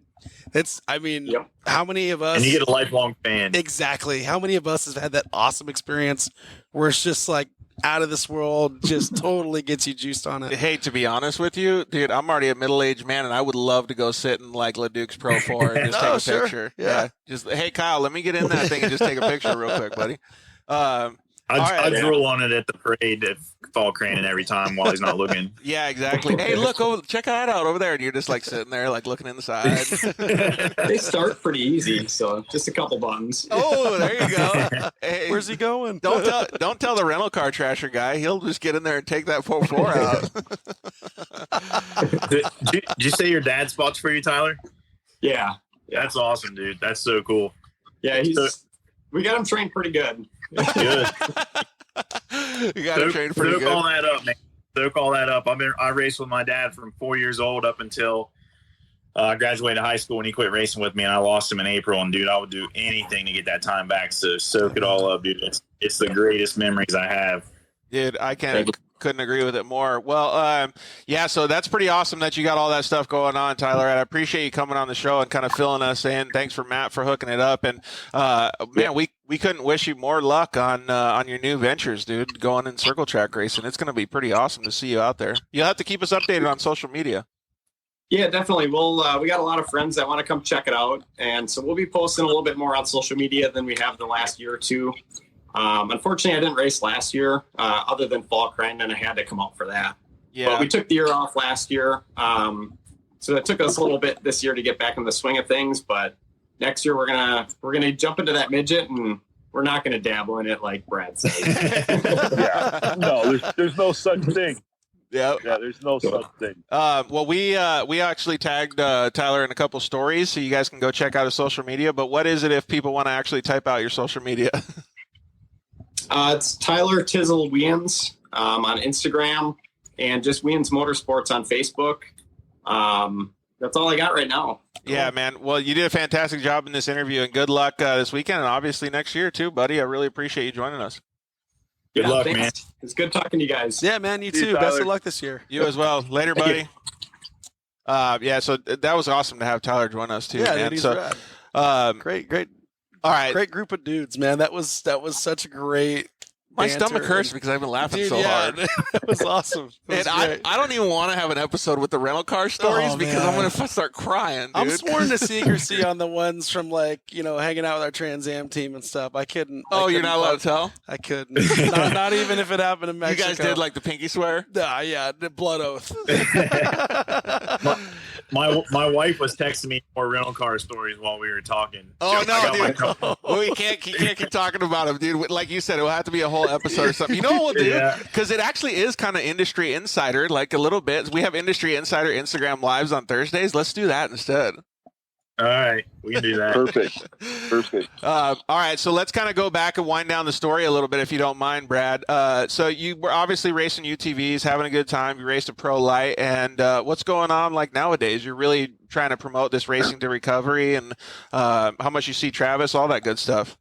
it's I mean, how many of us And you get a lifelong fan. Exactly. How many of us have had that awesome experience where it's just like out of this world, just totally gets you juiced on it? Hey, to be honest with you, dude, I'm already a middle-aged man, and I would love to go sit in like LeDuc's Pro 4 and just take a picture. Yeah. Just, hey, Kyle, let me get in that thing and just take a picture real quick, buddy. I drool on it at the parade at Fall Cranon every time while he's not looking. Yeah, exactly. Hey, look, check that out over there. And you're just like sitting there, like looking in the side. They start pretty easy, so just a couple buttons. Oh, there you go. Hey, Where's he going? Don't tell the rental car trasher guy. He'll just get in there and take that 4.4 out. Did you say your dad spots for you, Tyler? Yeah. That's awesome, dude. That's so cool. Yeah, we got him trained pretty good. Good. You got to train pretty good. Soak all that up, man. Soak all that up. I raced with my dad from 4 years old up until I graduated high school, and he quit racing with me, and I lost him in April. And dude, I would do anything to get that time back. So soak it all up, dude. It's the greatest memories I have. Dude, I couldn't agree with it more. Well, yeah, so that's pretty awesome that you got all that stuff going on, Tyler. And I appreciate you coming on the show and kind of filling us in. Thanks for Matt for hooking it up. And man, we couldn't wish you more luck on your new ventures, dude. Going in circle track racing, it's going to be pretty awesome to see you out there. You'll have to keep us updated on social media. Yeah, definitely. We got a lot of friends that want to come check it out, and so we'll be posting a little bit more on social media than we have the last year or two. Unfortunately, I didn't race last year, other than Fall Cranon, and I had to come out for that. Yeah. But we took the year off last year, so it took us a little bit this year to get back in the swing of things. But next year, we're gonna jump into that midget, and we're not gonna dabble in it like Brad said. Yeah, no, there's no such thing. Yeah, there's no such thing. Well, we actually tagged Tyler in a couple stories, so you guys can go check out his social media. But what is it if people want to actually type out your social media? It's Tyler Tizzle Wiens on Instagram, and just Wiens Motorsports on Facebook. That's all I got right now. Yeah, man. Well, you did a fantastic job in this interview, and good luck this weekend, and obviously next year too, buddy. I really appreciate you joining us. Good luck, thanks. man. It's good talking to you guys. Yeah, man. You See you, too. Best Tyler. of luck this year. You as well. Later, buddy. Yeah, so that was awesome to have Tyler join us too, Yeah, man. dude, he's So, rad. Great. all right. Great group of dudes, man. That was such a great. My banter. stomach hurts because I've been laughing Dude, so hard. That was awesome. That was And great. I don't even want to have an episode with the rental car stories because I'm going to start crying, dude. I'm sworn to secrecy on the ones from hanging out with our Trans Am team and stuff. I couldn't. Oh, you're not allowed to tell? I couldn't. not even if it happened in Mexico. You guys did like the pinky swear? Yeah, the blood oath. My wife was texting me more rental car stories while we were talking. Oh, I got no, dude. We can't keep talking about them, dude. Like you said, it will have to be a whole episode or something. You know what we'll do? Yeah. Because it actually is kind of industry insider, like a little bit. We have industry insider Instagram lives on Thursdays. Let's do that instead. All right, we can do that. Perfect. All right, so let's kind of go back and wind down the story a little bit, if you don't mind, Brad. So you were obviously racing UTVs, having a good time. You raced a pro light, and what's going on like nowadays? You're really trying to promote this racing to recovery, and how much you see Travis, all that good stuff.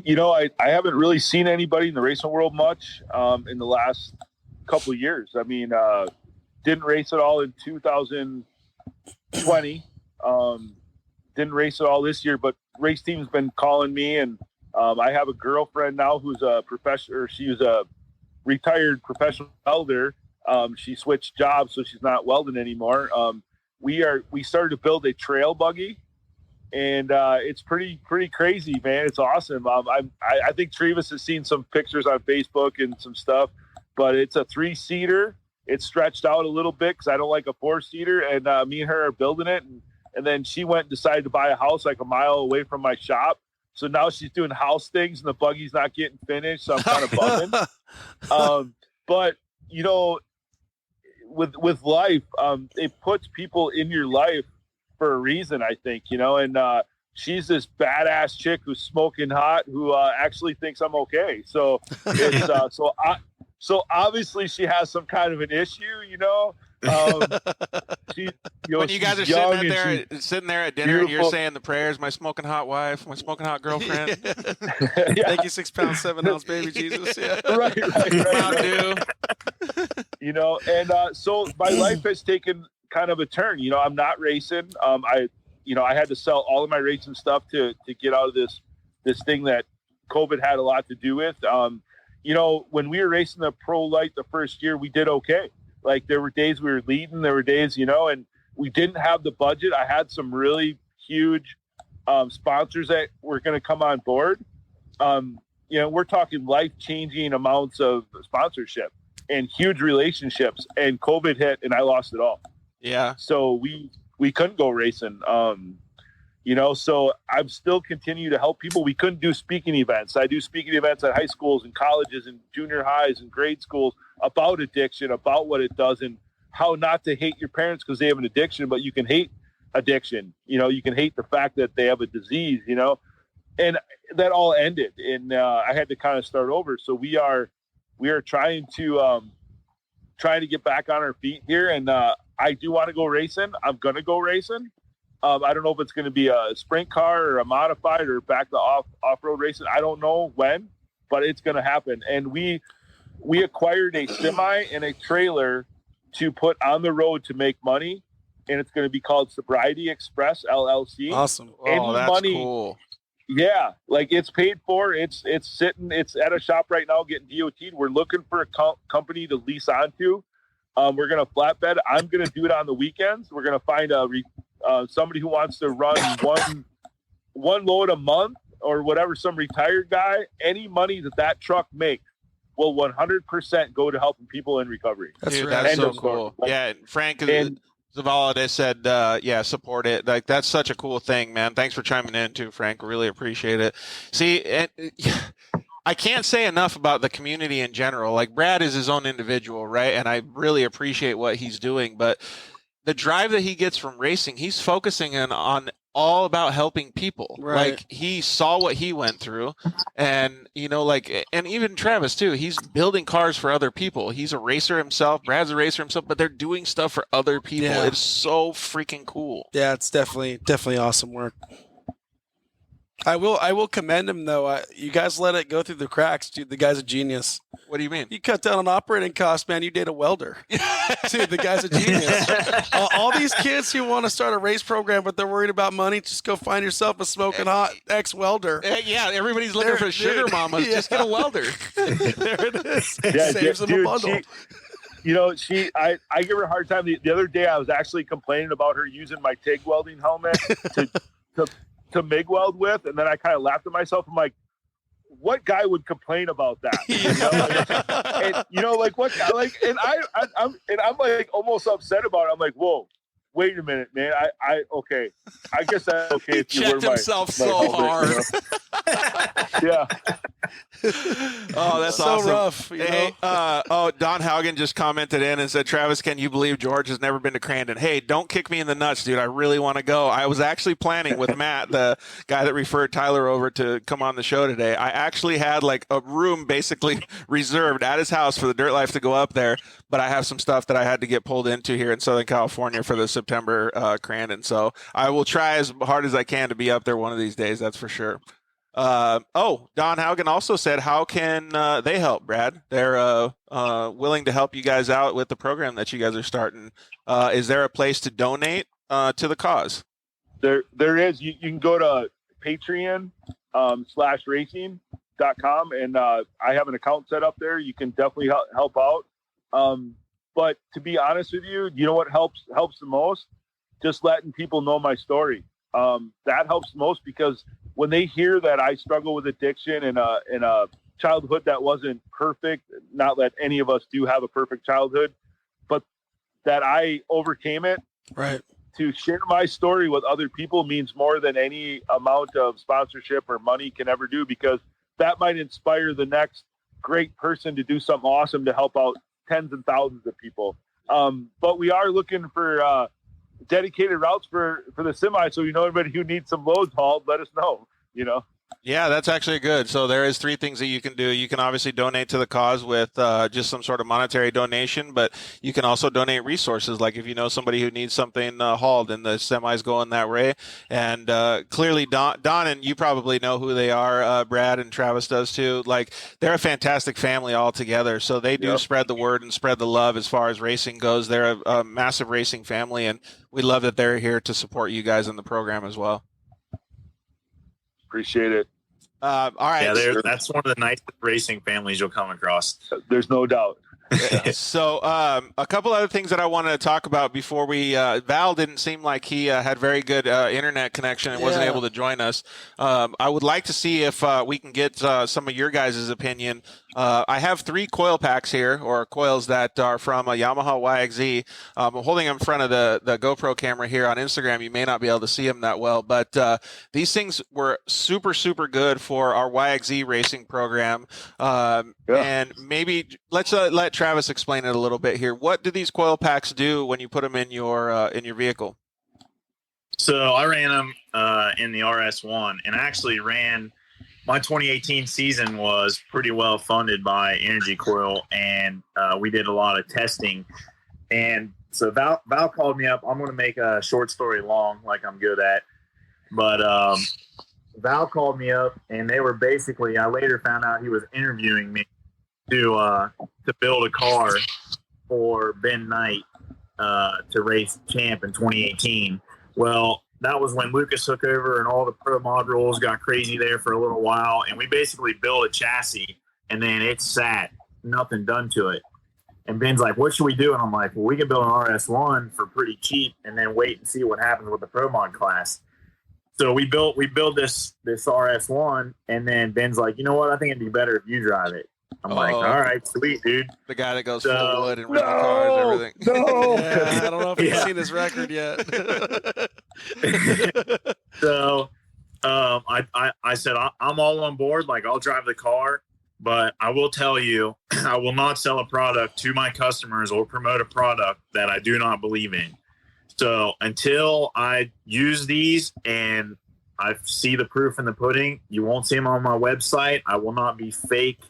You know, I haven't really seen anybody in the racing world much in the last couple of years. I mean, didn't race at all in 2020. Didn't race at all this year, but race team's been calling me, and I have a girlfriend now who's a professional. She was a retired professional welder. She switched jobs, so she's not welding anymore. We started to build a trail buggy, and it's pretty crazy, man. It's awesome. I think Travis has seen some pictures on Facebook and some stuff, but it's a 3-seater. It's stretched out a little bit because I don't like a 4-seater, and me and her are building it. And then she went and decided to buy a house like a mile away from my shop. So now she's doing house things, and the buggy's not getting finished. So I'm kind of bumming. But you know, with life, it puts people in your life for a reason, I think. You know, and she's this badass chick who's smoking hot, who actually thinks I'm okay. So it's so obviously she has some kind of an issue, you know. She, when you guys are sitting there at dinner, beautiful. And you're saying the prayers, my smoking hot wife, my smoking hot girlfriend. Yeah. Thank you, 6 pounds, 7 ounce baby Jesus. Yeah. Right. You know, and so my life has taken kind of a turn. You know, I'm not racing. I had to sell all of my racing stuff to get out of this thing that COVID had a lot to do with. You know, when we were racing the pro light the first year, we did okay. Like, there were days we were leading, there were days, you know, and we didn't have the budget. I had some really huge sponsors that were going to come on board. You know, we're talking life-changing amounts of sponsorship and huge relationships, and COVID hit and I lost it all. Yeah. So we couldn't go racing. You know, so I'm still continue to help people. We couldn't do speaking events. I do speaking events at high schools and colleges and junior highs and grade schools about addiction, about what it does, and how not to hate your parents because they have an addiction, but you can hate addiction. You know, you can hate the fact that they have a disease, you know, and that all ended. And I had to kind of start over. So we are trying to get back on our feet here. And I do want to go racing. I'm going to go racing. I don't know if it's going to be a sprint car or a modified or back to off-road racing. I don't know when, but it's going to happen. And we acquired a semi and a trailer to put on the road to make money, and it's going to be called Sobriety Express LLC. Awesome. Oh, that's cool. Yeah, like it's paid for. It's sitting. It's at a shop right now getting DOT'd. We're looking for a company to lease onto. We're going to flatbed. I'm going to do it on the weekends. We're going to find somebody who wants to run one load a month or whatever, some retired guy. Any money that truck makes will 100% go to helping people in recovery. That's so cool. Yeah, Frank Zavala said, support it. Like, that's such a cool thing, man. Thanks for chiming in too, Frank. Really appreciate it. See, I can't say enough about the community in general. Like, Brad is his own individual, right? And I really appreciate what he's doing, but the drive that he gets from racing, he's focusing on all about helping people. Right. Like, he saw what he went through, and, you know, like, and even Travis too, he's building cars for other people. He's a racer himself. Brad's a racer himself, but they're doing stuff for other people. Yeah. It's so freaking cool. Yeah, it's definitely awesome work. I will commend him though. You guys let it go through the cracks, dude. The guy's a genius. What do you mean? You cut down on operating costs, man. You date a welder. Dude, the guy's a genius. All these kids who want to start a race program, but they're worried about money, just go find yourself a smoking hot ex-welder. Yeah, everybody's looking for sugar mamas. Yeah. Just get a welder. There it is. Yeah, saves them a bundle. I give her a hard time. The other day, I was actually complaining about her using my TIG welding helmet to MIG weld with, and then I kind of laughed at myself. I'm like, what guy would complain about that? What guy, like, and I'm like almost upset about it. I'm like, whoa, wait a minute, man. Okay. I guess that's okay. He checked himself so hard. Yeah. Oh, that's so awesome. rough. You Hey, know? Don Haugen just commented in and said, Travis, can you believe George has never been to Crandon? Hey, don't kick me in the nuts, dude. I really want to go. I was actually planning with Matt, the guy that referred Tyler over to come on the show today. I actually had like a room basically reserved at his house for the Dirt Life to go up there, but I have some stuff that I had to get pulled into here in Southern California for the September Crandon. So I will try as hard as I can to be up there one of these days. That's for sure. Don Haugen also said, how can they help, Brad? They're willing to help you guys out with the program that you guys are starting. Is there a place to donate to the cause? There is. You can go to Patreon /racing.com, and I have an account set up there. You can definitely help out. But to be honest with you, you know what helps the most? Just letting people know my story. That helps most, because when they hear that I struggle with addiction in a childhood that wasn't perfect, not that any of us do have a perfect childhood, but that I overcame it. Right. To share my story with other people means more than any amount of sponsorship or money can ever do, because that might inspire the next great person to do something awesome to help out tens and thousands of people. But we are looking for dedicated routes for the semi. So, anybody who needs some loads hauled, let us know, Yeah, that's actually good. So there is 3 things that you can do. You can obviously donate to the cause with just some sort of monetary donation, but you can also donate resources. Like if you know somebody who needs something hauled and the semi's going that way. And clearly Don, and you probably know who they are, Brad and Travis does too. Like they're a fantastic family all together. So they do spread the word and spread the love as far as racing goes. They're a massive racing family, and we love that they're here to support you guys in the program as well. Appreciate it. All right. Yeah, that's one of the nicest racing families you'll come across. There's no doubt. So a couple other things that I wanted to talk about before we Val didn't seem like he had very good internet connection and wasn't able to join us. I would like to see if we can get some of your guys' opinion. I have 3 coil packs here, or coils that are from a Yamaha YXZ. I'm holding them in front of the GoPro camera here on Instagram. You may not be able to see them that well, but these things were super, super good for our YXZ racing program. And maybe let's let Travis explain it a little bit here. What do these coil packs do when you put them in your vehicle? So I ran them in the RS1, and actually ran my 2018 season was pretty well funded by Energycoil, and we did a lot of testing. And so Val called me up. I'm going to make a short story long, like I'm good at. But Val called me up, and they were basically, I later found out he was interviewing me to build a car for Ben Knight to race Champ in 2018. Well, that was when Lucas took over and all the pro mod rules got crazy there for a little while. And we basically built a chassis, and then it sat, nothing done to it. And Ben's like, what should we do? And I'm like, well, we can build an RS1 for pretty cheap and then wait and see what happens with the pro mod class. So we built this RS1, and then Ben's like, you know what? I think it'd be better if you drive it. I'm like, all right, sweet, dude. The guy that goes full wood and rental cars and everything. No. Yeah, I don't know if you've seen his record yet. So I said, I'm all on board. Like, I'll drive the car, but I will tell you, I will not sell a product to my customers or promote a product that I do not believe in. So until I use these and I see the proof in the pudding, you won't see them on my website. I will not be fake.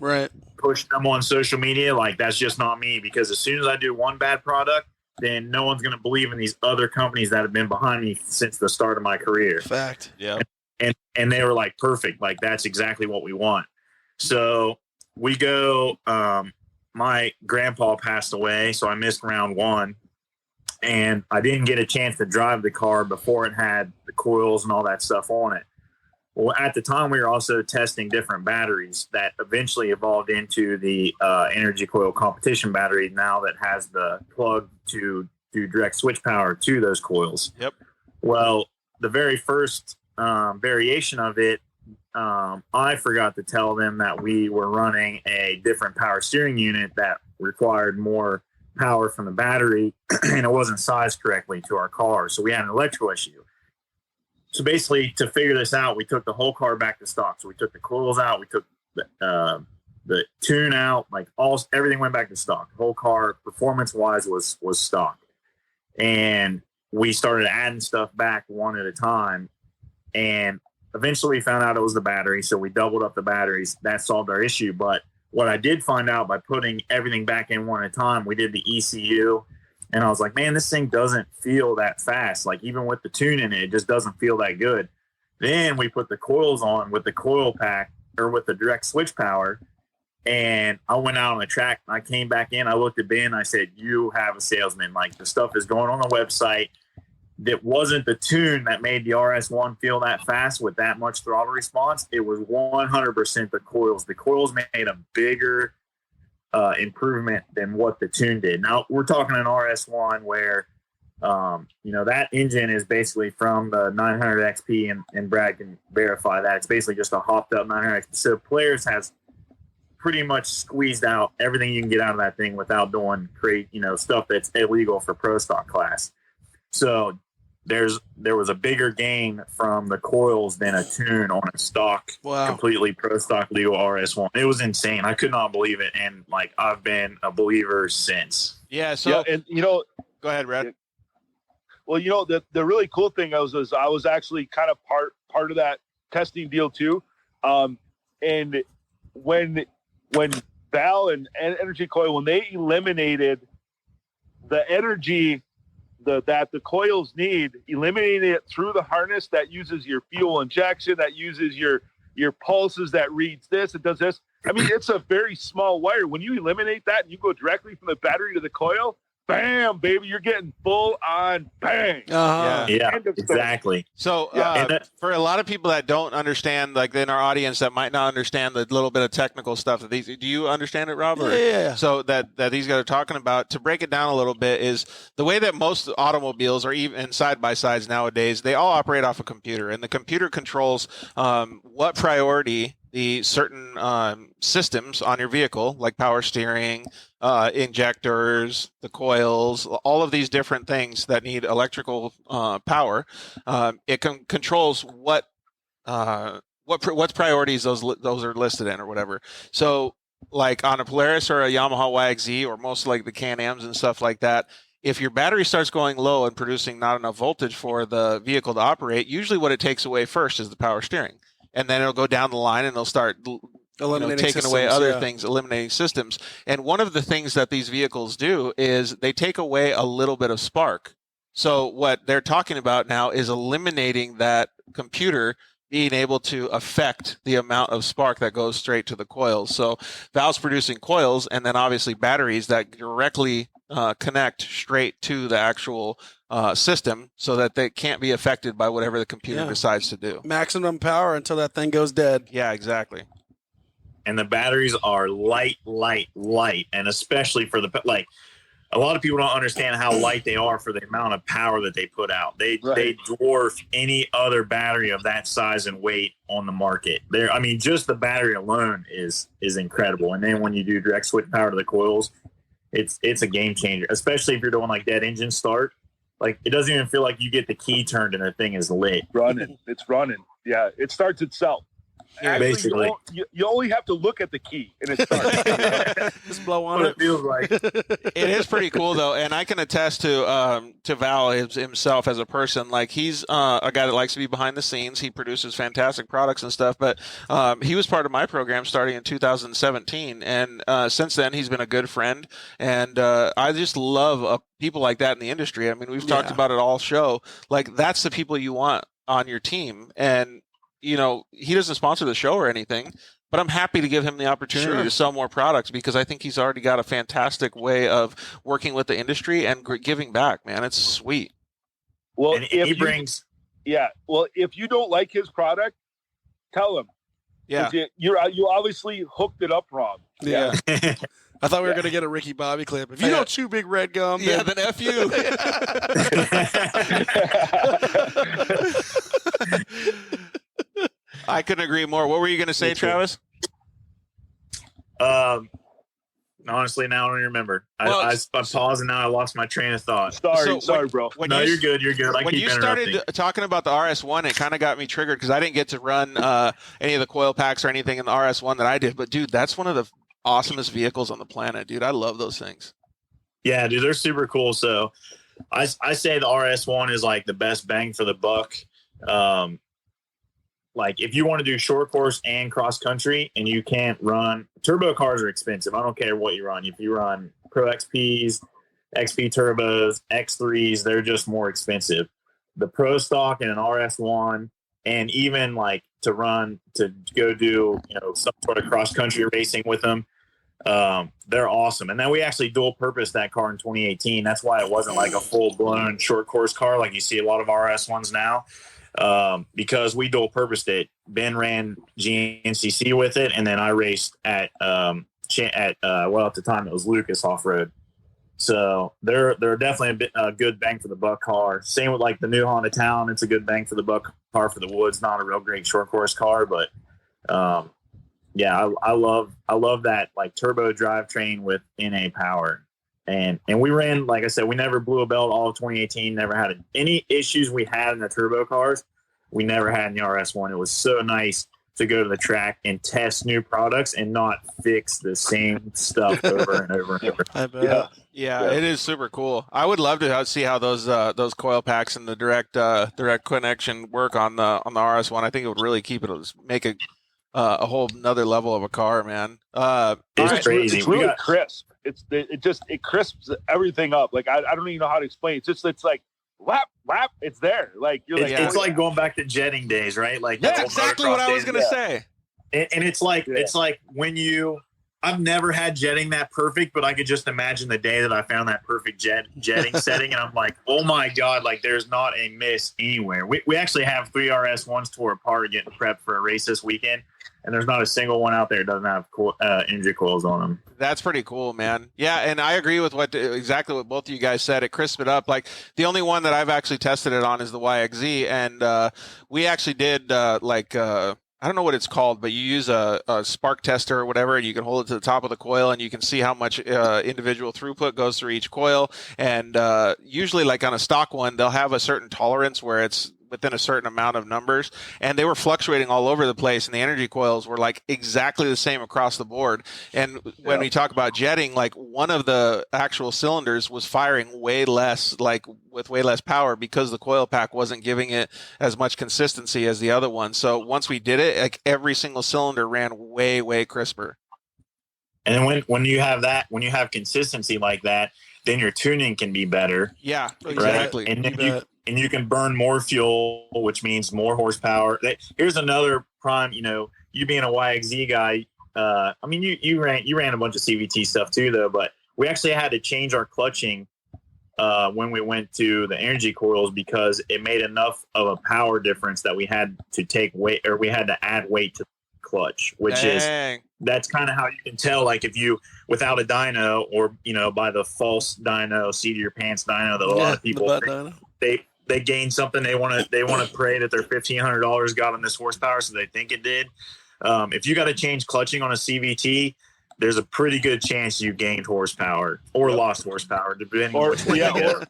Right. Push them on social media. Like, that's just not me, because as soon as I do one bad product, then no one's going to believe in these other companies that have been behind me since the start of my career. Fact. Yeah. And they were like, perfect. Like, that's exactly what we want. So we go, my grandpa passed away, so I missed round 1, and I didn't get a chance to drive the car before it had the coils and all that stuff on it. Well, at the time, we were also testing different batteries that eventually evolved into the Energycoil competition battery now that has the plug to do direct switch power to those coils. Yep. Well, the very first variation of it, I forgot to tell them that we were running a different power steering unit that required more power from the battery, and it wasn't sized correctly to our car. So we had an electrical issue. So basically, to figure this out, we took the whole car back to stock. So we took the coils out, we took the tune out, like everything went back to stock. The whole car, performance wise, was stock, and we started adding stuff back one at a time, and eventually we found out it was the battery. So we doubled up the batteries. That solved our issue. But what I did find out by putting everything back in one at a time, we did the ECU, and I was like, man, this thing doesn't feel that fast. Like even with the tune in it, it just doesn't feel that good. Then we put the coils on with the coil pack or with the direct switch power. And I went out on the track and I came back in. I looked at Ben and I said, you have a salesman. Like the stuff is going on the website. That wasn't the tune that made the RS1 feel that fast with that much throttle response. It was 100% the coils. The coils made a bigger improvement than what the tune did. Now we're talking an RS1 where, that engine is basically from the 900 XP and Brad can verify that. It's basically just a hopped up 900 XP. So Polaris has pretty much squeezed out everything you can get out of that thing without doing stuff that's illegal for pro stock class. So there was a bigger gain from the coils than a tune on a stock, completely pro stock legal RS1. It was insane. I could not believe it. And like, I've been a believer since. Yeah. So, and go ahead, Brad. Well, the really cool thing was I was actually kind of part of that testing deal too. And when Val and Energycoil, when they eliminated the energy that the coils need, eliminating it through the harness that uses your fuel injection, that uses your pulses, that reads this, it does this. I mean, it's a very small wire. When you eliminate that and you go directly from the battery to the coil, bam, baby, you're getting full on bang. Yeah, exactly. So for a lot of people that don't understand, like in our audience that might not understand the little bit of technical stuff that do you understand it, Rob? Yeah. So that these guys are talking about, to break it down a little bit, is the way that most automobiles or even side-by-sides nowadays, they all operate off a computer, and the computer controls what priority the certain systems on your vehicle, like power steering, injectors, the coils, all of these different things that need electrical power. It controls what priorities those are listed in or whatever. So like on a Polaris or a Yamaha YXZ or most like the Can-Ams and stuff like that, if your battery starts going low and producing not enough voltage for the vehicle to operate, usually what it takes away first is the power steering. And then it'll go down the line and they'll start taking away other things, eliminating systems. And one of the things that these vehicles do is they take away a little bit of spark. So what they're talking about now is eliminating that computer being able to affect the amount of spark that goes straight to the coils. So Valve's producing coils and then obviously batteries that directly connect straight to the actual system so that they can't be affected by whatever the computer decides to do. Maximum power until that thing goes dead. Yeah, exactly. And the batteries are light, and especially for a lot of people don't understand how light they are for the amount of power that they put out. They dwarf any other battery of that size and weight on the market. Just the battery alone is incredible. And then when you do direct switch power to the coils, it's a game changer, especially if you're doing like dead engine start. Like it doesn't even feel like you get the key turned and the thing is lit. It's running. Yeah, it starts itself. Actually, basically, you only have to look at the key and it starts. Just blow on it. It feels like. It is pretty cool though, and I can attest to Val himself as a person. Like he's a guy that likes to be behind the scenes. He produces fantastic products and stuff. But he was part of my program starting in 2017, and since then he's been a good friend. And I just love people like that in the industry. I mean, we've talked about it all show. Like that's the people you want on your team, and he doesn't sponsor the show or anything, but I'm happy to give him the opportunity to sell more products because I think he's already got a fantastic way of working with the industry and giving back, man. It's sweet. Well, and he brings. Yeah. Well, if you don't like his product, tell him. Yeah. You obviously hooked it up wrong. Yeah. I thought we were going to get a Ricky Bobby clip. If you don't chew big red gum, then F you. I couldn't agree more. What were you going to say, Travis? No, Honestly, now I don't remember. Well, I paused and now I lost my train of thought. Sorry, bro. No, you're good. You're good. I When keep you interrupting. started talking about the RS1, it kind of got me triggered because I didn't get to run any of the coil packs or anything in the RS1 that I did. But dude, that's one of the awesomest vehicles on the planet, dude. I love those things. Yeah, dude, they're super cool. So I say the RS1 is like the best bang for the buck. Like if you want to do short course and cross country and you can't run, turbo cars are expensive. I don't care what you run. If you run Pro XPs, XP turbos, X3s, they're just more expensive. The Pro stock and an RS1, and even like to go do, some sort of cross country racing with them, they're awesome. And then we actually dual purpose that car in 2018. That's why it wasn't like a full blown short course car like you see a lot of RS1s now. Because we dual purposed it. Ben ran GNCC with it, and then I raced at at the time it was Lucas off road. So they're definitely a good bang for the buck car. Same with like the new Honda Town. It's a good bang for the buck car for the woods. Not a real great short course car, but yeah, I love that like turbo drivetrain with NA power. And we ran, like I said, we never blew a belt all of 2018, never had any issues we had in the turbo cars. We never had in the RS1. It was so nice to go to the track and test new products and not fix the same stuff over and over and over. I bet. Yeah, it is super cool. I would love to see how those coil packs and the direct connection work on the RS1. I think it would really make a whole another level of a car, man. It's crazy. It's really crisp. It crisps everything up. Like I don't even know how to explain. It's like lap. It's there. Like you're like it's like going back to jetting days, right? Like that's exactly what I was gonna say. And it's like it's like when I've never had jetting that perfect, but I could just imagine the day that I found that perfect jetting setting, and I'm like, oh my god, like there's not a miss anywhere. We actually have 3 RS1s tore apart getting prepped for a race this weekend. And there's not a single one out there that doesn't have energy coils on them. That's pretty cool, man. Yeah, and I agree with exactly what both of you guys said. It crisps it up. Like the only one that I've actually tested it on is the YXZ, and we actually did I don't know what it's called, but you use a spark tester or whatever, and you can hold it to the top of the coil, and you can see how much individual throughput goes through each coil. And usually, like on a stock one, they'll have a certain tolerance where it's within a certain amount of numbers, and they were fluctuating all over the place, and the energy coils were like exactly the same across the board. And when we talk about jetting, like one of the actual cylinders was firing way less, like with way less power, because the coil pack wasn't giving it as much consistency as the other one. So once we did it, like every single cylinder ran way crisper. And when you have consistency like that, then your tuning can be better. Yeah, exactly. Right? And you can burn more fuel, which means more horsepower. Here's another prime. You being a YXZ guy. I mean, you ran a bunch of CVT stuff too, though. But we actually had to change our clutching when we went to the energy coils because it made enough of a power difference that we had to take weight, or we had to add weight to the clutch, which that's kind of how you can tell, like if you without a dyno or by the false dyno, seat of your pants dyno that a lot of people they gain something, they want to pray that their $1,500 got on this horsepower, so they think it did. If you got to change clutching on a CVT, there's a pretty good chance you gained horsepower or lost horsepower, depending on which way you get.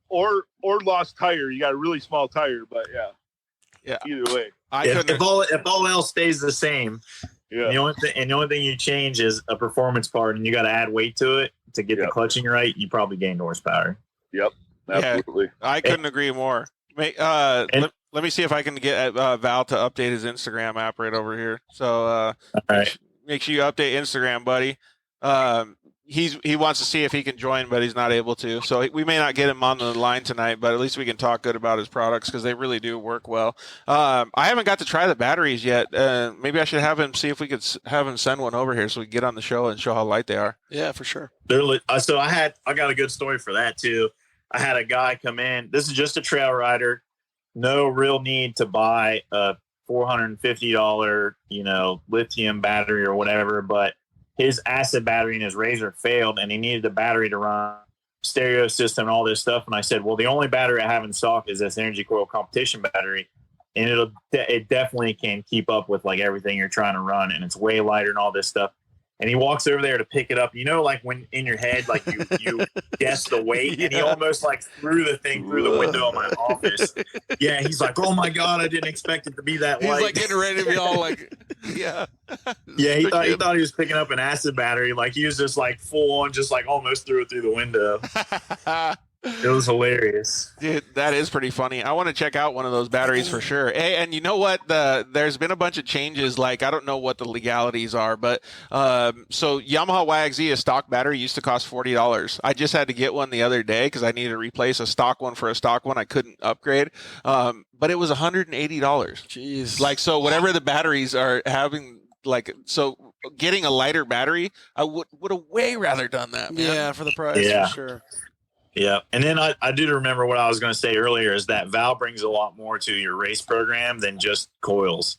Or lost tire. You got a really small tire, but yeah. Either way, if all else stays the same, the only thing you change is a performance part, and you got to add weight to it to get the clutching right. You probably gained horsepower. Yep. Absolutely. Yeah, I couldn't agree more. Let me see if I can get Val to update his Instagram app right over here. So all right. Make sure you update Instagram, buddy. He wants to see if he can join, but he's not able to. So we may not get him on the line tonight, but at least we can talk good about his products because they really do work well. I haven't got to try the batteries yet. Maybe I should have him see if we could have him send one over here so we can get on the show and show how light they are. Yeah, for sure. So I got a good story for that too. I had a guy come in. This is just a trail rider. No real need to buy a $450, lithium battery or whatever, but his acid battery in his Razor failed and he needed a battery to run stereo system and all this stuff. And I said, well, the only battery I have in stock is this Energycoil competition battery. And it definitely can keep up with like everything you're trying to run. And it's way lighter and all this stuff. And he walks over there to pick it up. You know, like when in your head, like you guess the weight, and he almost like threw the thing through the window of my office. Yeah, he's like, "Oh my God, I didn't expect it to be that light." He's like getting ready to be all like, yeah. Yeah, he thought he was picking up an acid battery. Like he was just like full on, just like almost threw it through the window. It was hilarious. Dude, that is pretty funny. I want to check out one of those batteries for sure. Hey, and you know what? There's been a bunch of changes. Like, I don't know what the legalities are, but so Yamaha YXZ, a stock battery, used to cost $40. I just had to get one the other day because I needed to replace a stock one for a stock one. I couldn't upgrade. But it was $180. Jeez. Like, so whatever the batteries are having, like, so getting a lighter battery, I would have way rather done that, man. Yeah, for the price, Yeah. for sure. Yeah. And then I do remember what I was going to say earlier is that Val brings a lot more to your race program than just coils.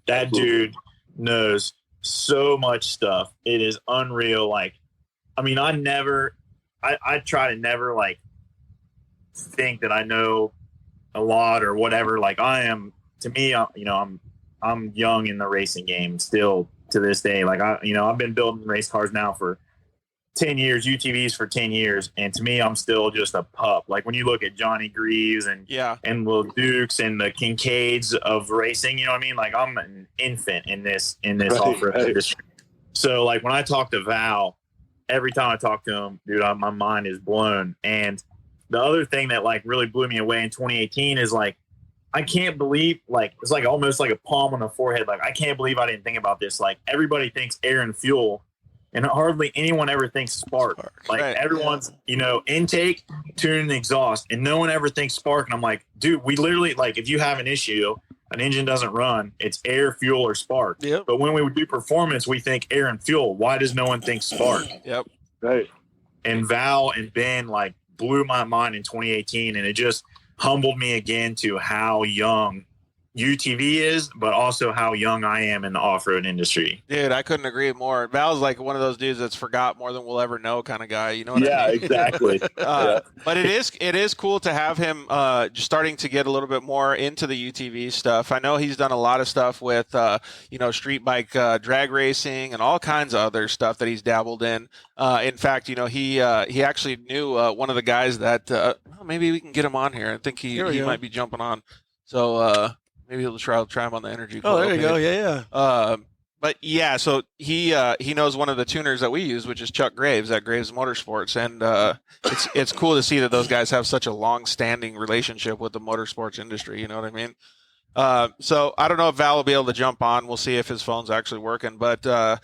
That dude knows so much stuff. It is unreal. Like, I mean, I try to never like think that I know a lot or whatever. Like to me, I'm young in the racing game still to this day. Like I've been building race cars now for 10 years, UTVs for 10 years. And to me, I'm still just a pup. Like when you look at Johnny Greaves and Will Dukes and the Kincaids of racing, you know what I mean? Like I'm an infant in this off-road industry. So like when I talk to Val, every time I talk to him, dude, my mind is blown. And the other thing that like really blew me away in 2018 is like, I can't believe, like, it's like almost like a palm on the forehead. Like, I can't believe I didn't think about this. Like everybody thinks air and fuel, and hardly anyone ever thinks spark. Like everyone's, intake, tune, and exhaust, and no one ever thinks spark. And I'm like, dude, we literally, like, if you have an issue, an engine doesn't run, it's air, fuel, or spark. Yep. But when we do performance, we think air and fuel. Why does no one think spark? Yep. Right. And Val and Ben like blew my mind in 2018, and it just humbled me again to how young UTV is, but also how young I am in the off-road industry. Dude, I couldn't agree more. Val's like one of those dudes that's forgot more than we'll ever know kind of guy. You know what I mean? Yeah, exactly. But it is cool to have him just starting to get a little bit more into the UTV stuff. I know he's done a lot of stuff with street bike drag racing and all kinds of other stuff that he's dabbled in. In fact, he actually knew one of the guys that maybe we can get him on here. I think he might be jumping on. So maybe he'll try him on the Energycoil. Oh, there you go. Yeah. But yeah, so he knows one of the tuners that we use, which is Chuck Graves at Graves Motorsports, and it's cool to see that those guys have such a long-standing relationship with the motorsports industry. You know what I mean? So I don't know if Val will be able to jump on. We'll see if his phone's actually working, but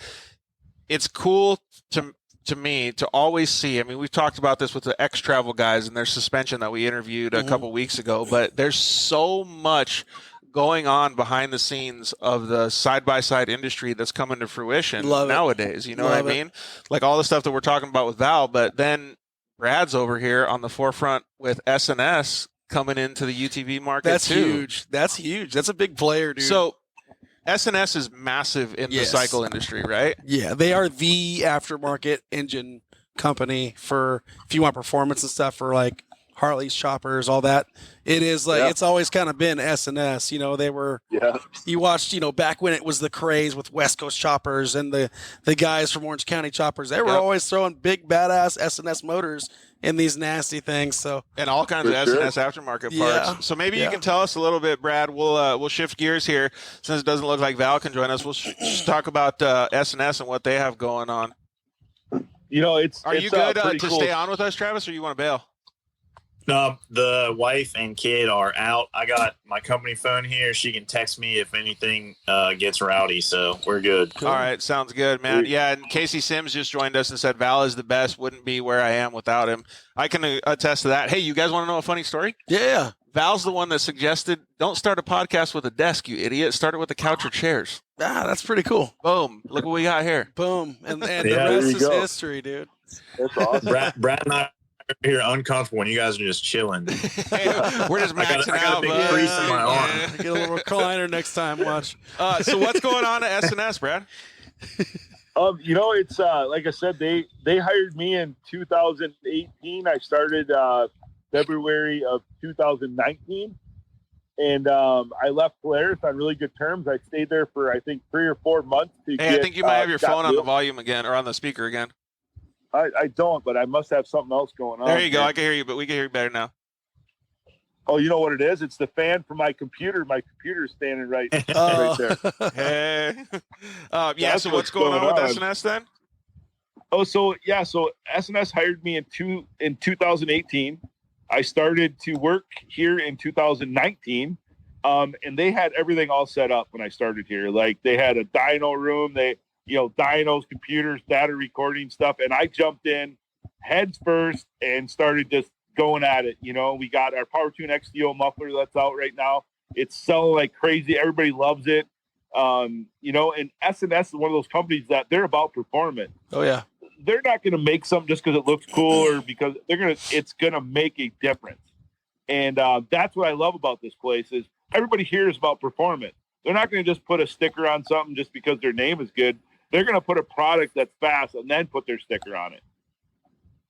it's cool to me to always see. I mean, we've talked about this with the X-Travel guys and their suspension that we interviewed a couple weeks ago, but there's so much going on behind the scenes of the side-by-side industry that's coming to fruition nowadays. You know what I mean? Like all the stuff that we're talking about with Val, but then Brad's over here on the forefront with S&S coming into the UTV market. That's huge. That's huge. That's a big player, dude. So S&S is massive in the cycle industry, right? Yeah, they are the aftermarket engine company for if you want performance and stuff for like Harley's, choppers, all that. It is like it's always kind of been S&S. They were. Yeah. You watched, back when it was the craze with West Coast choppers and the guys from Orange County choppers. They were always throwing big badass S&S motors in these nasty things. So and all kinds of S&S aftermarket parts. So maybe you can tell us a little bit, Brad. We'll shift gears here since it doesn't look like Val can join us. We'll just talk about S&S and what they have going on. Are you good to stay on with us, Travis, or you want to bail? No, the wife and kid are out. I got my company phone here. She can text me if anything gets rowdy, so we're good. Cool. All right, sounds good, man. Yeah, and Casey Sims just joined us and said Val is the best. Wouldn't be where I am without him. I can attest to that. Hey, you guys want to know a funny story? Yeah. Val's the one that suggested, don't start a podcast with a desk, you idiot. Start it with a couch or chairs. Ah, that's pretty cool. Boom. Look what we got here. Boom. And the rest is history, dude. That's awesome. Brad and I here uncomfortable when you guys are just chilling. Hey, we're just maxing I got a big crease in my arm. Get a little recliner next time. Watch. So what's going on at S&S, Brad? It's like I said, they hired me in 2018. I started February of 2019, And I left Polaris on really good terms. I stayed there for, I think, 3 or 4 months. I think you might have your phone on the volume again, or on the speaker again. I don't, but I must have something else going on. There you go. I can hear you, but we can hear you better now. Oh, you know what it is? It's the fan from my computer. My computer's standing right there. Hey. So what's going on with SNS then? Oh, so SNS hired me in 2018. I started to work here in 2019. And they had everything all set up when I started here. Like, they had a dyno room, dynos, computers, data recording stuff. And I jumped in heads first and started just going at it. We got our PowerTune XDO muffler that's out right now. It's selling like crazy. Everybody loves it. And SNS is one of those companies that they're about performance. Oh yeah. They're not going to make something just because it looks cool or because it's going to make a difference. And that's what I love about this place is everybody here is about performance. They're not going to just put a sticker on something just because their name is good. They're going to put a product that's fast and then put their sticker on it.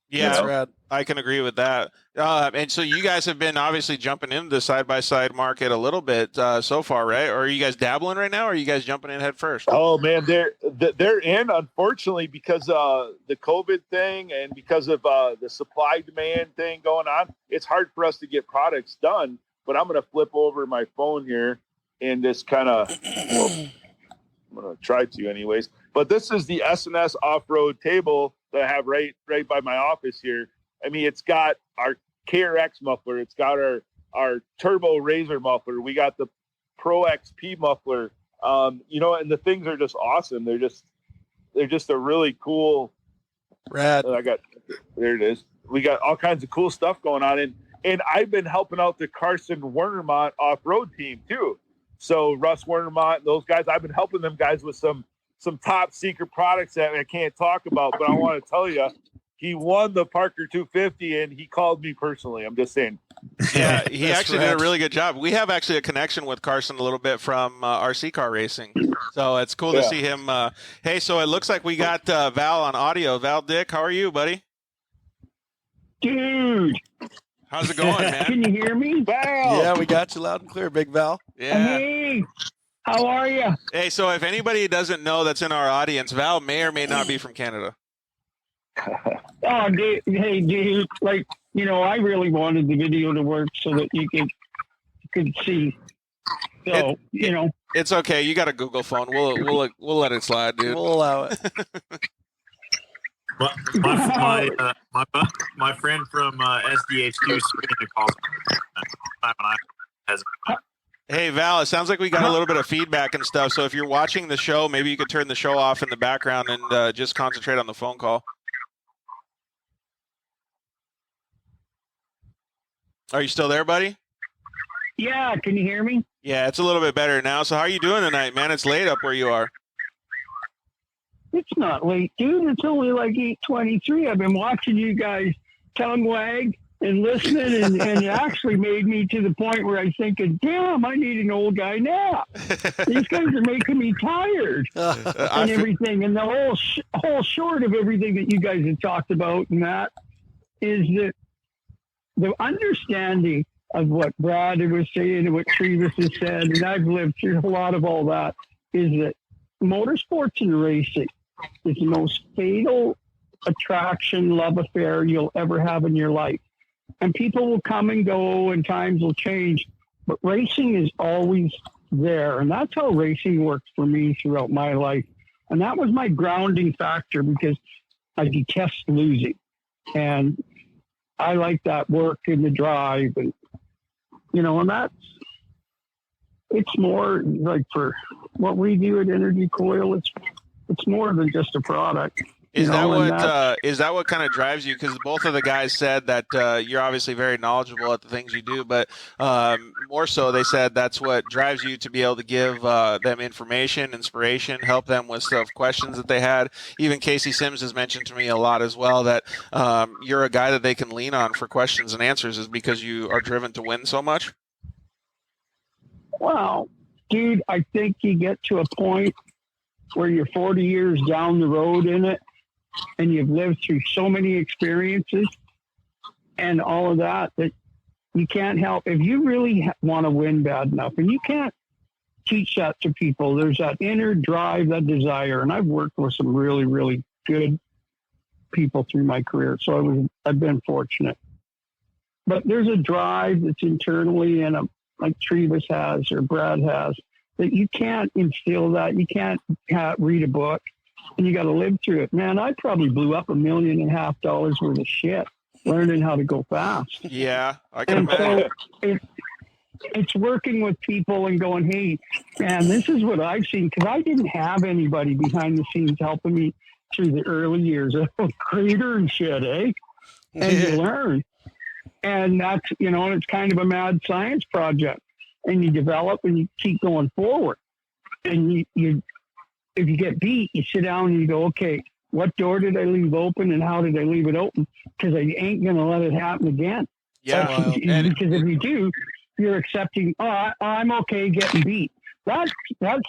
Yeah, I can agree with that. And so you guys have been obviously jumping into the side-by-side market a little bit so far, right? Or are you guys dabbling right now, or are you guys jumping in head first? Oh, man, they're in, unfortunately, because the COVID thing and because of the supply-demand thing going on. It's hard for us to get products done, but I'm going to flip over my phone here and just kind of I'm going to try to anyways. But this is the SNS off-road table that I have right by my office here. I mean, it's got our KRX muffler. It's got our Turbo Razor muffler. We got the Pro XP muffler. And the things are just awesome. They're just a really cool. Rad. There it is. We got all kinds of cool stuff going on. And I've been helping out the Carson Wernermont off-road team too. So Russ Wernermont, those guys, I've been helping them guys with some top secret products that I can't talk about, but I want to tell you, he won the Parker 250 and he called me personally. I'm just saying. Yeah, he actually did a really good job. We have actually a connection with Carson a little bit from RC car racing. So it's cool to see him. Hey, so it looks like we got Val on audio. Val Dick, how are you, buddy? Dude. How's it going, man? Can you hear me? Val! Yeah, we got you loud and clear, Big Val. Yeah. Hey, how are you? Hey, so if anybody doesn't know that's in our audience, Val may or may not be from Canada. Oh, dude, hey, dude, I really wanted the video to work so that you could see. So, It's okay. You got a Google phone. We'll let it slide, dude. We'll allow it. My friend from SDHQ Serena calls me. Hey, Val, it sounds like we got a little bit of feedback and stuff. So if you're watching the show, maybe you could turn the show off in the background and just concentrate on the phone call. Are you still there, buddy? Yeah, can you hear me? Yeah, it's a little bit better now. So how are you doing tonight, man? It's late up where you are. It's not late, dude. It's only like 8:23. I've been watching you guys tongue wag and listening, and it actually made me to the point where I thinking, damn, I need an old guy nap. These guys are making me tired and everything. And the whole short of everything that you guys have talked about and that is that the understanding of what Brad was saying and what Travis has said, and I've lived through a lot of all that, is that motorsports and racing is the most fatal attraction, love affair you'll ever have in your life. And people will come and go and times will change, but racing is always there. And that's how racing worked for me throughout my life. And that was my grounding factor because I detest losing. And I like that work and the drive and, and it's more like for what we do at Energycoil, it's more than just a product. Is that what kind of drives you? Because both of the guys said that you're obviously very knowledgeable at the things you do, but more so they said that's what drives you to be able to give them information, inspiration, help them with stuff, questions that they had. Even Casey Sims has mentioned to me a lot as well that you're a guy that they can lean on for questions and answers is because you are driven to win so much. Well, dude, I think you get to a point where you're 40 years down the road in it, and you've lived through so many experiences and all of that You can't help if you really want to win bad enough, and you can't teach that to people. There's that inner drive, that desire, and I've worked with some really, really good people through my career, so I've been fortunate. But there's a drive that's internally, and like Trevis has or Brad has, that you can't instill that. You can't read a book, and you got to live through it. Man, I probably blew up $1.5 million worth of shit learning how to go fast. Yeah, I can And imagine. so it's working with people and going, hey, man, this is what I've seen, because I didn't have anybody behind the scenes helping me through the early years of crater and shit, eh? And you learn. And that's, and it's kind of a mad science project. And you develop and you keep going forward. And you if you get beat, you sit down and you go, okay, what door did I leave open and how did I leave it open? Because I ain't going to let it happen again. Yeah. Because if you do, you're accepting, I'm okay getting beat. That's not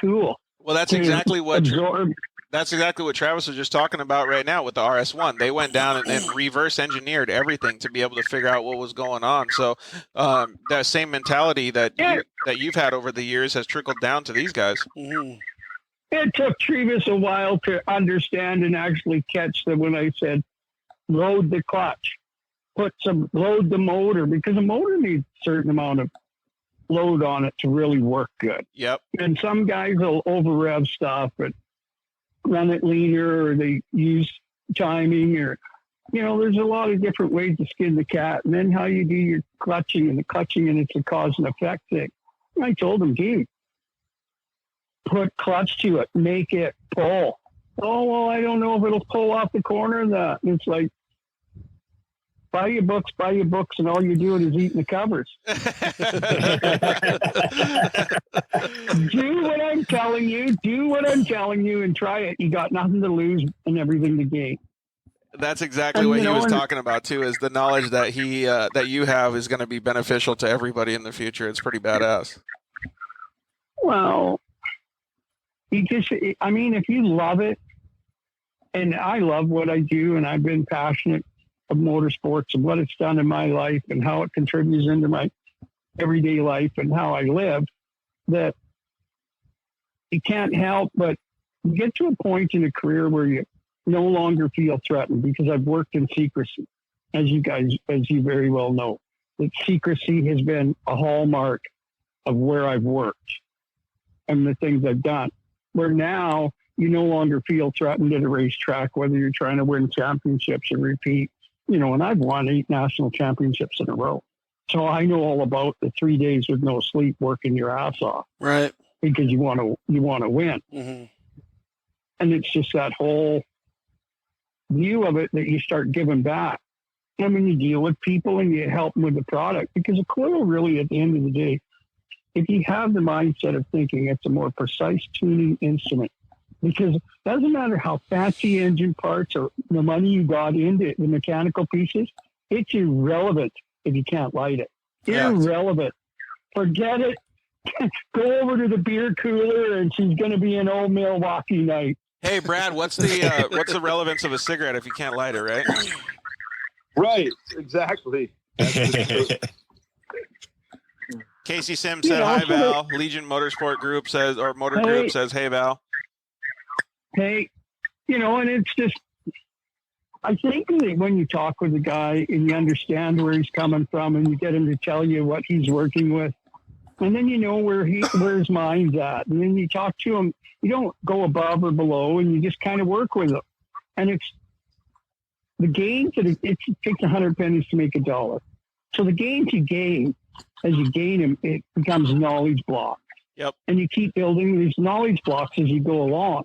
cool. Well, that's exactly what Travis was just talking about right now with the RS1. They went down and reverse engineered everything to be able to figure out what was going on. So that same mentality that you've had over the years has trickled down to these guys. Mm-hmm. It took Trevis a while to understand and actually catch that when I said load the clutch, load the motor, because a motor needs a certain amount of load on it to really work good. Yep. And some guys will over rev stuff, but run it leaner, or they use timing, or there's a lot of different ways to skin the cat. And then how you do your clutching, and it's a cause and effect thing. And I told him, dude, put clutch to it, make it pull. Oh, well, I don't know if it'll pull off the corner of that. And it's like, buy your books, and all you're doing is eating the covers. Do what I'm telling you, and try it. You got nothing to lose and everything to gain. That's exactly what he was talking about too, is the knowledge that that you have is going to be beneficial to everybody in the future. It's pretty badass. Well, if you love it, and I love what I do, and I've been passionate of motorsports and what it's done in my life and how it contributes into my everyday life and how I live, that you can't help but get to a point in a career where you no longer feel threatened, because I've worked in secrecy, as you very well know, that secrecy has been a hallmark of where I've worked and the things I've done, where now you no longer feel threatened at a racetrack, whether you're trying to win championships or repeat. And I've won 8 national championships in a row. So I know all about the 3 days with no sleep, working your ass off. Right. Because you want to win. Mm-hmm. And it's just that whole view of it that you start giving back. And when you deal with people and you help them with the product, because a coil really, at the end of the day, if you have the mindset of thinking it's a more precise tuning instrument, because it doesn't matter how fancy engine parts or the money you got into the mechanical pieces, it's irrelevant if you can't light it. Yeah. Irrelevant. Forget it. Go over to the beer cooler, and she's going to be an old Milwaukee night. Hey, Brad, what's the relevance of a cigarette if you can't light it, right? Right. Exactly. Casey Sims said, hi, Val. Legion Motorsport Group says, or Motor Group says, hey, Val. Hey, and it's just, I think that when you talk with a guy and you understand where he's coming from, and you get him to tell you what he's working with, and then you know where his mind's at, and then you talk to him, you don't go above or below, and you just kind of work with him. And it's the gains that it takes 100 pennies to make $1. So the gains you gain, as you gain them, it becomes knowledge blocks. Yep. And you keep building these knowledge blocks as you go along.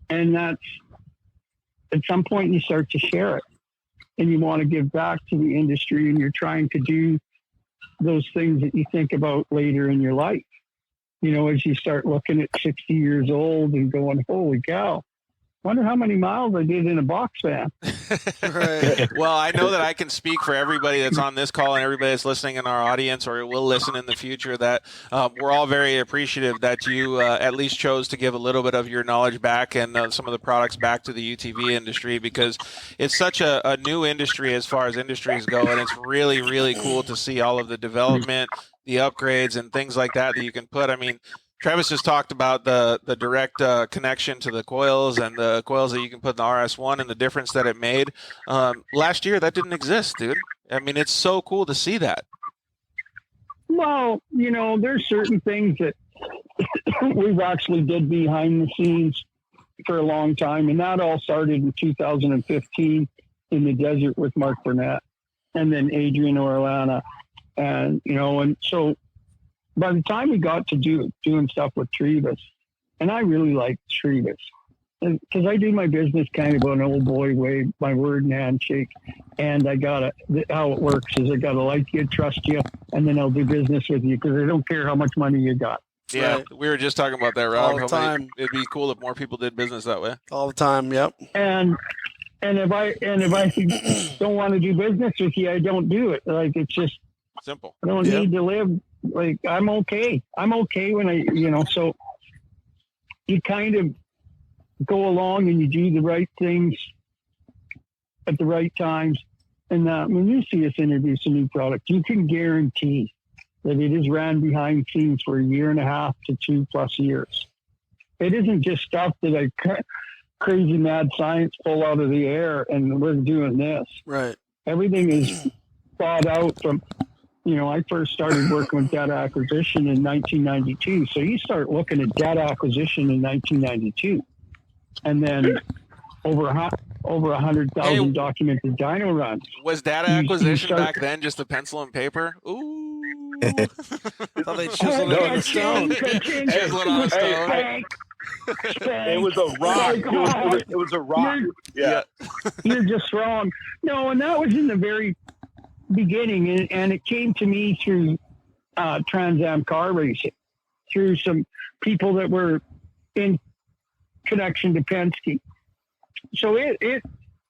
And that's, at some point you start to share it, and you want to give back to the industry, and you're trying to do those things that you think about later in your life. As you start looking at 60 years old and going, holy cow, Wonder how many miles I did in a box van. Right. Well, I know that I can speak for everybody that's on this call and everybody that's listening in our audience or will listen in the future that we're all very appreciative that you at least chose to give a little bit of your knowledge back and some of the products back to the UTV industry, because it's such a new industry as far as industries go, and it's really, really cool to see all of the development, the upgrades, and things like that you can put. I mean, Travis just talked about the direct connection to the coils and the coils that you can put in the RS1 and the difference that it made. Last year, that didn't exist, dude. I mean, it's so cool to see that. Well, there's certain things that we've actually did behind the scenes for a long time, and that all started in 2015 in the desert with Mark Burnett and then Adrian Orellana. And, and so by the time we got to doing stuff with Trevis, and I really like Trevis, because I do my business kind of an old boy way, my word and handshake. And how it works is I got to like you, trust you, and then I'll do business with you because I don't care how much money you got. Yeah, Right. we were just talking about that, Rob. All the time. It'd be cool if more people did business that way. All the time. Yep. And if I don't want to do business with you, I don't do it. Like, it's just, Simple. I don't need to live. Like, I'm okay. I'm okay when so you kind of go along and you do the right things at the right times. And when you see us introduce a new product, you can guarantee that it is ran behind scenes for 1.5 to 2+ years. It isn't just stuff that I crazy mad science pull out of the air and we're doing this. Right. Everything is thought out from, I first started working with data acquisition in 1992. So you start looking at data acquisition in 1992, and then over 100,000 documented dyno runs. Was data acquisition back then just a pencil and paper? Ooh. Thought they chiseled it on a stone. Chisel it on a stone. It was a rock. It was a rock. Yeah. You're just wrong. No, and that was in the very beginning, and it came to me through Trans Am car racing, through some people that were in connection to Penske. So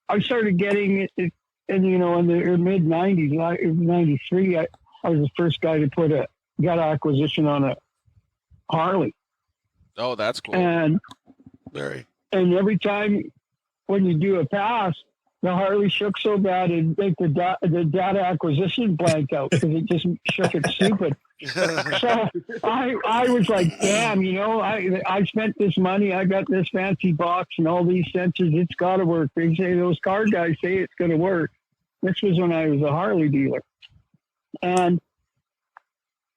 I started getting it, and in the mid '90s, '93, I was the first guy to put a data acquisition on a Harley. Oh, that's cool. And every time when you do a pass, the Harley shook so bad it'd make the data acquisition blank out because it just shook it stupid. So I was like, damn, I spent this money. I got this fancy box and all these sensors. It's got to work. They say those car guys say it's going to work. This was when I was a Harley dealer. And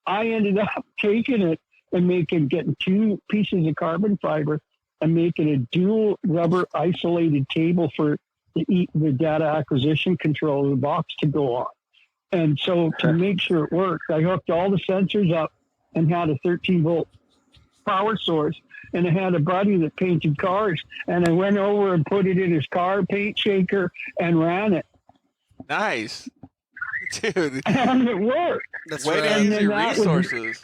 I ended up taking it and getting 2 pieces of carbon fiber and making a dual rubber isolated table for the data acquisition control of the box to go on. And so to make sure it worked, I hooked all the sensors up and had a 13-volt power source. And I had a buddy that painted cars, and I went over and put it in his car paint shaker and ran it. Nice. Dude. And it worked. That's way to use your resources.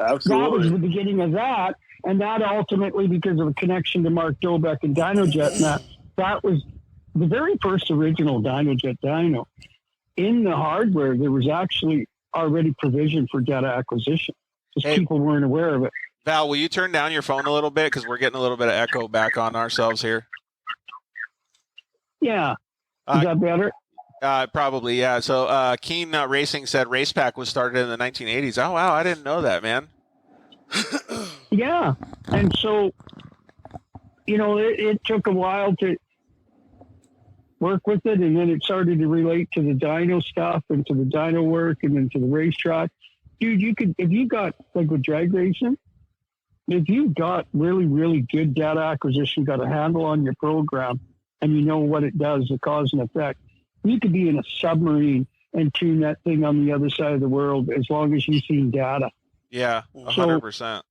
Absolutely. That was the beginning of that. And that ultimately, because of a connection to Mark Dobeck and DynoJet, and that was the very first original DynoJet dyno. In the hardware, there was actually already provision for data acquisition. Just people weren't aware of it. Val, will you turn down your phone a little bit? Because we're getting a little bit of echo back on ourselves here. Yeah. Is that better? Probably, yeah. So Keen Racing said Racepack was started in the 1980s. Oh, wow. I didn't know that, man. Yeah. And so, it took a while to work with it, and then it started to relate to the dyno stuff and to the dyno work and then to the racetrack. Dude, if you got, like with drag racing, if you got really, really good data acquisition, got a handle on your program, and you know what it does, the cause and effect, you could be in a submarine and tune that thing on the other side of the world as long as you've seen data. Yeah, 100%.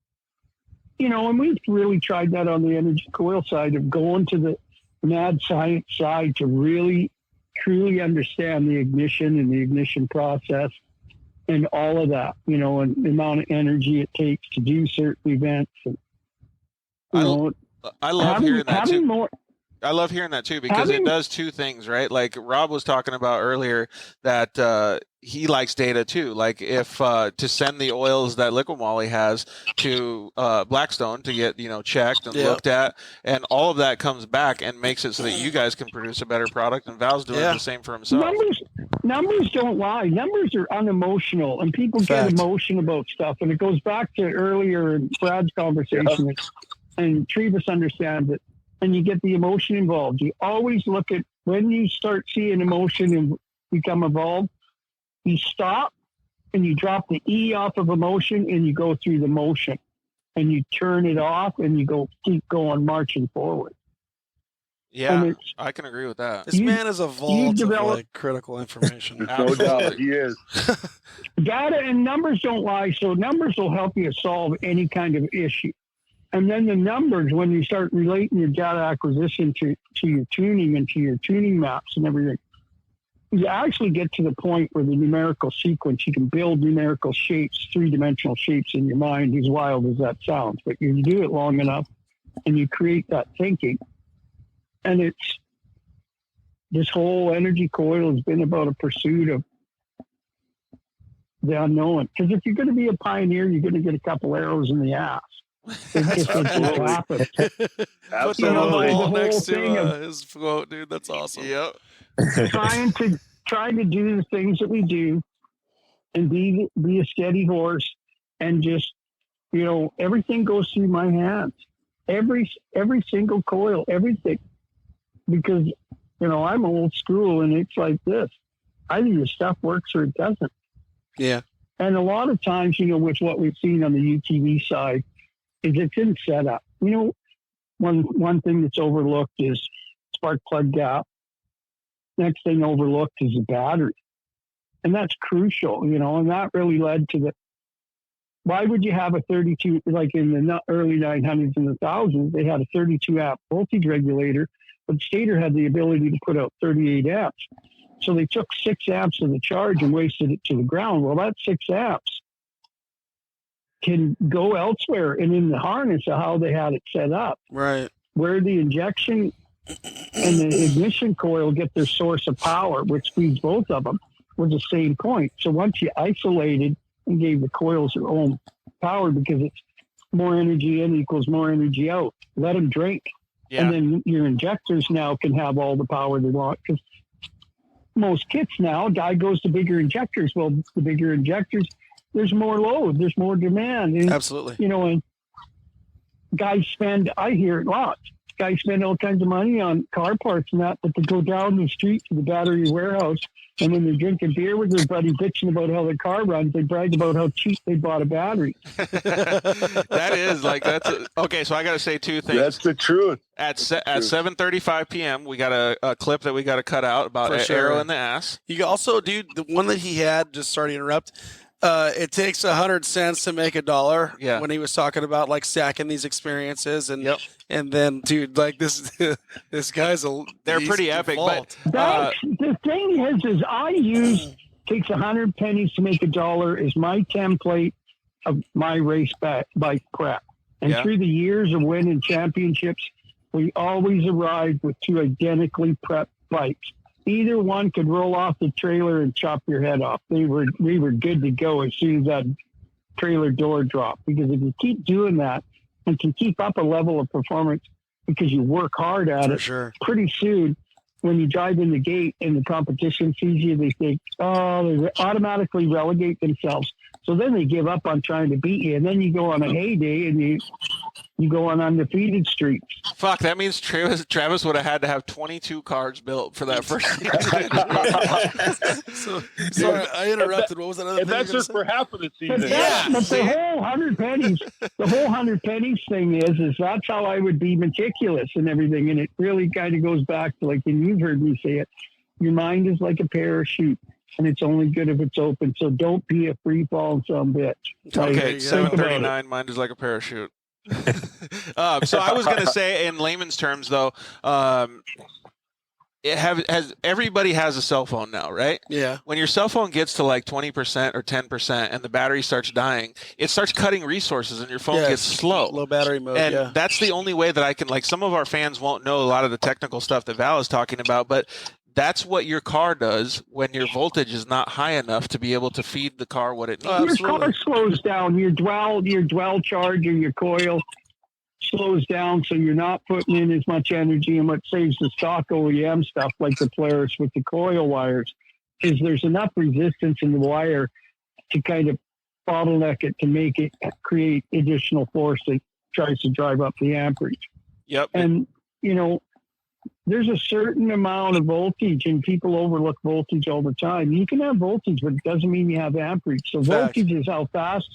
And we've really tried that on the Energycoil side of going to the mad science side to really, truly understand the ignition and the ignition process and all of that, and the amount of energy it takes to do certain events. And, I love hearing that too. More, I love hearing that too because it does two things, right? Like Rob was talking about earlier that he likes data too. Like if to send the oils that Liquid Moly has to Blackstone to get checked and looked at, and all of that comes back and makes it so that you guys can produce a better product. And Val's doing the same for himself. Numbers don't lie. Numbers are unemotional, and people get emotional about stuff. And it goes back to earlier in Brad's conversation, and Trevis understands it. And you get the emotion involved. You always look at when you start seeing emotion and become involved, you stop and you drop the E off of emotion and you go through the motion and you turn it off and you keep going, marching forward. Yeah, I can agree with that. This man is a vault of critical information. No doubt, he is. Data and numbers don't lie, so numbers will help you solve any kind of issue. And then the numbers, when you start relating your data acquisition to your tuning and to your tuning maps and everything, you actually get to the point where the numerical sequence, you can build numerical shapes, three-dimensional shapes in your mind, as wild as that sounds. But you do it long enough and you create that thinking. And it's this whole Energycoil has been about a pursuit of the unknown. Because if you're going to be a pioneer, you're going to get a couple arrows in the ass. That's right. Put that on the wall next to his quote, dude. That's awesome. Yep. trying to do the things that we do and be a steady horse and just, everything goes through my hands. Every single coil, everything. Because, I'm old school and it's like this. Either your stuff works or it doesn't. Yeah. And a lot of times, with what we've seen on the UTV side, is it's in setup. One thing that's overlooked is spark plug gap. Next thing overlooked is the battery. And that's crucial, and that really led to why would you have a 32, like in the early 900s and the thousands, they had a 32 amp voltage regulator, but Stator had the ability to put out 38 amps. So they took 6 amps of the charge and wasted it to the ground. Well, that 6 amps can go elsewhere and in the harness of how they had it set up. Right. Where the injection and the ignition coil get their source of power, which feeds both of them, was the same point. So once you isolated and gave the coils their own power, because it's more energy in equals more energy out, let them drink. Yeah. And then your injectors now can have all the power they want, because most kits now, guy goes to bigger injectors. Well, the bigger injectors, there's more load, there's more demand. And, absolutely. And guys spend, I hear it lots, guys spend all kinds of money on car parts and that, but to go down the street to the battery warehouse, and when they're drinking beer with their buddy bitching about how their car runs, they brag about how cheap they bought a battery. That is okay. So I got to say two things. That's the truth. At 7:35 p.m., we got a clip that we got to cut out about an arrow in the ass. You also, dude, the one that he had, just sorry to interrupt, it takes 100 cents to make $1. Yeah. When he was talking about like stacking these experiences and then, dude, like this guy's they're pretty eprep. But the thing is I use takes 100 pennies to make $1 is my template of my race bike prep. And through the years of winning championships, we always arrived with 2 identically prepped bikes. Either one could roll off the trailer and chop your head off. We were good to go as soon as that trailer door dropped. Because if you keep doing that and can keep up a level of performance because you work hard at it, pretty soon when you drive in the gate and the competition sees you, they think, they automatically relegate themselves. So then they give up on trying to beat you. And then you go on a heyday and you go on undefeated streaks. Fuck, that means Travis would have had to have 22 cars built for that first season. Sorry, I interrupted. What was that other thing? And that's just for half of the season. But the whole 100 pennies thing is that's how I would be meticulous and everything. And it really kind of goes back to, like, and you've heard me say it, your mind is like a parachute. And it's only good if it's open. So don't be a free fall some bitch. Okay, 739, mine is like a parachute. So I was going to say, in layman's terms, though, has everybody has a cell phone now, right? Yeah. When your cell phone gets to like 20% or 10% and the battery starts dying, it starts cutting resources and your phone Yes. gets slow. Low battery mode. And Yeah. that's the only way that I can, like, some of our fans won't know a lot of the technical stuff that Val is talking about, but that's what your car does when your voltage is not high enough to be able to feed the car what it needs. Oh, Your car slows down. Your dwell charge or your coil slows down, so you're not putting in as much energy. And what saves the stock OEM stuff, like the Polaris with the coil wires, is there's enough resistance in the wire to kind of bottleneck it to make it create additional force that tries to drive up the amperage. Yep. And, you know, there's a certain amount of voltage, and people overlook voltage all the time. You can have voltage, but it doesn't mean you have amperage. So Fact. voltage is how fast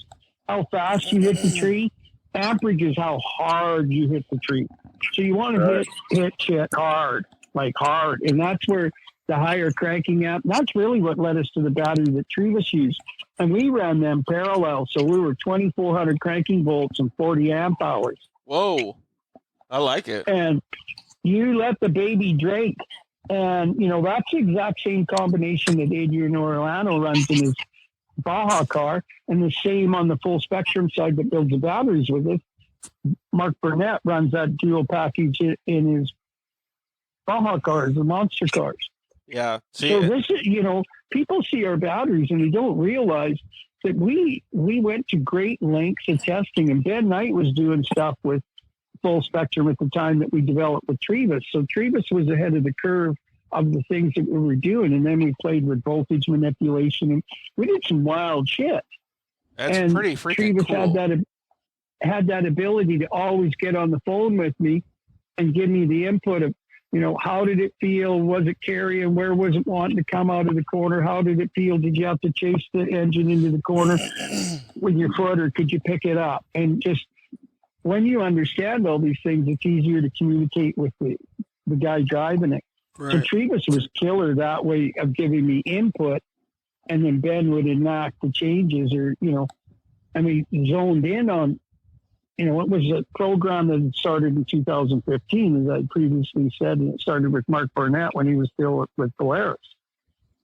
you hit the tree. Amperage is how hard you hit the tree. So you want to hit shit hard, like hard. And that's where the higher cranking amp, that's really what led us to the battery that Trevis used. And we ran them parallel. So we were 2,400 cranking volts and 40 amp hours. Whoa. I like it. And you let the baby drink. And, you know, that's the exact same combination that Adrian Orlando runs in his Baja car, and the same on the full spectrum side that builds the batteries with it. Mark Burnett runs that dual package in his Baja cars, the monster cars. Yeah. So this is, you know, people see our batteries and they don't realize that we went to great lengths of testing, and Ben Knight was doing stuff with full spectrum at the time that we developed with Trevis. So Trevis was ahead of the curve of the things that we were doing. And then we played with voltage manipulation, and we did some wild shit. That's and pretty freaking Trevis cool. had that ability to always get on the phone with me and give me the input of, you know, how did it feel? Was it carrying? Where was it wanting to come out of the corner? How did it feel? Did you have to chase the engine into the corner with your foot, or could you pick it up? And just when you understand all these things, it's easier to communicate with the guy driving it. Right. So Trevis was killer that way of giving me input, and then Ben would enact the changes, or, you know, I mean, zoned in on, you know, it was a program that started in 2015, as I previously said, and it started with Mark Burnett when he was still with Polaris.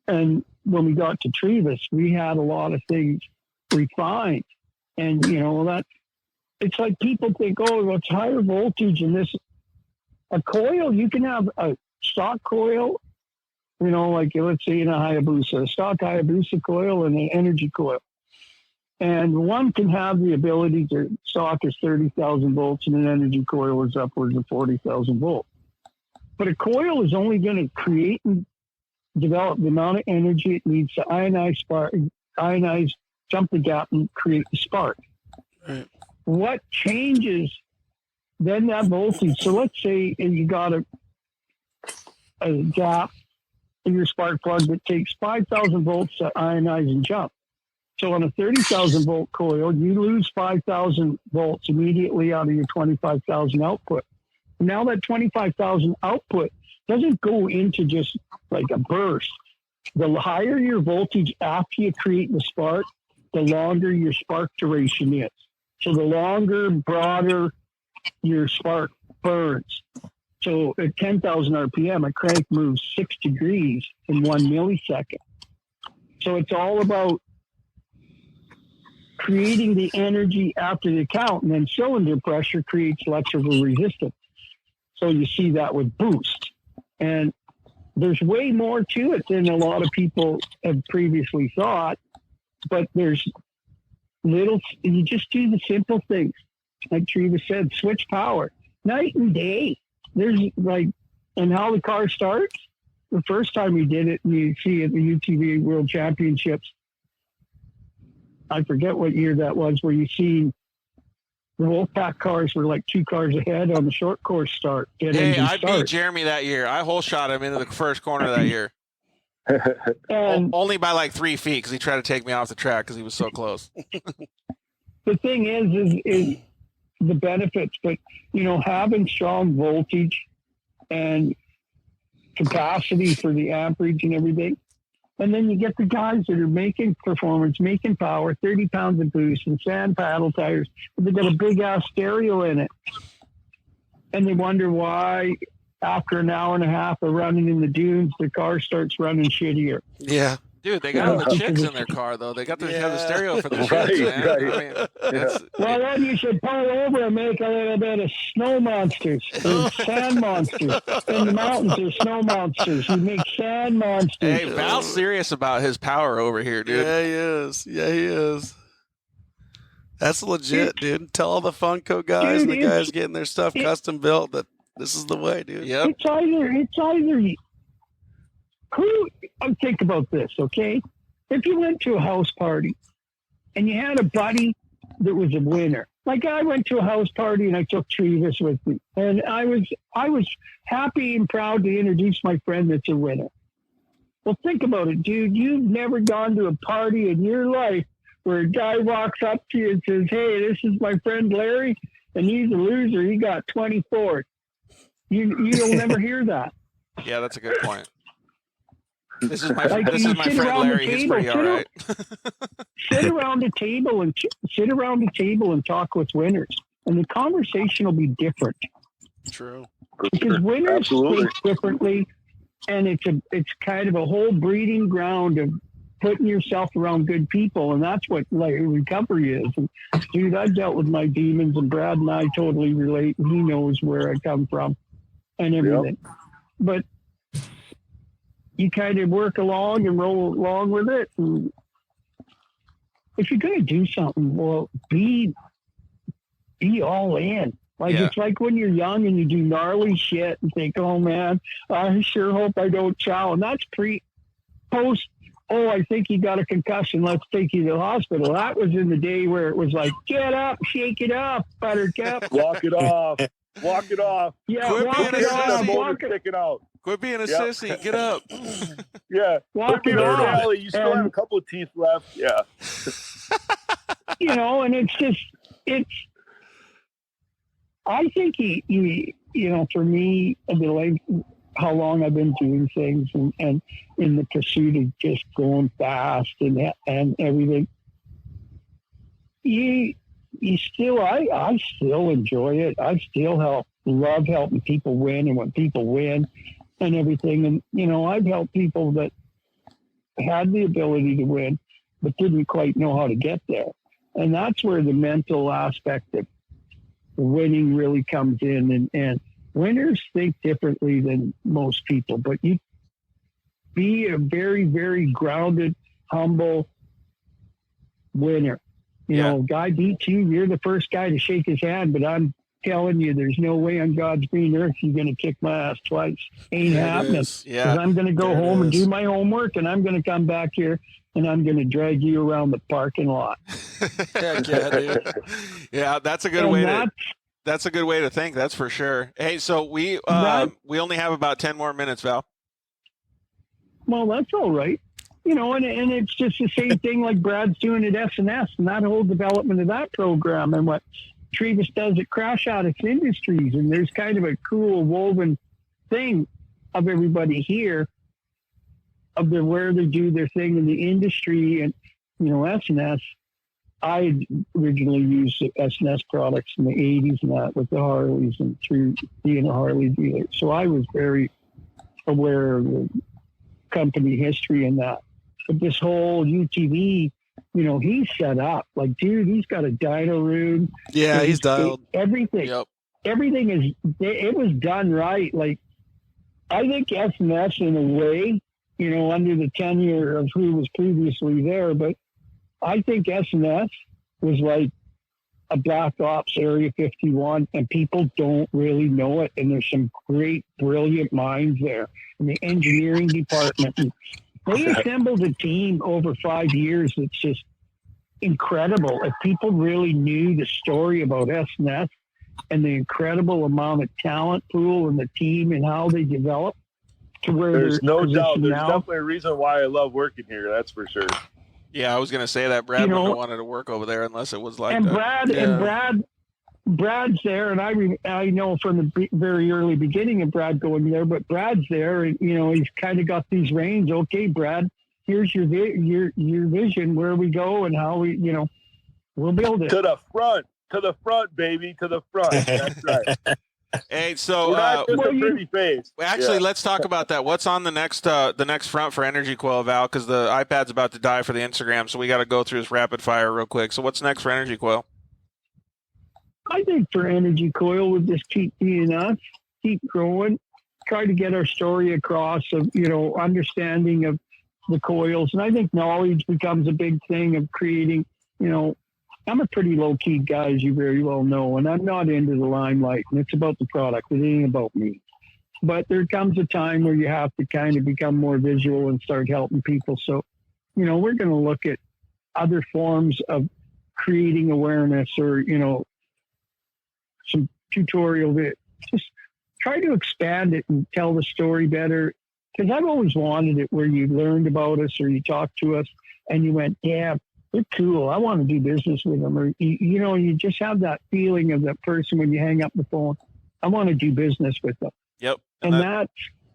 And when we got to Trevis, we had a lot of things refined, and, you know, that it's like people think, oh, well, it's higher voltage in this. A coil, you can have a stock coil, you know, like let's say in a Hayabusa, a stock Hayabusa coil and an Energycoil. And one can have the ability to stock is 30,000 volts, and an Energycoil is upwards of 40,000 volts. But a coil is only going to create and develop the amount of energy it needs to ionize, jump the gap, and create the spark. Right. What changes then that voltage? So let's say you got a gap in your spark plug that takes 5,000 volts to ionize and jump. So on a 30,000 volt coil, you lose 5,000 volts immediately out of your 25,000 output. Now that 25,000 output doesn't go into just like a burst. The higher your voltage after you create the spark, the longer your spark duration is. So the longer, broader your spark burns. So at 10,000 RPM, a crank moves 6 degrees in 1 millisecond. So it's all about creating the energy after the count, and then cylinder pressure creates electrical resistance. So you see that with boost. And there's way more to it than a lot of people have previously thought, but there's you just do the simple things. Like Treva said, switch power, night and day. There's like, and how the car starts. The first time we did it, you see at the UTV World Championships, I forget what year that was, where you see the Wolfpack cars were like 2 cars ahead on the short course start. Hey, I beat Jeremy that year. I hole shot him into the first corner that year. And only by like 3 feet, because he tried to take me off the track because he was so close. the thing is the benefits, but, you know, having strong voltage and capacity for the amperage and everything. And then you get the guys that are making performance, making power, 30 pounds of boost and sand paddle tires, but they got a big ass stereo in it. And they wonder why after an hour and a half of running in the dunes, the car starts running shittier. Yeah. Dude, they got all the chicks in their car though. They got the, have the stereo for the chicks, man. Right. I mean, that's, Well, then you should pull over and make a little bit of snow monsters or sand monsters. In the mountains, there's snow monsters. You make sand monsters. hey, Val's serious about his power over here, dude. Yeah, he is. Yeah, he is. That's legit, dude. Tell all the Funko guys and the guys getting their stuff custom built that this is the way, dude. Yep. It's either think about this, okay? If you went to a house party and you had a buddy that was a winner, like I went to a house party and I took Seavers with me, and I was happy and proud to introduce my friend that's a winner. Well, think about it, dude. You've never gone to a party in your life where a guy walks up to you and says, "Hey, this is my friend Larry, and he's a loser. He got 24th." You'll never hear that. Yeah, that's a good point. This is my Like, this you is my sit friend around the Larry. He's table, pretty all right. Sit around the table and talk with winners, and the conversation will be different True. because winners Absolutely. think differently, and it's kind of a whole breeding ground of putting yourself around good people, and that's what like recovery is. And dude, I've dealt with my demons, and Brad and I totally relate. And he knows where I come from and everything, but you kind of work along and roll along with it. And if you're going to do something, well, be all in. Like, it's like when you're young and you do gnarly shit and think, "Oh man, I sure hope I don't chow." And that's post, "Oh, I think you got a concussion. Let's take you to the hospital." That was in the day where it was like, "Get up, shake it up, Buttercup." Walk it off. Walk it off. Yeah, Quit walk being it a off. sissy. Walk it. Sticking out. Quit being a Yep. sissy. Get up. Yeah. Walk Look it at off. Valley. You still have a couple of teeth left. Yeah. And I think for me, like how long I've been doing things and in the pursuit of just going fast and everything, I still enjoy it. I still love helping people win, and when people win and everything. And, I've helped people that had the ability to win, but didn't quite know how to get there. And that's where the mental aspect of winning really comes in. And winners think differently than most people, but you be a very, very grounded, humble winner. Guy beats you, you're the first guy to shake his hand, but I'm telling you, there's no way on God's green earth you're going to kick my ass twice. Ain't happening. Yeah. I'm going to go home and do my homework, and I'm going to come back here and I'm going to drag you around the parking lot. Heck yeah, dude. Yeah, that's a good way to. That's a good way to think. That's for sure. Hey, so we only have about 10 more minutes, Val. Well, that's all right. And it's just the same thing like Brad's doing at S&S and that whole development of that program and what Trevis does at Crash Addicts Industries. And there's kind of a cool woven thing of everybody here of where they do their thing in the industry. And, S&S, I originally used S&S products in the 80s and that with the Harleys and through being a Harley dealer. So I was very aware of the company history and that. But this whole UTV, he's set up. Like, dude, he's got a dyno room. Yeah, he's dialed. Everything. Yep. Everything it was done right. Like, I think S&S in a way, under the tenure of who was previously there, but I think S&S was like a Black Ops Area 51, and people don't really know it. And there's some great, brilliant minds there in the engineering department. And they assembled a team over 5 years that's just incredible. If people really knew the story about S&S and the incredible amount of talent pool and the team and how they developed to where there's no positioned doubt. There's now. definitely a reason why I love working here. That's for sure. Yeah, I was going to say that Brad wouldn't have wanted to work over there unless it was like and that. Brad's there, and I know from the very early beginning of Brad going there, but Brad's there, and he's kind of got these reins. Okay, Brad, here's your vision, where we go and how we, we'll build it To the front, baby, to the front. That's right. Hey, so We're not just a pretty face. actually, let's talk about that. What's on the next front for Energycoil, Val? Because the iPad's about to die for the Instagram, so we got to go through this rapid fire real quick. So what's next for Energycoil? I think for Energycoil, we'll just keep being us, keep growing, try to get our story across of, understanding of the coils. And I think knowledge becomes a big thing of creating, I'm a pretty low-key guy, as you very well know, and I'm not into the limelight, and it's about the product. It ain't about me. But there comes a time where you have to kind of become more visual and start helping people. So, we're going to look at other forms of creating awareness or, some tutorial that just try to expand it and tell the story better. Because I've always wanted it where you learned about us or you talked to us and you went, yeah, they're cool. I want to do business with them. Or, you just have that feeling of that person when you hang up the phone. I want to do business with them. Yep. And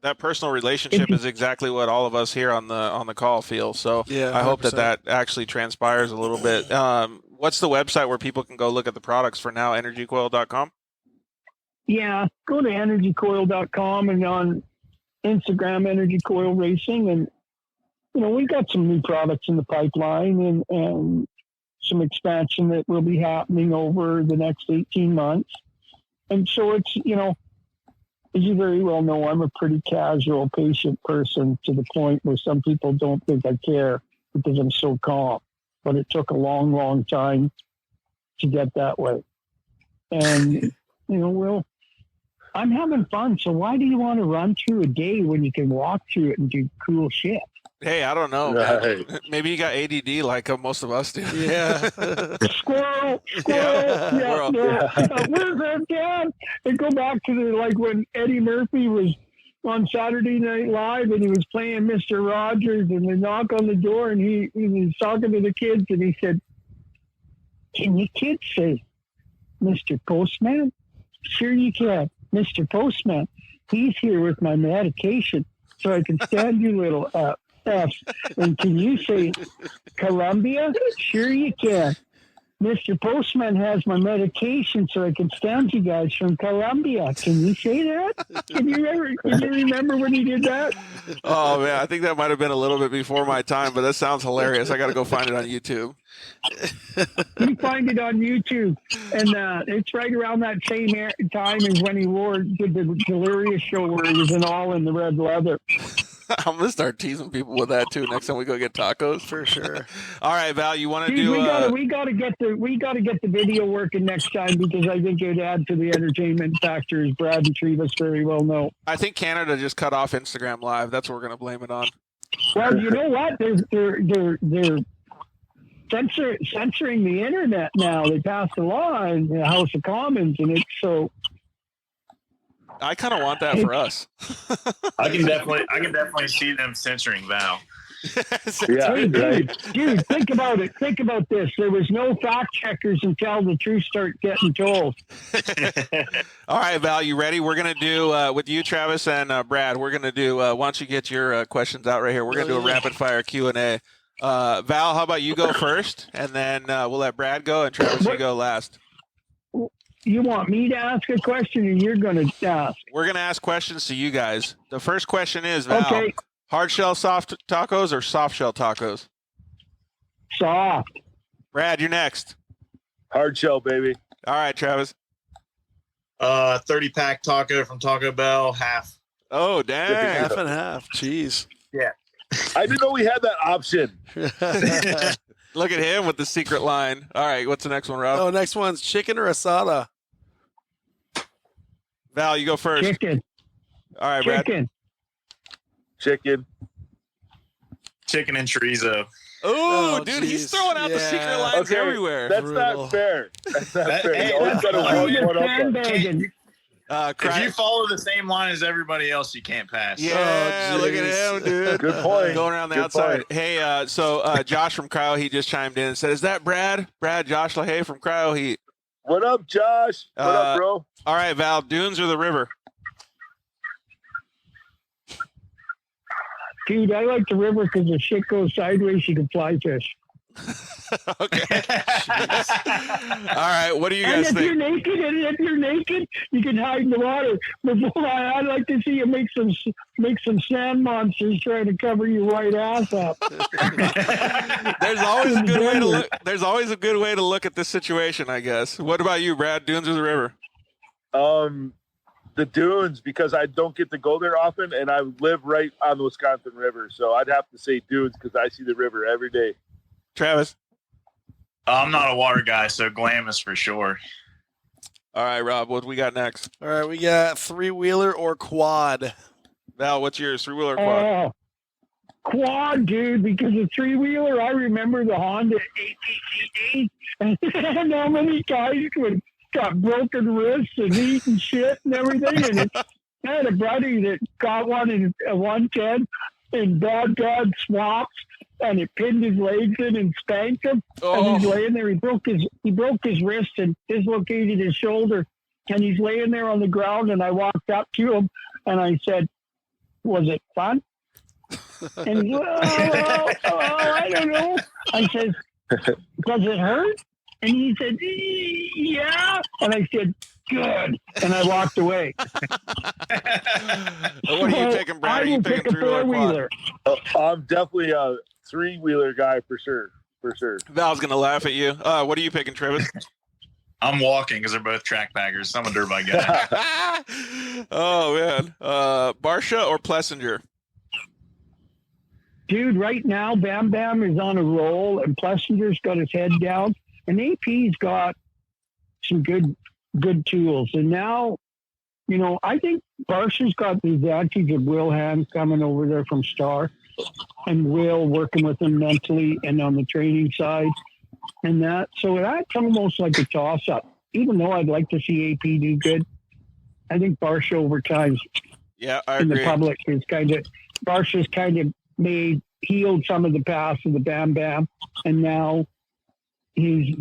that personal relationship is exactly what all of us here on the call feel. So Yeah, I hope 100%. that actually transpires a little bit. What's the website where people can go look at the products for now? Energycoil.com? yeah, go to energycoil.com and on Instagram, Energycoil Racing. And, we got some new products in the pipeline and some expansion that will be happening over the next 18 months. And so it's, as you very well know, I'm a pretty casual, patient person to the point where some people don't think I care because I'm so calm. But it took a long, long time to get that way. And, I'm having fun. So why do you want to run through a day when you can walk through it and do cool shit? Hey, I don't know. Right. Man. Maybe you got ADD like most of us do. Yeah. Squirrel. Yeah. Yeah. Where's that dad? And go back to when Eddie Murphy was on Saturday Night Live and he was playing Mr. Rogers and they knock on the door and he was talking to the kids and he said, "Can you kids say Mr. Postman?" "Sure you can. Mr. Postman, he's here with my medication so I can stand you little F. And can you say Columbia?" "Sure you can. Mr. Postman has my medication so I can stand you guys from Columbia. Can you say that?" Can you remember when he did that? Oh, man, I think that might have been a little bit before my time, but that sounds hilarious. I got to go find it on YouTube. You find it on YouTube, and it's right around that same time as when he did the Delirious show where he was all in the red leather. I'm going to start teasing people with that, too, next time we go get tacos. For sure. All right, Val, you want to Dude, do... we gotta get the video working next time because I think it'd add to the entertainment factor, as Brad and Trivas very well know. I think Canada just cut off Instagram Live. That's what we're going to blame it on. Well, you know what? They're censoring the internet now. They passed a law in the House of Commons, and it's so. I kind of want that for us. I can definitely see them censoring Val. Yeah, Hey, right. dude, think about it. Think about this. There was no fact checkers until the truth started getting told. All right, Val, you ready? We're going to do, with you, Travis, and Brad, we're going to do, why don't you get your questions out right here? We're going to do a rapid-fire Q&A. Val, how about you go first, and then we'll let Brad go, and Travis, you go last. You want me to ask a question, or you're going to ask? We're going to ask questions to you guys. The first question is, Val, Okay. hard shell soft tacos or soft shell tacos? Soft. Brad, you're next. Hard shell, baby. All right, Travis. 30-pack taco from Taco Bell, half. Oh, dang. Half and half. Jeez. I didn't know we had that option. Look at him with the secret line. All right, what's the next one, Rob? Oh, next one's chicken or asada? Val, you go first. Chicken. All right, Brad. Chicken. Chicken and chorizo. Oh, dude, geez. he's throwing out the secret lines Okay, everywhere. That's Brutal. not fair. That's not fair. Hey, You always gotta Oh, roll you're one up on. sandbagging. If you follow the same line as everybody else, you can't pass. Yeah, Oh, look at jeez. him, dude. Good point. Going around the Good outside. point. Hey, so Josh from Cryo Heat just chimed in and said, "Is that Brad? Josh LaHaye from Cryo Heat." What up, Josh? What up, bro? All right, Val, dunes or the river? Dude, I like the river because if shit goes sideways, you can fly fish. Okay. right, what do you And guys if think? you're naked, you can hide in the water. But boy, I'd like to see you make some sand monsters trying to cover your white ass up. There's always a good way to look. There's always a good way to look at this situation, I guess. What about you, Brad? Dunes or the river? The dunes, because I don't get to go there often, and I live right on the Wisconsin River, so I'd have to say dunes because I see the river every day. Travis? I'm not a water guy, so Glamis for sure. All right, Rob, what do we got next? All right, we got 3-wheeler or quad. Val, what's yours? 3-wheeler or quad? Oh, quad, dude, because a 3-wheeler, I remember the Honda ATCD, and how many guys got broken wrists and eating shit and everything. And I had a buddy that got one in a 110 in bad swaps, and it pinned his legs in and spanked him. And he's laying there. He broke his wrist and dislocated his shoulder. And he's laying there on the ground. And I walked up to him and I said, "Was it fun?" And he's, I don't know. I said, "Does it hurt?" And he said, "Yeah." And I said, "Good." And I walked away. What are you picking, Brad? Are you picking 3-wheeler or quad? I'm definitely a 3-wheeler guy for sure. Val's going to laugh at you. What are you picking, Travis? I'm walking because they're both track baggers. I'm a dirt bike guy. Oh, man. Barsha or Plessinger? Dude, right now, Bam Bam is on a roll, and Plessinger's got his head down, and AP's got some good tools. And now, I think Barsha's got the advantage of Will Hand coming over there from Star, and Will working with him mentally and on the training side. And so that's almost like a toss-up. Even though I'd like to see AP do good, I think Barsha over time Yeah, I in agree. the public is Barsha's kind of healed some of the past of the Bam Bam, and now he's,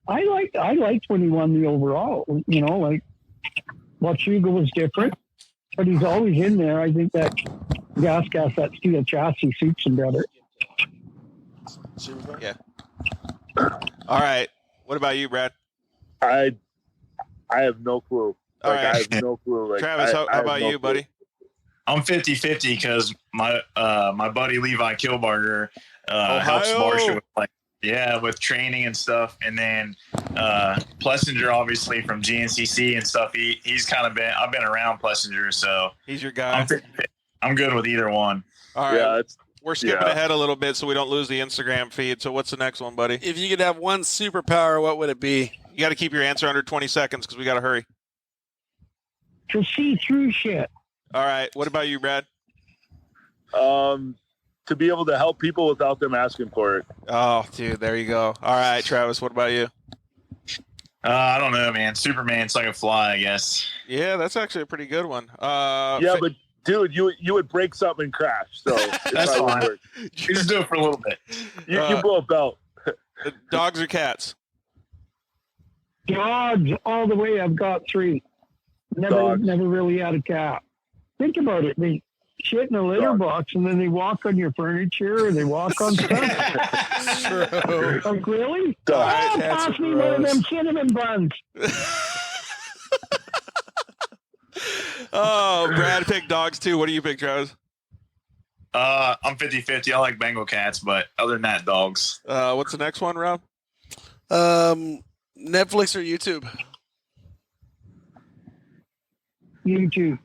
I liked when he won the overall. Like Wachuga was different, but he's always in there. I think that gas, that steel chassis suits him better. Yeah. All right. What about you, Brad? I have no clue. All right. I have no clue. Travis, how about you, buddy? I'm 50-50 because my buddy Levi Kilbarger helps Barsha with training and stuff, and then Plessinger obviously from GNCC and stuff. I've been around Plessinger, so he's your guy. I'm good with either one. All right. We're skipping ahead a little bit so we don't lose the Instagram feed. So what's the next one, buddy? If you could have one superpower, what would it be? You got to keep your answer under 20 seconds because we got to hurry. To see through shit. All right. What about you, Brad? To be able to help people without them asking for it. Oh, dude, there you go. All right, Travis, what about you? I don't know, man. Superman's like a fly, I guess. Yeah, that's actually a pretty good one. But dude, you would break something and crash. So that's fine. You just do it for a little bit. You blow a belt. Dogs or cats? Dogs all the way. I've got 3. Never really had a cat. Think about it. They shit in a litter box and then they walk on your furniture or they walk on stuff. True. Like, really? Cats Pass me one of them cinnamon buns. Oh, Brad picked dogs too. What do you pick, Travis? I'm 50-50. I like Bengal cats, but other than that, dogs. What's the next one, Rob? Netflix or YouTube? YouTube.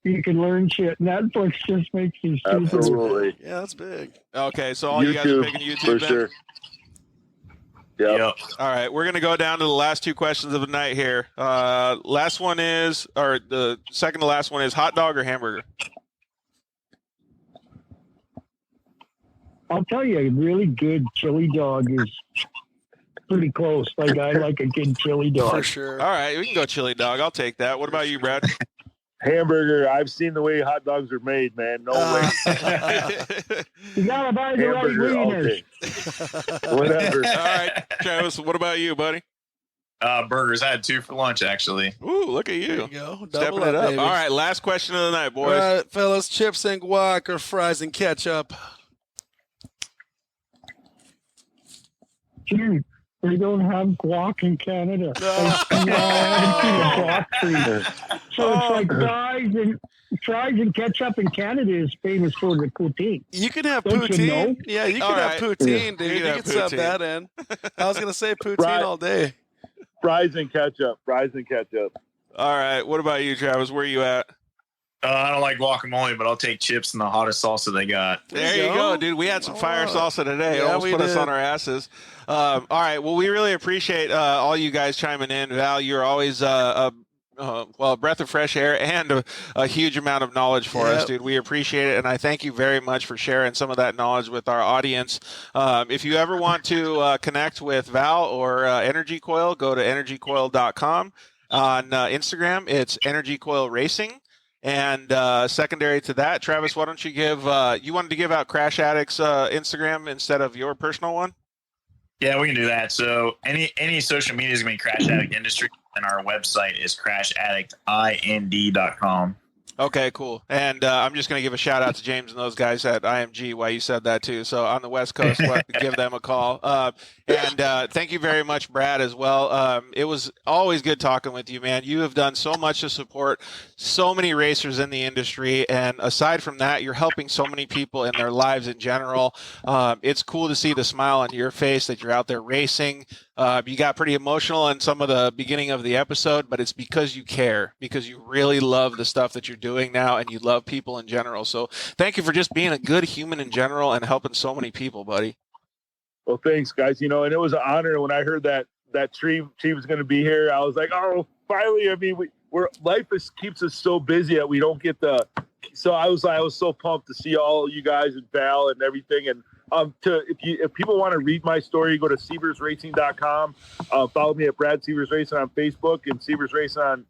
You can learn shit. Netflix just makes you stupid. Absolutely. Yeah, that's big. Okay, so all you guys are picking YouTube for then? sure. Yep. All right, we're going to go down to the last 2 questions of the night here. Last one is, or the second to last one is hot dog or hamburger? I'll tell you, a really good chili dog is pretty close. Like, I like a good chili dog. For sure. All right, we can go chili dog. I'll take that. What about you, Brad? Hamburger. I've seen the way hot dogs are made, man. No way. You gotta buy the right Hamburger. wieners. Okay. Whatever. All right, Travis, what about you, buddy? Burgers. I had 2 for lunch, actually. Ooh, look at There you. you go. Stepping Double it up. baby. All right, last question of the night, boys. All right, fellas, chips and guac or fries and ketchup? too. They don't have guac in Canada. I haven't seen a guac tree. So it's like fries and ketchup in Canada is famous for the poutine. You can have Don't you know? poutine. Yeah, you can have poutine, dude. You can sub that in. I was gonna say poutine all day. Fries and ketchup. All right. What about you, Travis? Where are you at? I don't like guacamole, but I'll take chips and the hottest salsa they got. There you go, dude. We had some fire salsa today. It almost put us on our asses. All right. Well, we really appreciate all you guys chiming in. Val, you're always a breath of fresh air and a huge amount of knowledge for us, dude. We appreciate it, and I thank you very much for sharing some of that knowledge with our audience. If you ever want to connect with Val or Energycoil, go to energycoil.com. On Instagram, it's Energycoil Racing. And secondary to that, Travis, why don't you you wanted to give out Crash Addict's Instagram instead of your personal one? Yeah, we can do that. So any social media is going to be Crash Addict Industry, and our website is crashaddictind.com. Okay, cool. And I'm just going to give a shout out to James and those guys at IMG while you said that too. So on the West Coast, give them a call. And thank you very much, Brad, as well. It was always good talking with you, man. You have done so much to support so many racers in the industry. And aside from that, you're helping so many people in their lives in general. It's cool to see the smile on your face that you're out there racing. You got pretty emotional in some of the beginning of the episode, but it's because you care, because you really love the stuff that you're doing now and you love people in general. So thank you for just being a good human in general and helping so many people, buddy. Well, thanks, guys. And it was an honor when I heard that Tree was going to be here. I was like, oh, finally. I mean, life keeps us so busy that we don't get so I was so pumped to see all you guys and Val and everything. And if people want to read my story, go to seaversracing.com. Follow me at Brad Seavers Racing on Facebook and Seavers Racing on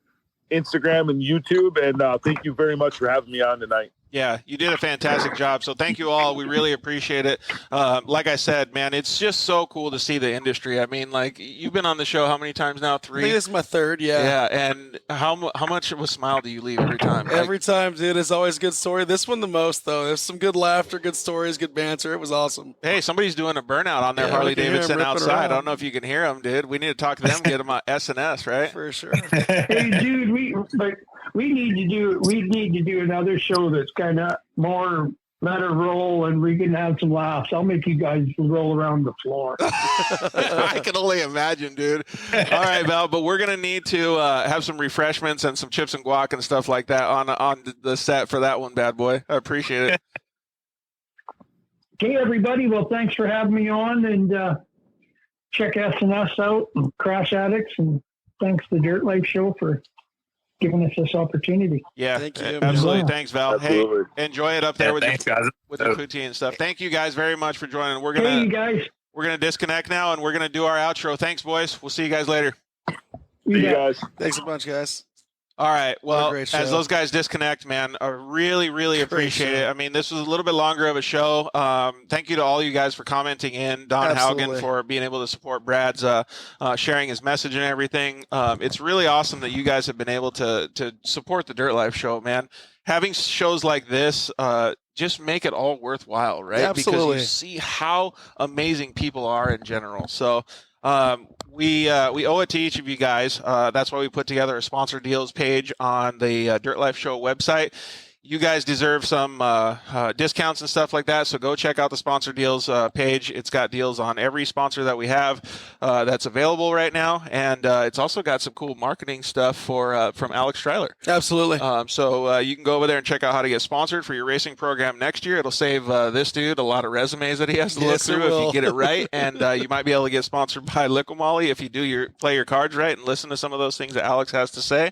Instagram and YouTube. And thank you very much for having me on tonight. Yeah, you did a fantastic job. So thank you all. We really appreciate it. Like I said, man, it's just so cool to see the industry. I mean, like, you've been on the show how many times now? 3? I think this is my 3rd, yeah. Yeah, and how much of a smile do you leave every time? Every time, dude. It's always a good story. This one the most, though. There's some good laughter, good stories, good banter. It was awesome. Hey, somebody's doing a burnout on their Harley Davidson outside. I don't know if you can hear them, dude. We need to talk to them, get them on S&S, right? For sure. Hey, dude, we need to do another show that's kind of more let her roll and we can have some laughs. I'll make you guys roll around the floor. I can only imagine, dude. All right, Val, but we're going to need to have some refreshments and some chips and guac and stuff like that on the set for that one, bad boy. I appreciate it. Okay, everybody. Well, thanks for having me on, and check S&S out and Crash Addicts, and thanks to the Dirt Life Show for giving us this opportunity. Yeah, thank you. Absolutely. Yeah. Thanks, Val. Absolutely. Hey, enjoy it up there with thanks, guys. with the poutine and stuff. Thank you guys very much for joining. We're Hey, you guys. gonna disconnect now and we're gonna do our outro. Thanks, boys. We'll see you guys later. See you guys. Thanks a bunch, guys. All right. Well, great show. as those guys disconnect, man, I really, really appreciate it. I mean, this was a little bit longer of a show. Thank you to all you guys for commenting in. Don Haugen for being able to support Brad's sharing his message and everything. It's really awesome that you guys have been able to support the Dirt Life Show, man. Having shows like this just make it all worthwhile, right? Absolutely. Because you see how amazing people are in general. So we owe it to each of you guys. That's why we put together a sponsor deals page on the Dirt Life Show website. You guys deserve some discounts and stuff like that, so go check out the sponsor deals page. It's got deals on every sponsor that we have that's available right now, and it's also got some cool marketing stuff from Alex Streiler. Absolutely. So you can go over there and check out how to get sponsored for your racing program next year. It'll save this dude a lot of resumes that he has to look through if you get it right, and you might be able to get sponsored by Liqui Moly if you play your cards right and listen to some of those things that Alex has to say.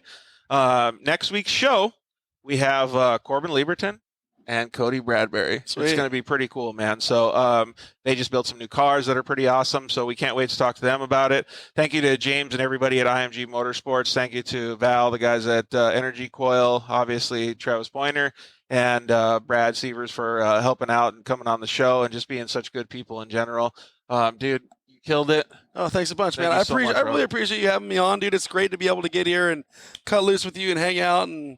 Next week's show, we have Corbin Lieberton and Cody Bradbury. So it's going to be pretty cool, man. So they just built some new cars that are pretty awesome. So we can't wait to talk to them about it. Thank you to James and everybody at IMG Motorsports. Thank you to Val, the guys at Energycoil, obviously Travis Pointer, and Brad Seavers for helping out and coming on the show and just being such good people in general. Dude, you killed it. Oh, thanks a bunch, man. I really appreciate you having me on, dude. It's great to be able to get here and cut loose with you and hang out and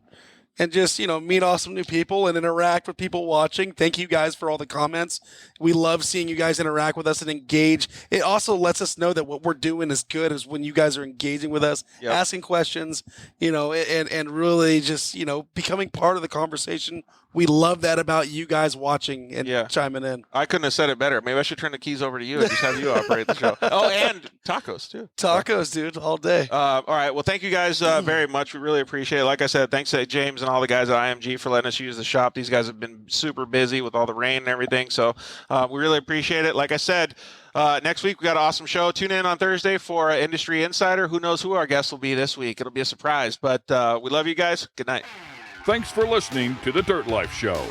and just, meet awesome new people and interact with people watching. Thank you guys for all the comments. We love seeing you guys interact with us and engage. It also lets us know that what we're doing is good, is when you guys are engaging with us, asking questions, and really just, becoming part of the conversation. We love that about you guys watching and chiming in. I couldn't have said it better. Maybe I should turn the keys over to you and just have you operate the show. Oh, and tacos, too. Tacos, dude, all day. All right. Well, thank you guys very much. We really appreciate it. Like I said, thanks to James and all the guys at IMG for letting us use the shop. These guys have been super busy with all the rain and everything. So we really appreciate it. Like I said, next week we got an awesome show. Tune in on Thursday for Industry Insider. Who knows who our guest will be this week? It'll be a surprise. But we love you guys. Good night. Thanks for listening to The Dirt Life Show.